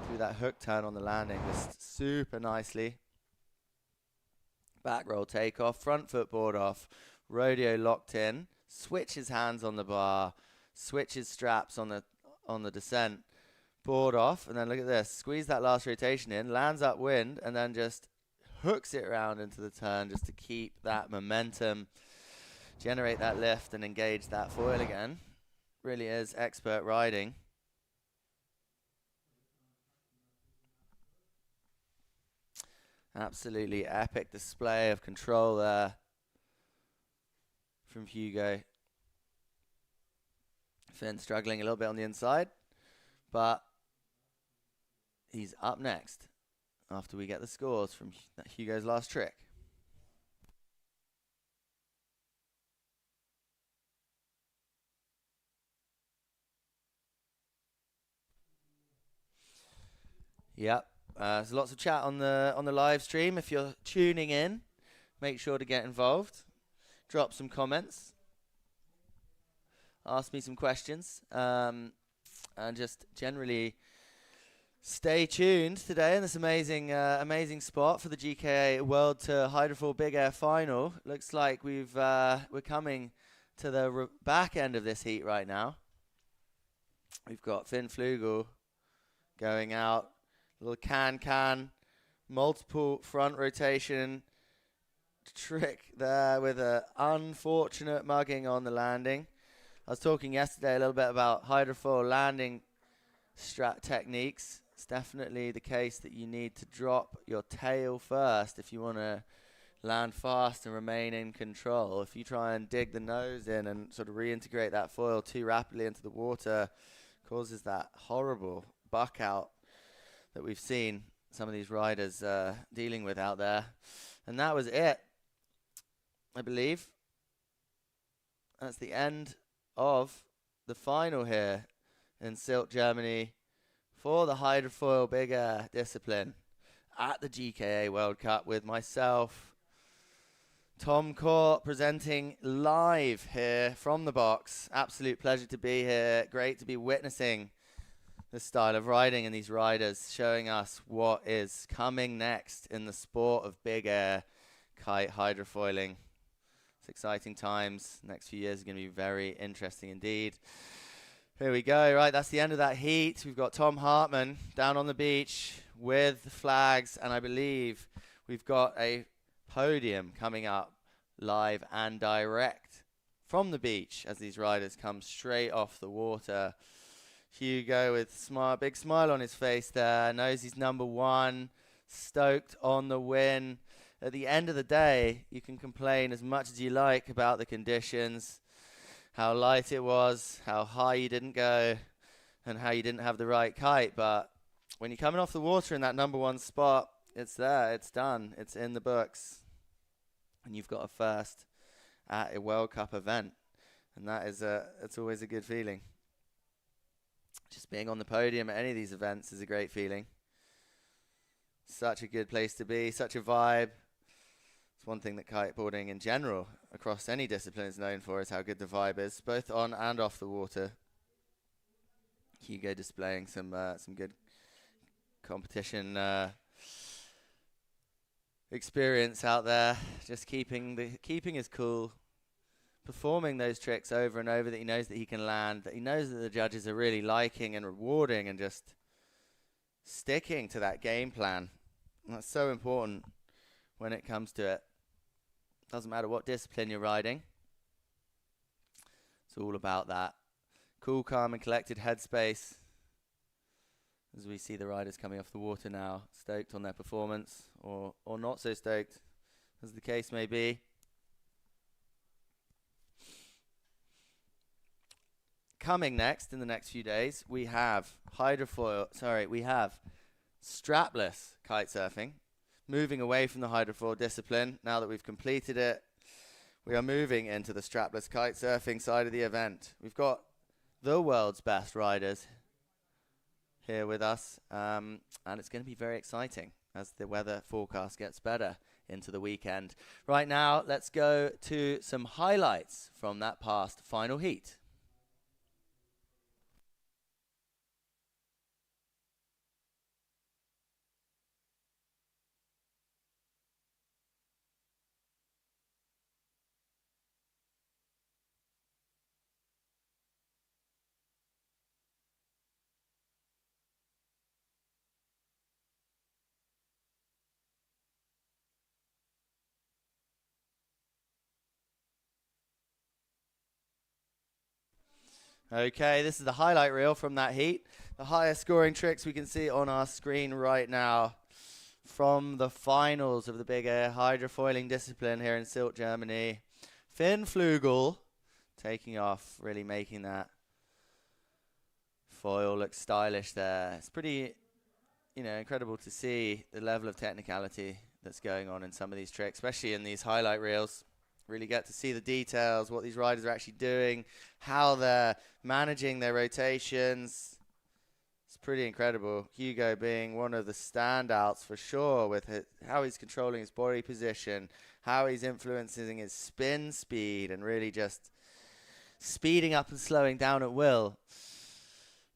through that hook turn on the landing just super nicely. Back roll takeoff, front foot board off, rodeo locked in, switches hands on the bar, switches straps on the descent, board off, and then look at this, squeeze that last rotation in, lands upwind, and then just hooks it around into the turn just to keep that momentum, generate that lift and engage that foil again. Really is expert riding. Absolutely epic display of control there from Hugo. Finn struggling a little bit on the inside, but he's up next after we get the scores from Hugo's last trick. Yep. There's lots of chat on the live stream. If you're tuning in, make sure to get involved. Drop some comments. Ask me some questions. And just generally stay tuned today in this amazing spot for the GKA World Tour Hydrofoil Big Air Final. Looks like we're coming to the back end of this heat right now. We've got Finn Flugel going out. Little can, multiple front rotation trick there with an unfortunate mugging on the landing. I was talking yesterday a little bit about hydrofoil landing strat techniques. It's definitely the case that you need to drop your tail first if you want to land fast and remain in control. If you try and dig the nose in and sort of reintegrate that foil too rapidly into the water, causes that horrible buck out that we've seen some of these riders dealing with out there. And that was it, I believe. That's the end of the final here in Sylt, Germany for the hydrofoil big air discipline at the GKA World Cup with myself, Tom Court, presenting live here from the box. Absolute pleasure to be here. Great to be witnessing this style of riding and these riders showing us what is coming next in the sport of big air kite hydrofoiling. It's exciting times. Next few years are going to be very interesting indeed. Here we go. Right, that's the end of that heat. We've got Tom Hartman down on the beach with the flags, and I believe we've got a podium coming up live and direct from the beach as these riders come straight off the water. Hugo with big smile on his face there, knows he's number one, stoked on the win. At the end of the day, you can complain as much as you like about the conditions, how light it was, how high you didn't go, and how you didn't have the right kite. But when you're coming off the water in that number one spot, it's there, it's done, it's in the books. And you've got a first at a World Cup event. And that is it's always a good feeling. Just being on the podium at any of these events is a great feeling. Such a good place to be, such a vibe. It's one thing that kiteboarding in general, across any discipline, is known for, is how good the vibe is, both on and off the water. Hugo displaying some good competition experience out there, just keeping his cool, performing those tricks over and over that he knows that he can land, that he knows that the judges are really liking and rewarding, and just sticking to that game plan. And that's so important when it comes to it. Doesn't matter what discipline you're riding. It's all about that cool, calm and collected headspace as we see the riders coming off the water now, stoked on their performance or not so stoked, as the case may be. Coming next in the next few days, we have strapless kite surfing, moving away from the hydrofoil discipline. Now that we've completed it, we are moving into the strapless kite surfing side of the event. We've got the world's best riders here with us, and it's going to be very exciting as the weather forecast gets better into the weekend. Right now, let's go to some highlights from that past final heat. Okay, this is the highlight reel from that heat. The highest scoring tricks we can see on our screen right now from the finals of the big air hydrofoiling discipline here in Sylt, Germany. Finn Flugel taking off, really making that foil look stylish there. It's pretty, incredible to see the level of technicality that's going on in some of these tricks, especially in these highlight reels. Really get to see the details, what these riders are actually doing, how they're managing their rotations. It's pretty incredible. Hugo being one of the standouts for sure with how he's controlling his body position, how he's influencing his spin speed and really just speeding up and slowing down at will.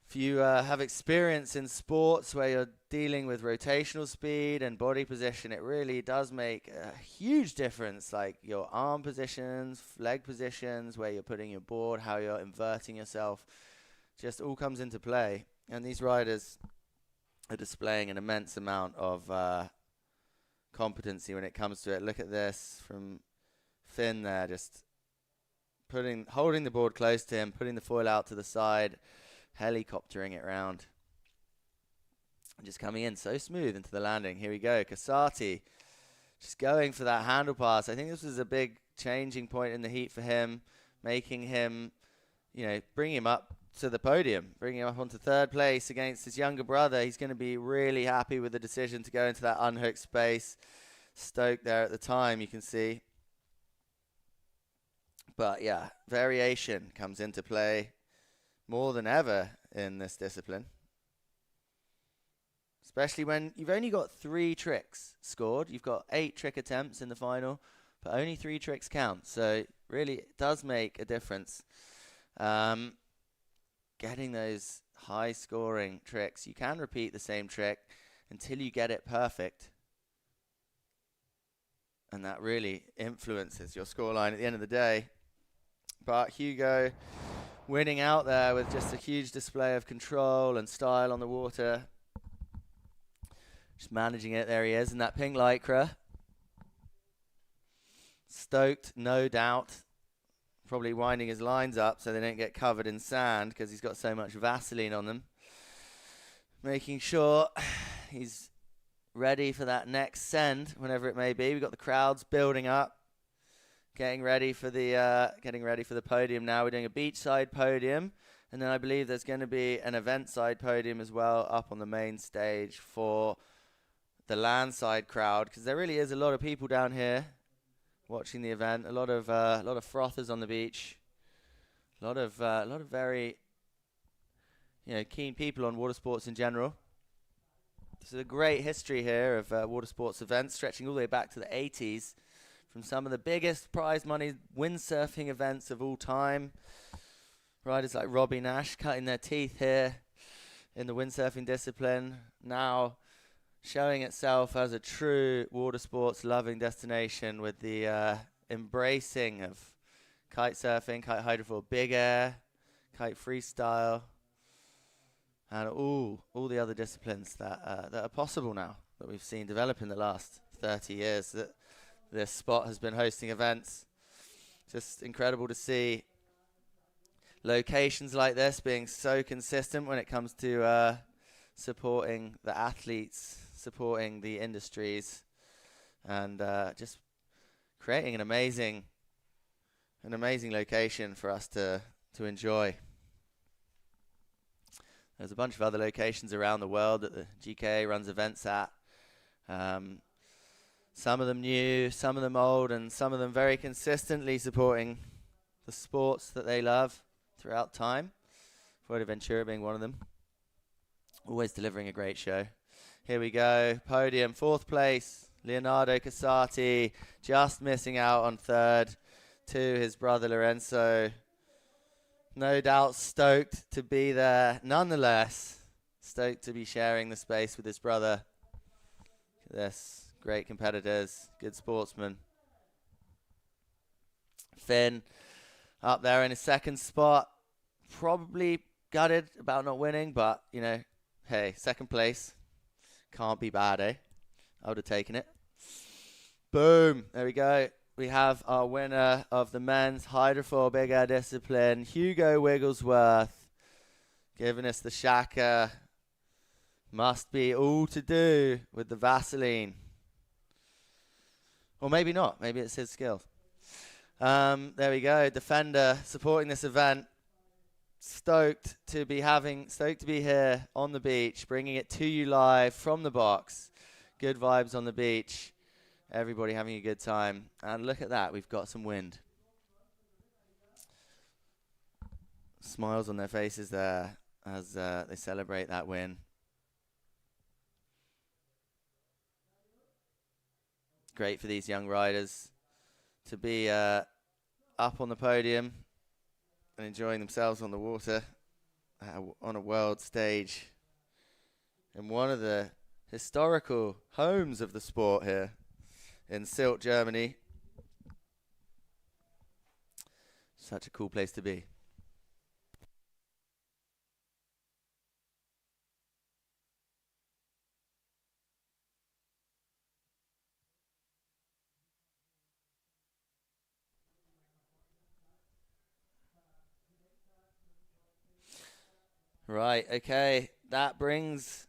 If you have experience in sports where you're dealing with rotational speed and body position, it really does make a huge difference, like your arm positions, leg positions, where you're putting your board, how you're inverting yourself, just all comes into play. And these riders are displaying an immense amount of competency when it comes to it. Look at this from Finn there, just holding the board close to him, putting the foil out to the side, helicoptering it round. Just coming in so smooth into the landing. Here we go. Casati just going for that handle pass. I think this was a big changing point in the heat for him, making him, bring him up to the podium, bringing him up onto third place against his younger brother. He's going to be really happy with the decision to go into that unhooked space. Stoked there at the time, you can see. But yeah, variation comes into play more than ever in this discipline. Especially when you've only got 3 tricks scored. You've got 8 trick attempts in the final, but only 3 tricks count. So really it does make a difference. Getting those high scoring tricks. You can repeat the same trick until you get it perfect. And that really influences your scoreline at the end of the day. But Hugo winning out there with just a huge display of control and style on the water. Just managing it. There he is in that pink lycra. Stoked, no doubt. Probably winding his lines up so they don't get covered in sand because he's got so much Vaseline on them. Making sure he's ready for that next send, whenever it may be. We've got the crowds building up. Getting ready for the podium now. We're doing a beachside podium, and then I believe there's going to be an event side podium as well up on the main stage for the landside crowd, because there really is a lot of people down here watching the event. A lot of frothers on the beach. A lot of very keen people on water sports in general. This is a great history here of water sports events, stretching all the way back to the 80s. From some of the biggest prize money windsurfing events of all time. Riders like Robbie Nash cutting their teeth here in the windsurfing discipline. Now showing itself as a true water sports loving destination with the embracing of kite surfing, kite hydrofoil, big air, kite freestyle. and all the other disciplines that are possible now, that we've seen develop in the last 30 years, that this spot has been hosting events. Just incredible to see locations like this being so consistent when it comes to supporting the athletes, supporting the industries, and just creating an amazing location for us to enjoy. There's a bunch of other locations around the world that the GKA runs events at. Some of them new, some of them old, and some of them very consistently supporting the sports that they love throughout time. Fuerteventura being one of them. Always delivering a great show. Here we go. Podium, 4th place. Leonardo Casati just missing out on 3rd to his brother Lorenzo. No doubt stoked to be there. Nonetheless, stoked to be sharing the space with his brother. Look at this. Great competitors. Good sportsmen. Finn up there in his 2nd spot. Probably gutted about not winning, but, you know, hey, 2nd place. Can't be bad, eh? I would have taken it. Boom. There we go. We have our winner of the men's Hydrofoil big air discipline, Hugo Wigglesworth, giving us the shaka. Must be all to do with the Vaseline. Or maybe not. Maybe it's his skill. There we go. Defender supporting this event. Stoked to be here on the beach, bringing it to you live from the box. Good vibes on the beach. Everybody having a good time. And look at that. We've got some wind. Smiles on their faces there as they celebrate that win. Great for these young riders to be up on the podium and enjoying themselves on the water on a world stage in one of the historical homes of the sport here in Sylt, Germany. Such a cool place to be. Right, okay, that brings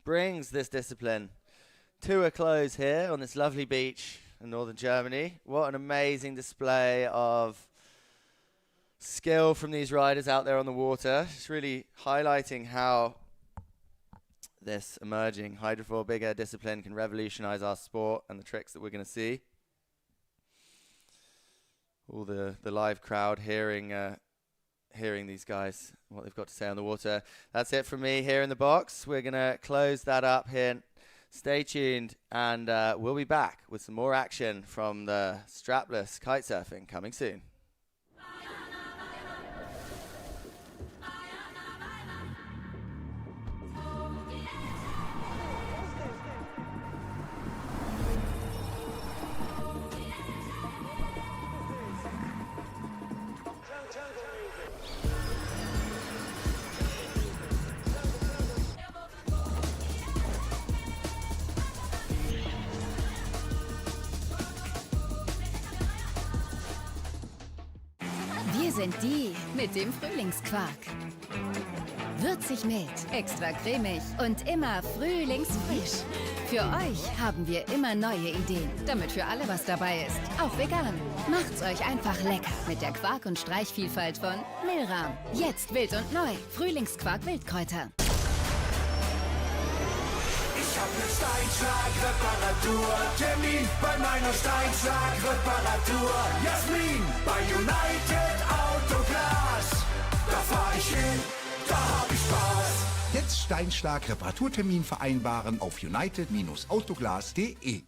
this discipline to a close here on this lovely beach in northern Germany. What an amazing display of skill from these riders out there on the water. It's really highlighting how this emerging hydrofoil big air discipline can revolutionize our sport and the tricks that we're going to see. All the live crowd hearing these guys, what they've got to say on the water. That's it from me here in the box. We're going to close that up here. Stay tuned, and we'll be back with some more action from the strapless kitesurfing coming soon. Wir sind die mit dem Frühlingsquark. Würzig mild, extra cremig und immer frühlingsfrisch. Für euch haben wir immer neue Ideen, damit für alle was dabei ist, auch vegan. Macht's euch einfach lecker mit der Quark- und Streichvielfalt von Milram. Jetzt wild und neu. Frühlingsquark Wildkräuter. Ich hab ne Steinschlag-Reparatur-Termin bei meiner Steinschlag-Reparatur. Jasmin bei United Autoglas. Da fahr ich hin, da hab ich Spaß. Jetzt Steinschlag Reparaturtermin vereinbaren auf united-autoglas.de.